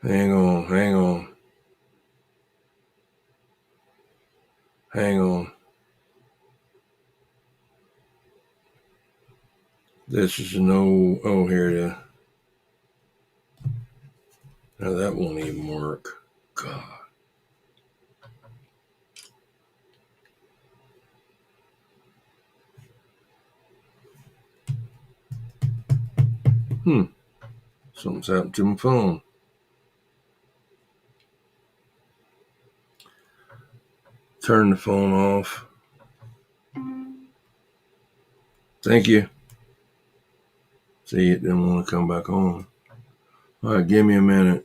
S1: Hang on. This is oh, here it is. Now that won't even work. God. Something's happened to my phone. Turn the phone off. Thank you. See, it didn't want to come back on. All right, give me a minute.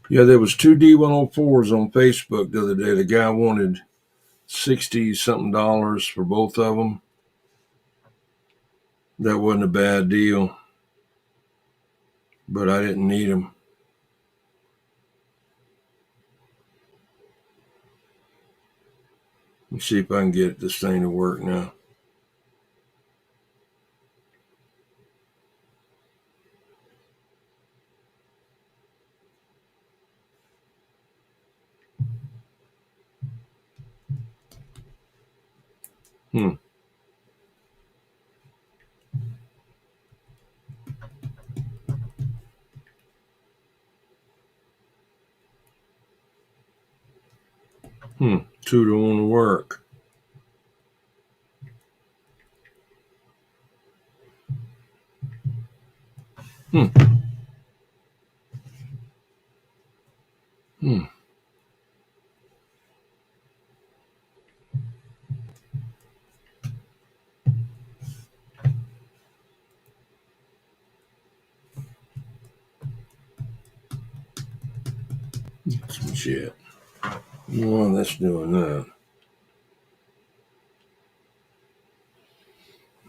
S1: Yeah, there was 2 D104s on Facebook the other day. The guy wanted $60-something for both of them. That wasn't a bad deal, but I didn't need them. Let's see if I can get this thing to work now. Two don't want to work. Some shit. Well, that's doing that.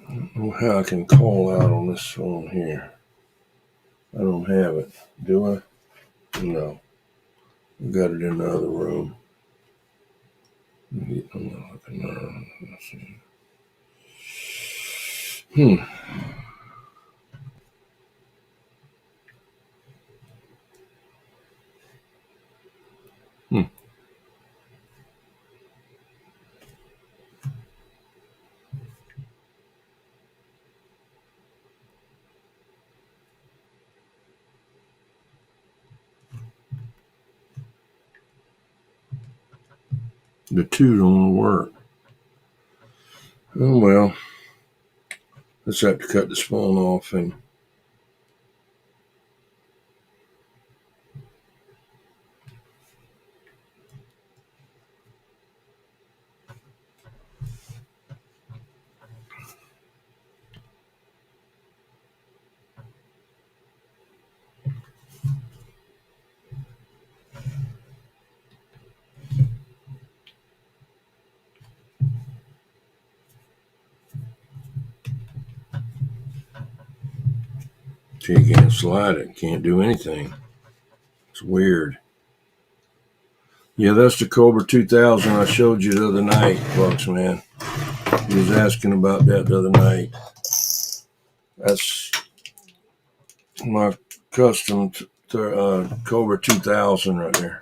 S1: I don't know how I can call out on this phone here. I don't have it. Do I? No. I got it in the other room. Let's see. The 2 don't work. Oh well. Let's have to cut this phone off and see, you can't slide it. Can't do anything. It's weird. Yeah, that's the Cobra 2000 I showed you the other night, folks, man. He was asking about that the other night. That's my custom Cobra 2000 right there.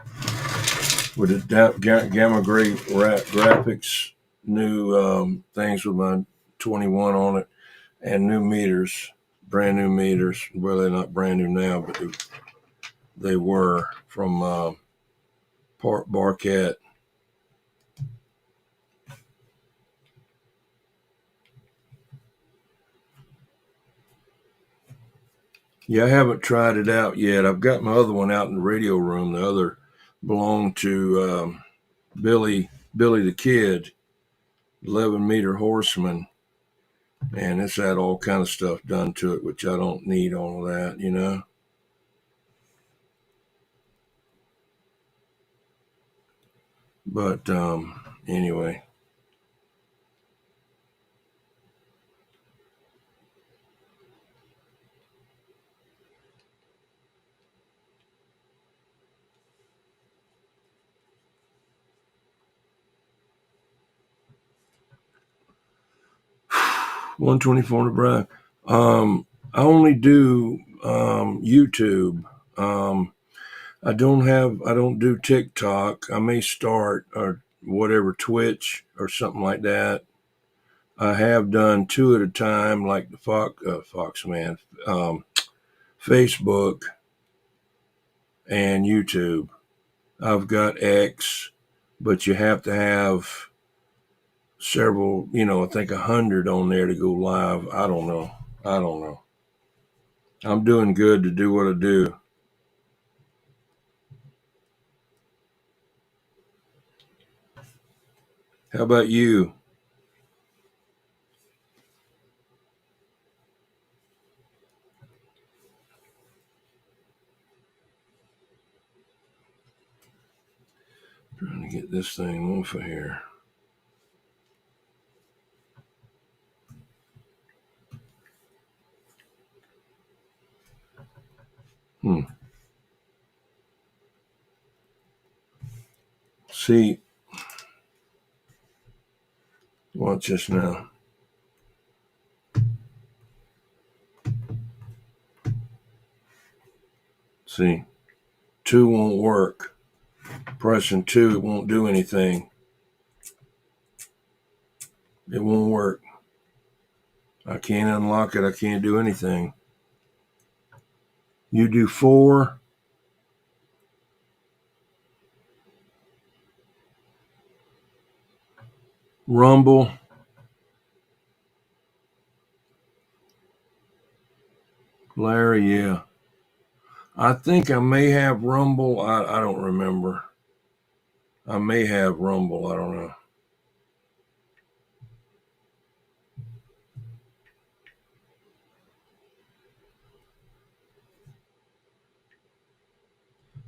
S1: With the gamma gray graphics, new things with my 21 on it, and new meters. brand new meters. Well, they're not brand new now, but they were from Barcat. Yeah, I haven't tried it out yet. I've got my other one out in the radio room. The other belonged to Billy the Kid, 11-meter Horseman, and it's had all kind of stuff done to it, which I don't need all of that, you know. But anyway. $124 to brag. I only do YouTube. I don't do TikTok. I may start or whatever, Twitch or something like that. I have done 2 at a time, like the Fox man, Facebook and YouTube. I've got X, but you have to have several, I think 100 on there to go live. I don't know. I'm doing good to do what I do. How about you? Trying to get this thing off of here. See, watch this now. See, 2 won't work. Pressing 2, it won't do anything. It won't work. I can't unlock it. I can't do anything. You do 4. Rumble. Larry, yeah. I think I may have Rumble. I don't remember. I may have Rumble. I don't know.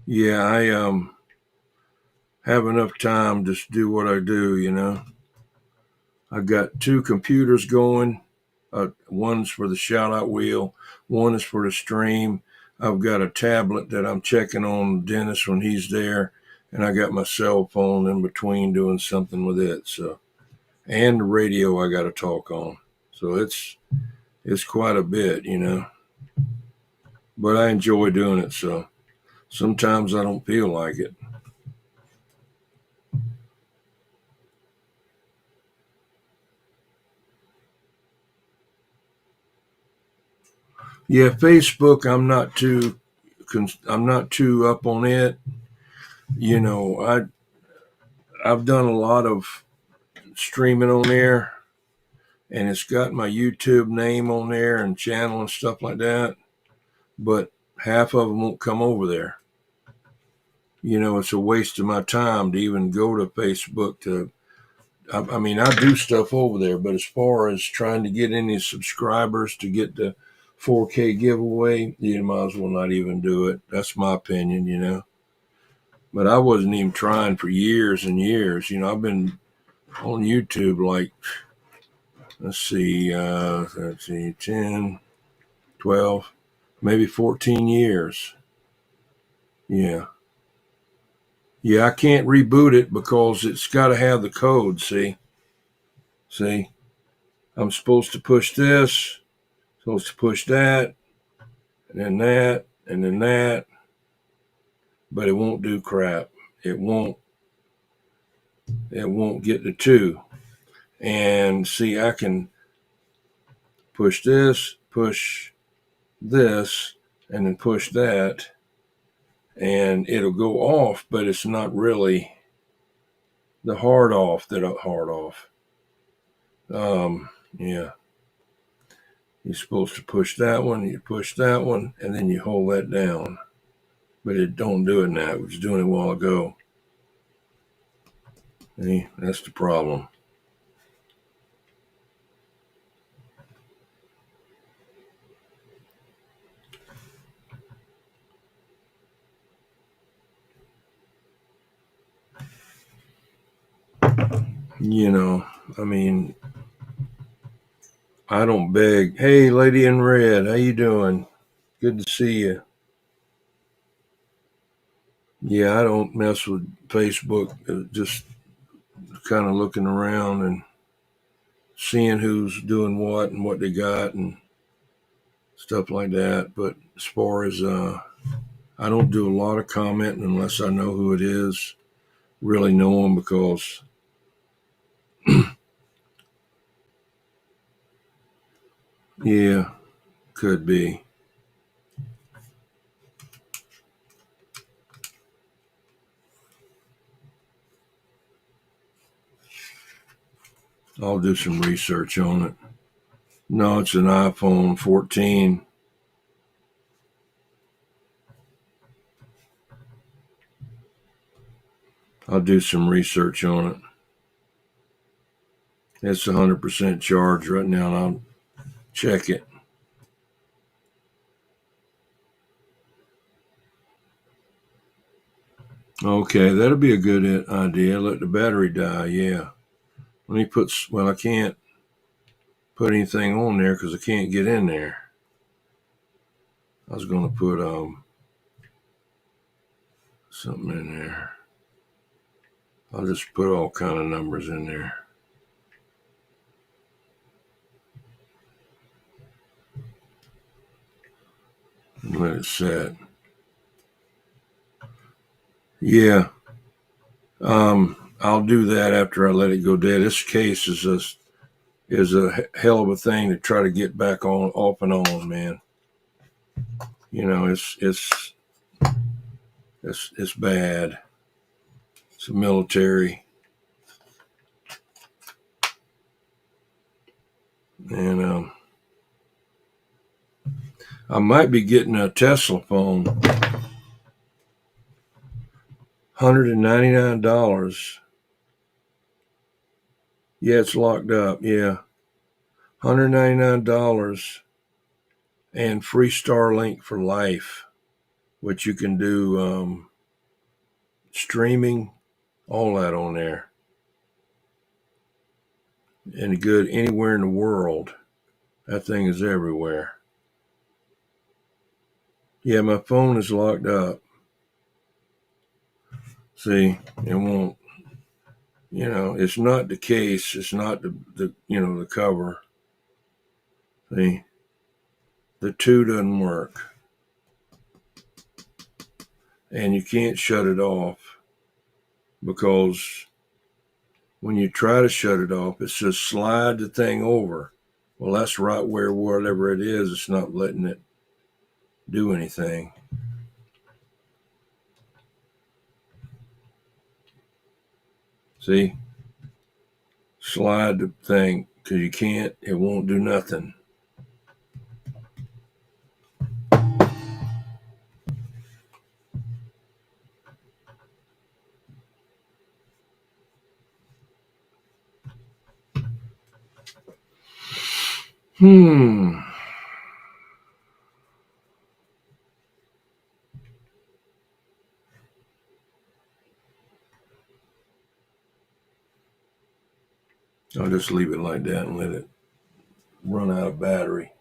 S1: Yeah, I have enough time to do what I do, you know. I got 2 computers going. One's for the shout out wheel. One is for the stream. I've got a tablet that I'm checking on Dennis when he's there. And I got my cell phone in between doing something with it. So, and the radio I got to talk on. So it's quite a bit, you know. But I enjoy doing it. So sometimes I don't feel like it. Yeah, Facebook, I'm not too up on it. You know, I've done a lot of streaming on there, and it's got my YouTube name on there and channel and stuff like that. But half of them won't come over there. You know, it's a waste of my time to even go to Facebook I mean, I do stuff over there, but as far as trying to get any subscribers to get the 4K giveaway, you might as well not even do it. That's my opinion, you know. But I wasn't even trying for years and years. You know, I've been on YouTube like, let's see, 10, 12, maybe 14 years. Yeah. Yeah, I can't reboot it because it's got to have the code, see? I'm supposed to push this, supposed to push that, and then that, and then that, but it won't do crap. It won't get the 2. And see, I can push this, push this and then push that, and it'll go off, but it's not really the hard off. Yeah. You're supposed to push that one, you push that one, and then you hold that down. But it don't do it now. It was doing it a while ago. See, that's the problem. You know, I mean, I don't beg. Hey, lady in red, how you doing? Good to see you. Yeah, I don't mess with Facebook. Just kind of looking around and seeing who's doing what and what they got and stuff like that. But as far as I don't do a lot of commenting unless I know who it is, really know them, because yeah, could be. I'll do some research on it. No, it's an iPhone 14. I'll do some research on it. It's 100% charged right now, and I'll check it. Okay, that'll be a good idea. Let the battery die, yeah. Let me I can't put anything on there because I can't get in there. I was going to put something in there. I'll just put all kind of numbers in there. And let it set. Yeah. I'll do that after I let it go dead. This case is a hell of a thing to try to get back on, off and on, man. You know, it's bad. It's a military, and I might be getting a Tesla phone. $199. Yeah, it's locked up. Yeah, $199 and free Starlink for life, which you can do streaming, all that on there, and good anywhere in the world. That thing is everywhere. Yeah, my phone is locked up. See, it won't. You know, it's not the case. It's not the cover. See, the two doesn't work, and you can't shut it off, because when you try to shut it off, it says slide the thing over. Well, that's right where whatever it is, it's not letting it do anything. See, slide the thing, because you can't. It won't do nothing. I'll just leave it like that and let it run out of battery.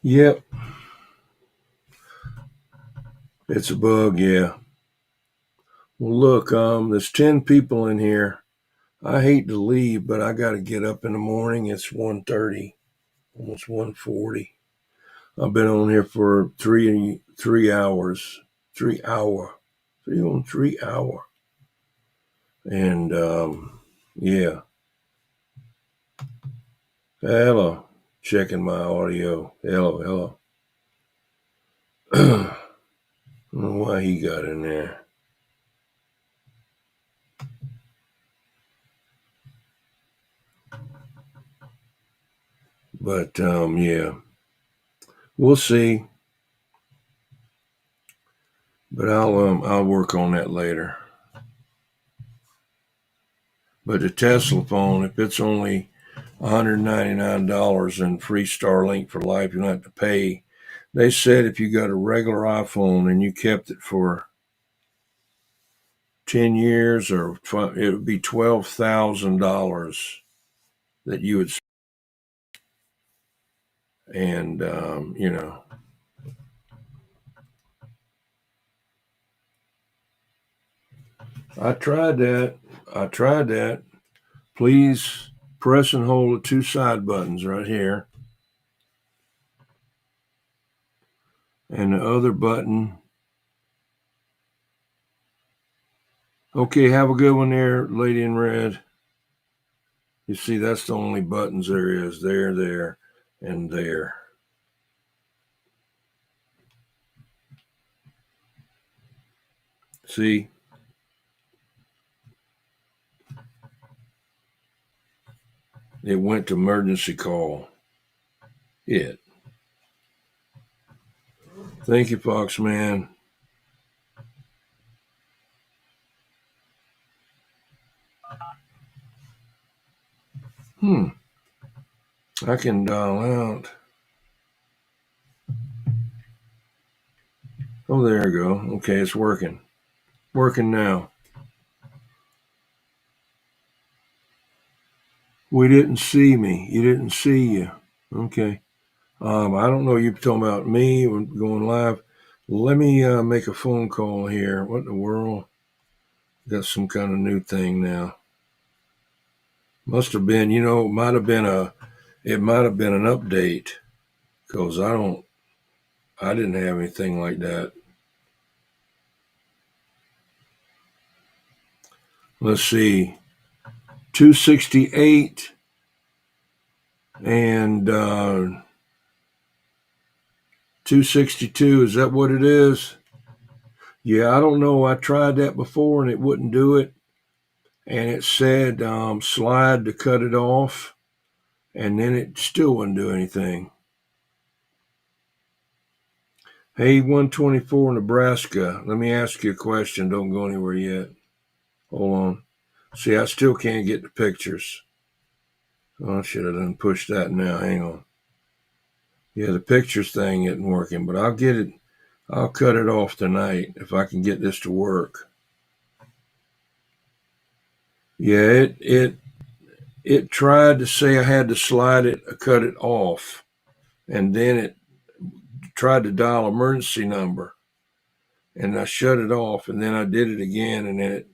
S1: Yep. It's a bug, yeah. Well, look, there's 10 people in here. I hate to leave, but I got to get up in the morning. It's 1:30, almost 1:40. I've been on here for 3 hours, 3 hour, 3 hour. And yeah, hello, checking my audio. Hello. I don't know why he got in there. But yeah, we'll see. But I'll work on that later. But the Tesla phone, if it's only $199 and free Starlink for life, you don't have to pay. They said if you got a regular iPhone and you kept it for 10 years, or it would be $12,000 that you would. And I tried that. Please press and hold the two side buttons right here, and the other button. Okay, have a good one there, lady in red. You see, that's the only buttons there is. There, and there. See? It went to emergency call. Thank you, Foxman. I can dial out. Oh, there you go. Okay, it's working. Working now. We didn't see me. You didn't see you. Okay. I don't know. You're talking about me going live. Let me make a phone call here. What in the world? Got some kind of new thing now. Must have been. It might have been an update, because I didn't have anything like that. Let's see. 268 and 262. Is that what it is? Yeah, I don't know. I tried that before and it wouldn't do it. And it said slide to cut it off. And then it still wouldn't do anything. Hey, 124 Nebraska. Let me ask you a question. Don't go anywhere yet. Hold on. See, I still can't get the pictures. Oh, I should have done pushed that now. Hang on. Yeah, the pictures thing isn't working, but I'll get it. I'll cut it off tonight if I can get this to work. Yeah, it tried to say I had to slide it, cut it off, and then it tried to dial emergency number, and I shut it off, and then I did it again, and then it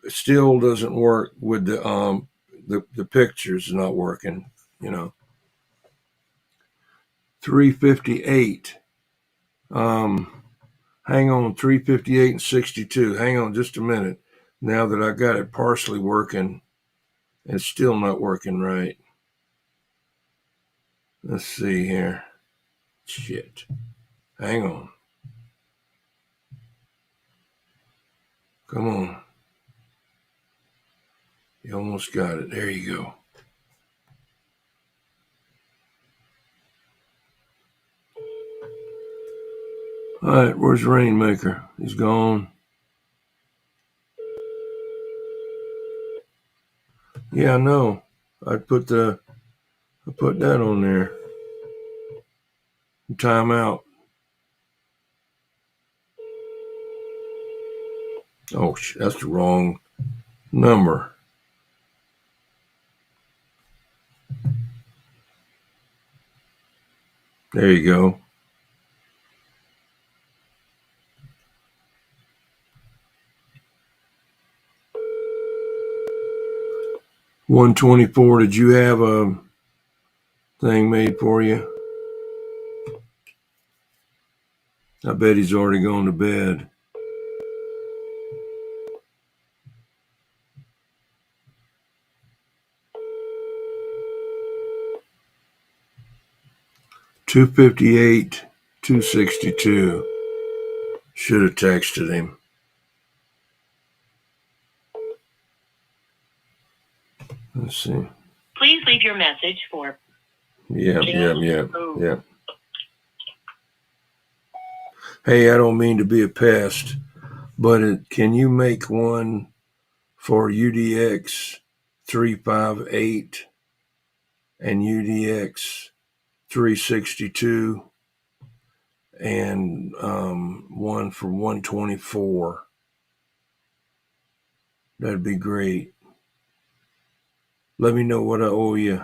S1: still doesn't work with the pictures not working. 358. Hang on, 358 and 62. Hang on just a minute. Now that I got it partially working, it's still not working right. Let's see here. Shit. Hang on. Come on. You almost got it. There you go. All right, where's Rainmaker? He's gone. Yeah, I know. I put that on there. Time out. Oh, that's the wrong number. There you go. $124. Did you have a thing made for you? I bet he's already gone to bed. $258, $262. Should have texted him. Let's see.
S6: Please leave your message for.
S1: Yeah. Hey, I don't mean to be a pest, but can you make one for UDX 358 and UDX 362 and one for 124? That'd be great. Let me know what I owe you.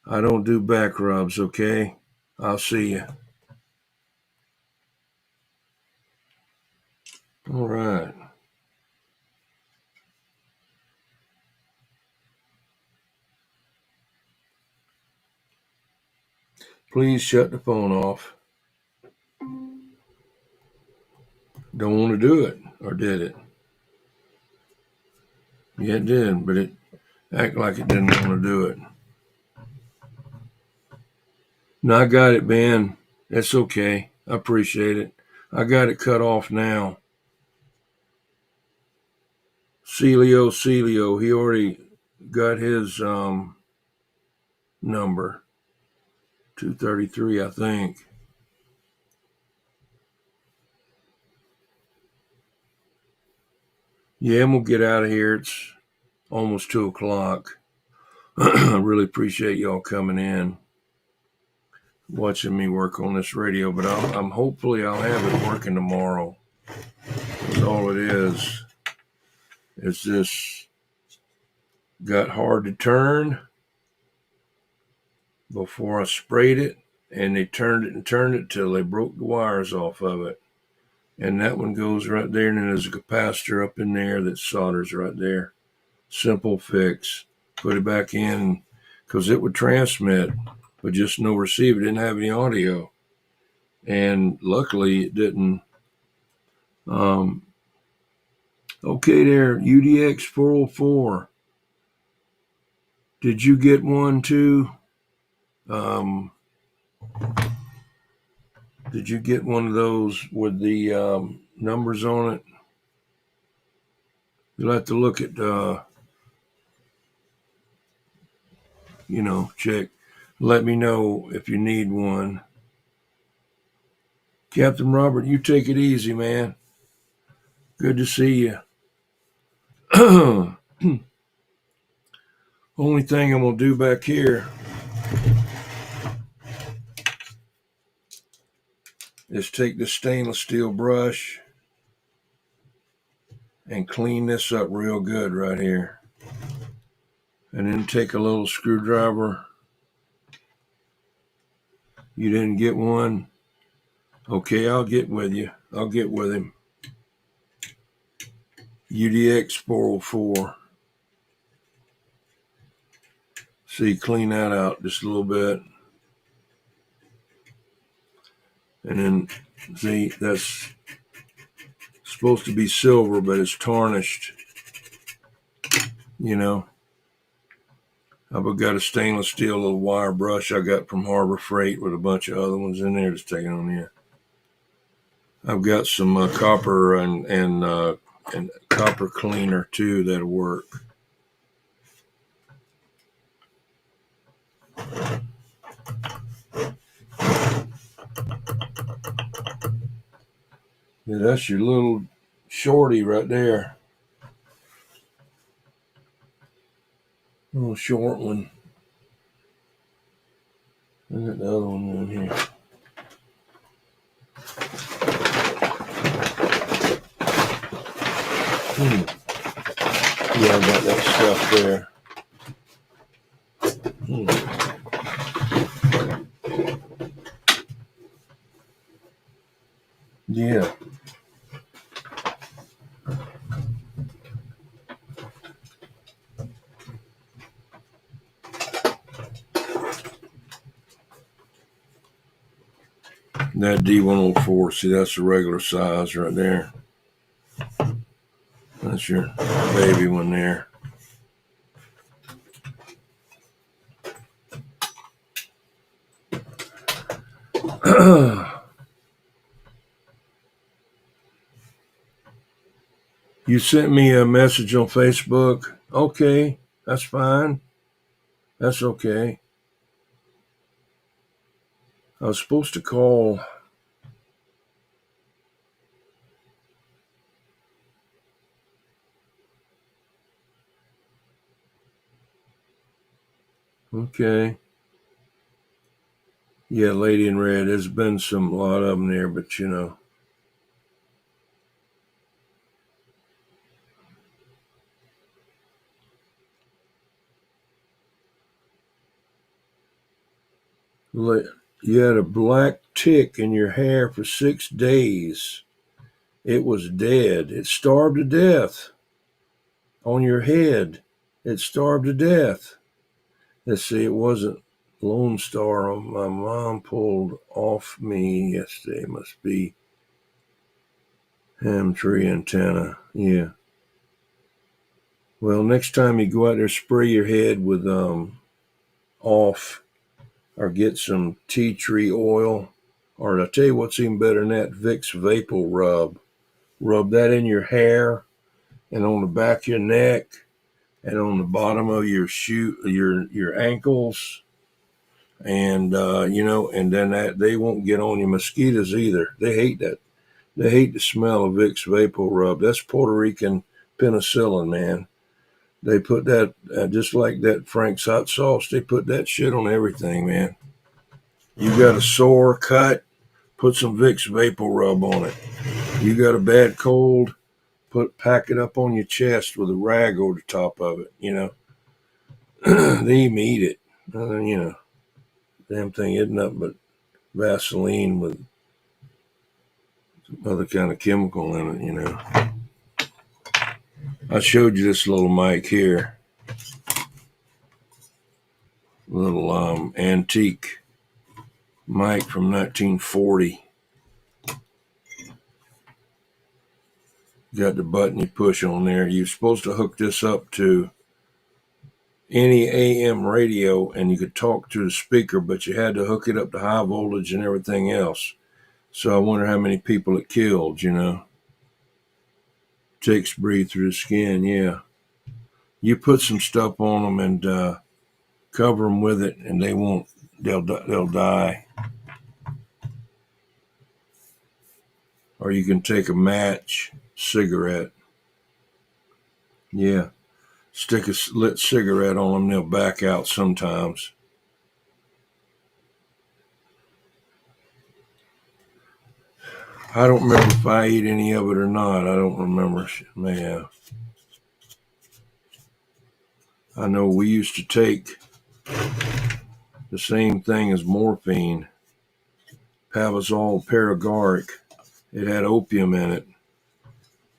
S1: I don't do back rubs, okay? I'll see you. All right. Please shut the phone off. Don't want to do it, or did it? Yeah, it did, but it acted like it didn't want to do it. No, I got it, Ben. That's okay. I appreciate it. I got it cut off now. Celio, he already got his number. 233, I think. Yeah, I'm going to get out of here. It's almost 2 o'clock. I really appreciate y'all coming in, watching me work on this radio, but I'm hopefully I'll have it working tomorrow. Because all it is this got hard to turn before I sprayed it, and they turned it till they broke the wires off of it. And that one goes right there, and then there's a capacitor up in there that solders right there. Simple fix. Put it back in, because it would transmit, but just no receiver. It didn't have any audio. And luckily it didn't. Okay there, UDX 404. Did you get one too? Did you get one of those with the numbers on it? You'll have to look at, check. Let me know if you need one. Captain Robert, you take it easy, man. Good to see you. Only thing I'm going to do back here is take this stainless steel brush and clean this up real good right here. And then take a little screwdriver. You didn't get one? Okay, I'll get with you. I'll get with him. UDX 404. See, clean that out just a little bit. And then, see, that's supposed to be silver, but it's tarnished. I've got a stainless steel little wire brush I got from Harbor Freight with a bunch of other ones in there, just taking on here. I've got some copper and copper cleaner too that'll work. Yeah, that's your little shorty right there. Little short one. I got the other one in here. Yeah, I got that stuff there. Yeah. That D104, see, that's the regular size right there. That's your baby one there. You sent me a message on Facebook. Okay, that's fine. That's okay. I was supposed to call. Okay. Yeah, Lady in Red. There's been a lot of them there, but you know. You had a black tick in your hair for 6 days. It was dead. It starved to death on your head. It starved to death. Let's see, it wasn't Lone Star. My mom pulled off me yesterday. Must be ham tree antenna. Yeah. Well, next time you go out there, spray your head with off, or get some tea tree oil, or I'll tell you what's even better than that, Vicks Vapor Rub. Rub that in your hair and on the back of your neck and on the bottom of your your ankles, and and then they won't get on you. Mosquitoes either. They hate that. They hate the smell of Vicks Vapor Rub. That's Puerto Rican penicillin, man. They put that, just like that Frank's hot sauce, they put that shit on everything, man. You got a sore cut, put some Vicks Vapor Rub on it. You got a bad cold, pack it up on your chest with a rag over the top of it, you know. They even eat it. Damn thing isn't nothing but Vaseline with some other kind of chemical in it, you know. I showed you this little mic here. Little antique mic from 1940. Got the button you push on there. You're supposed to hook this up to any AM radio and you could talk to the speaker, but you had to hook it up to high voltage and everything else. So I wonder how many people it killed, you know. Ticks breathe through the skin, yeah. You put some stuff on them and cover them with it, and they'll die. Or you can take a match, cigarette. Yeah. Stick a lit cigarette on them, they'll back out sometimes. I don't remember if I ate any of it or not. I don't remember. May have. I know we used to take the same thing as morphine, Pavazol paregoric. It had opium in it.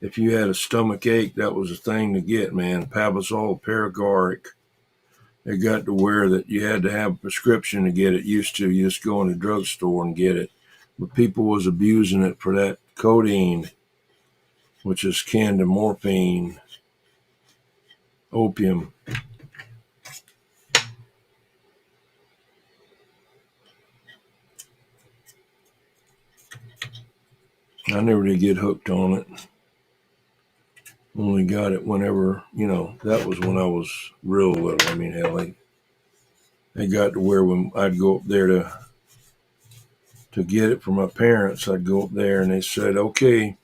S1: If you had a stomach ache, that was a thing to get, man. Pavazol paregoric. It got to where that you had to have a prescription to get it. Used to, you just go in the drugstore and get it. But people was abusing it for that codeine, which is kin to morphine, opium. I never did get hooked on it. Only got it whenever, that was when I was real little. I mean, hell, they got to where when I'd go up there to get it from my parents, I'd go up there and they said, okay,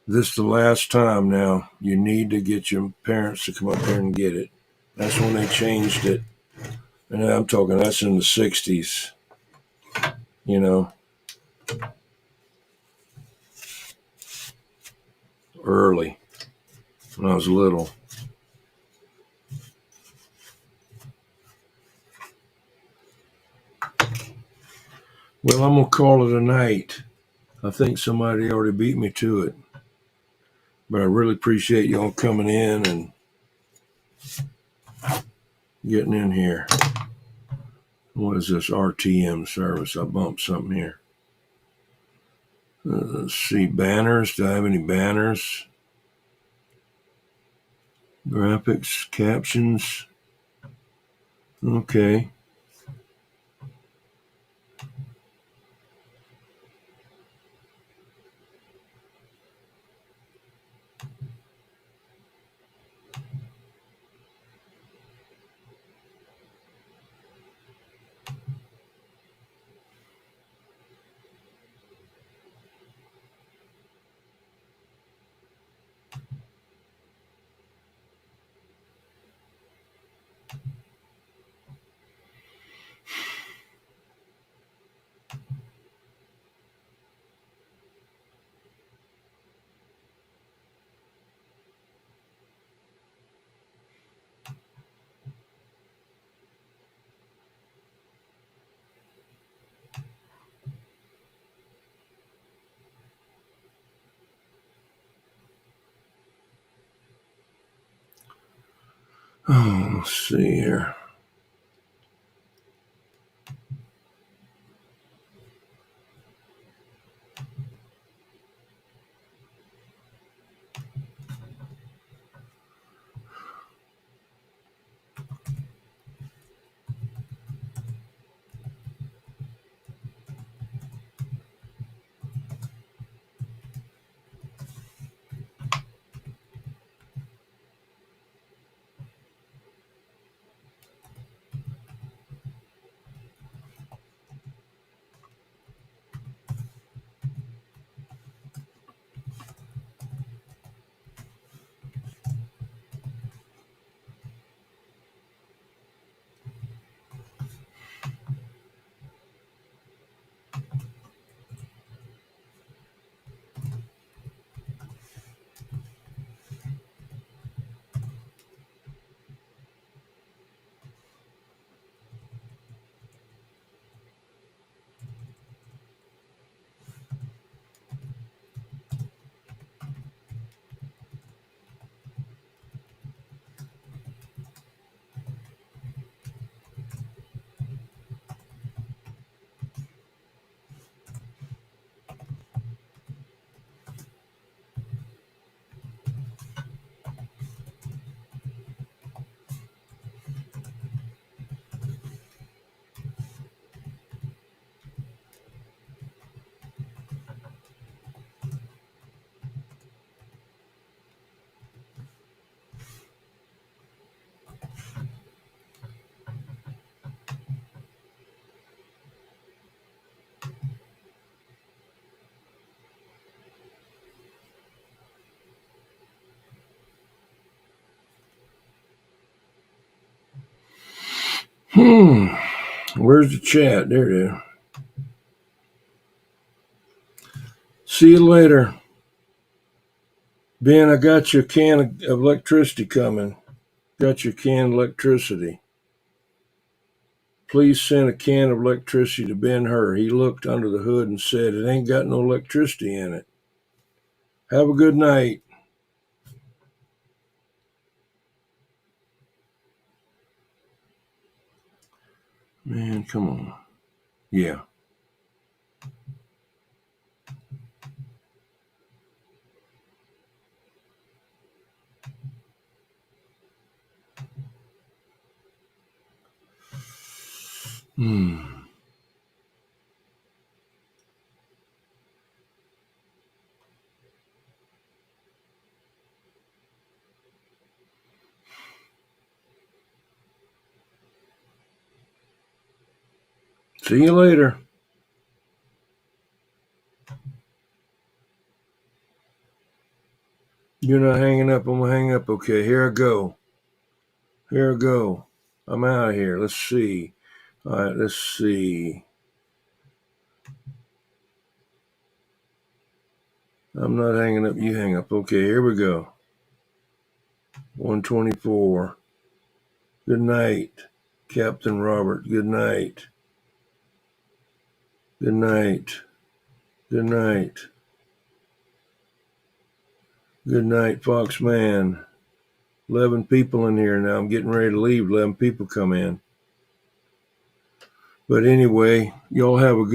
S1: this is the last time now. You need to get your parents to come up here and get it. That's when they changed it. And I'm talking, that's in the 60s, early, when I was little. Well, I'm going to call it a night. I think somebody already beat me to it. But I really appreciate y'all coming in and getting in here. What is this RTM service? I bumped something here. Let's see, banners. Do I have any banners? Graphics, captions. Okay. Oh, let's see here. Where's the chat? There it is. See you later. Ben, I got your can of electricity coming. Got your can of electricity. Please send a can of electricity to Ben Hur. He looked under the hood and said it ain't got no electricity in it. Have a good night. Man, come on. Yeah. See you later. You're not hanging up. I'm going to hang up. Okay, here I go. Here I go. I'm out of here. Let's see. All right, let's see. I'm not hanging up. You hang up. Okay, here we go. 124. Good night, Captain Robert. Good night. Good night. Good night. Good night, Foxman. 11 people in here now. I'm getting ready to leave. 11 people come in. But anyway, y'all have a good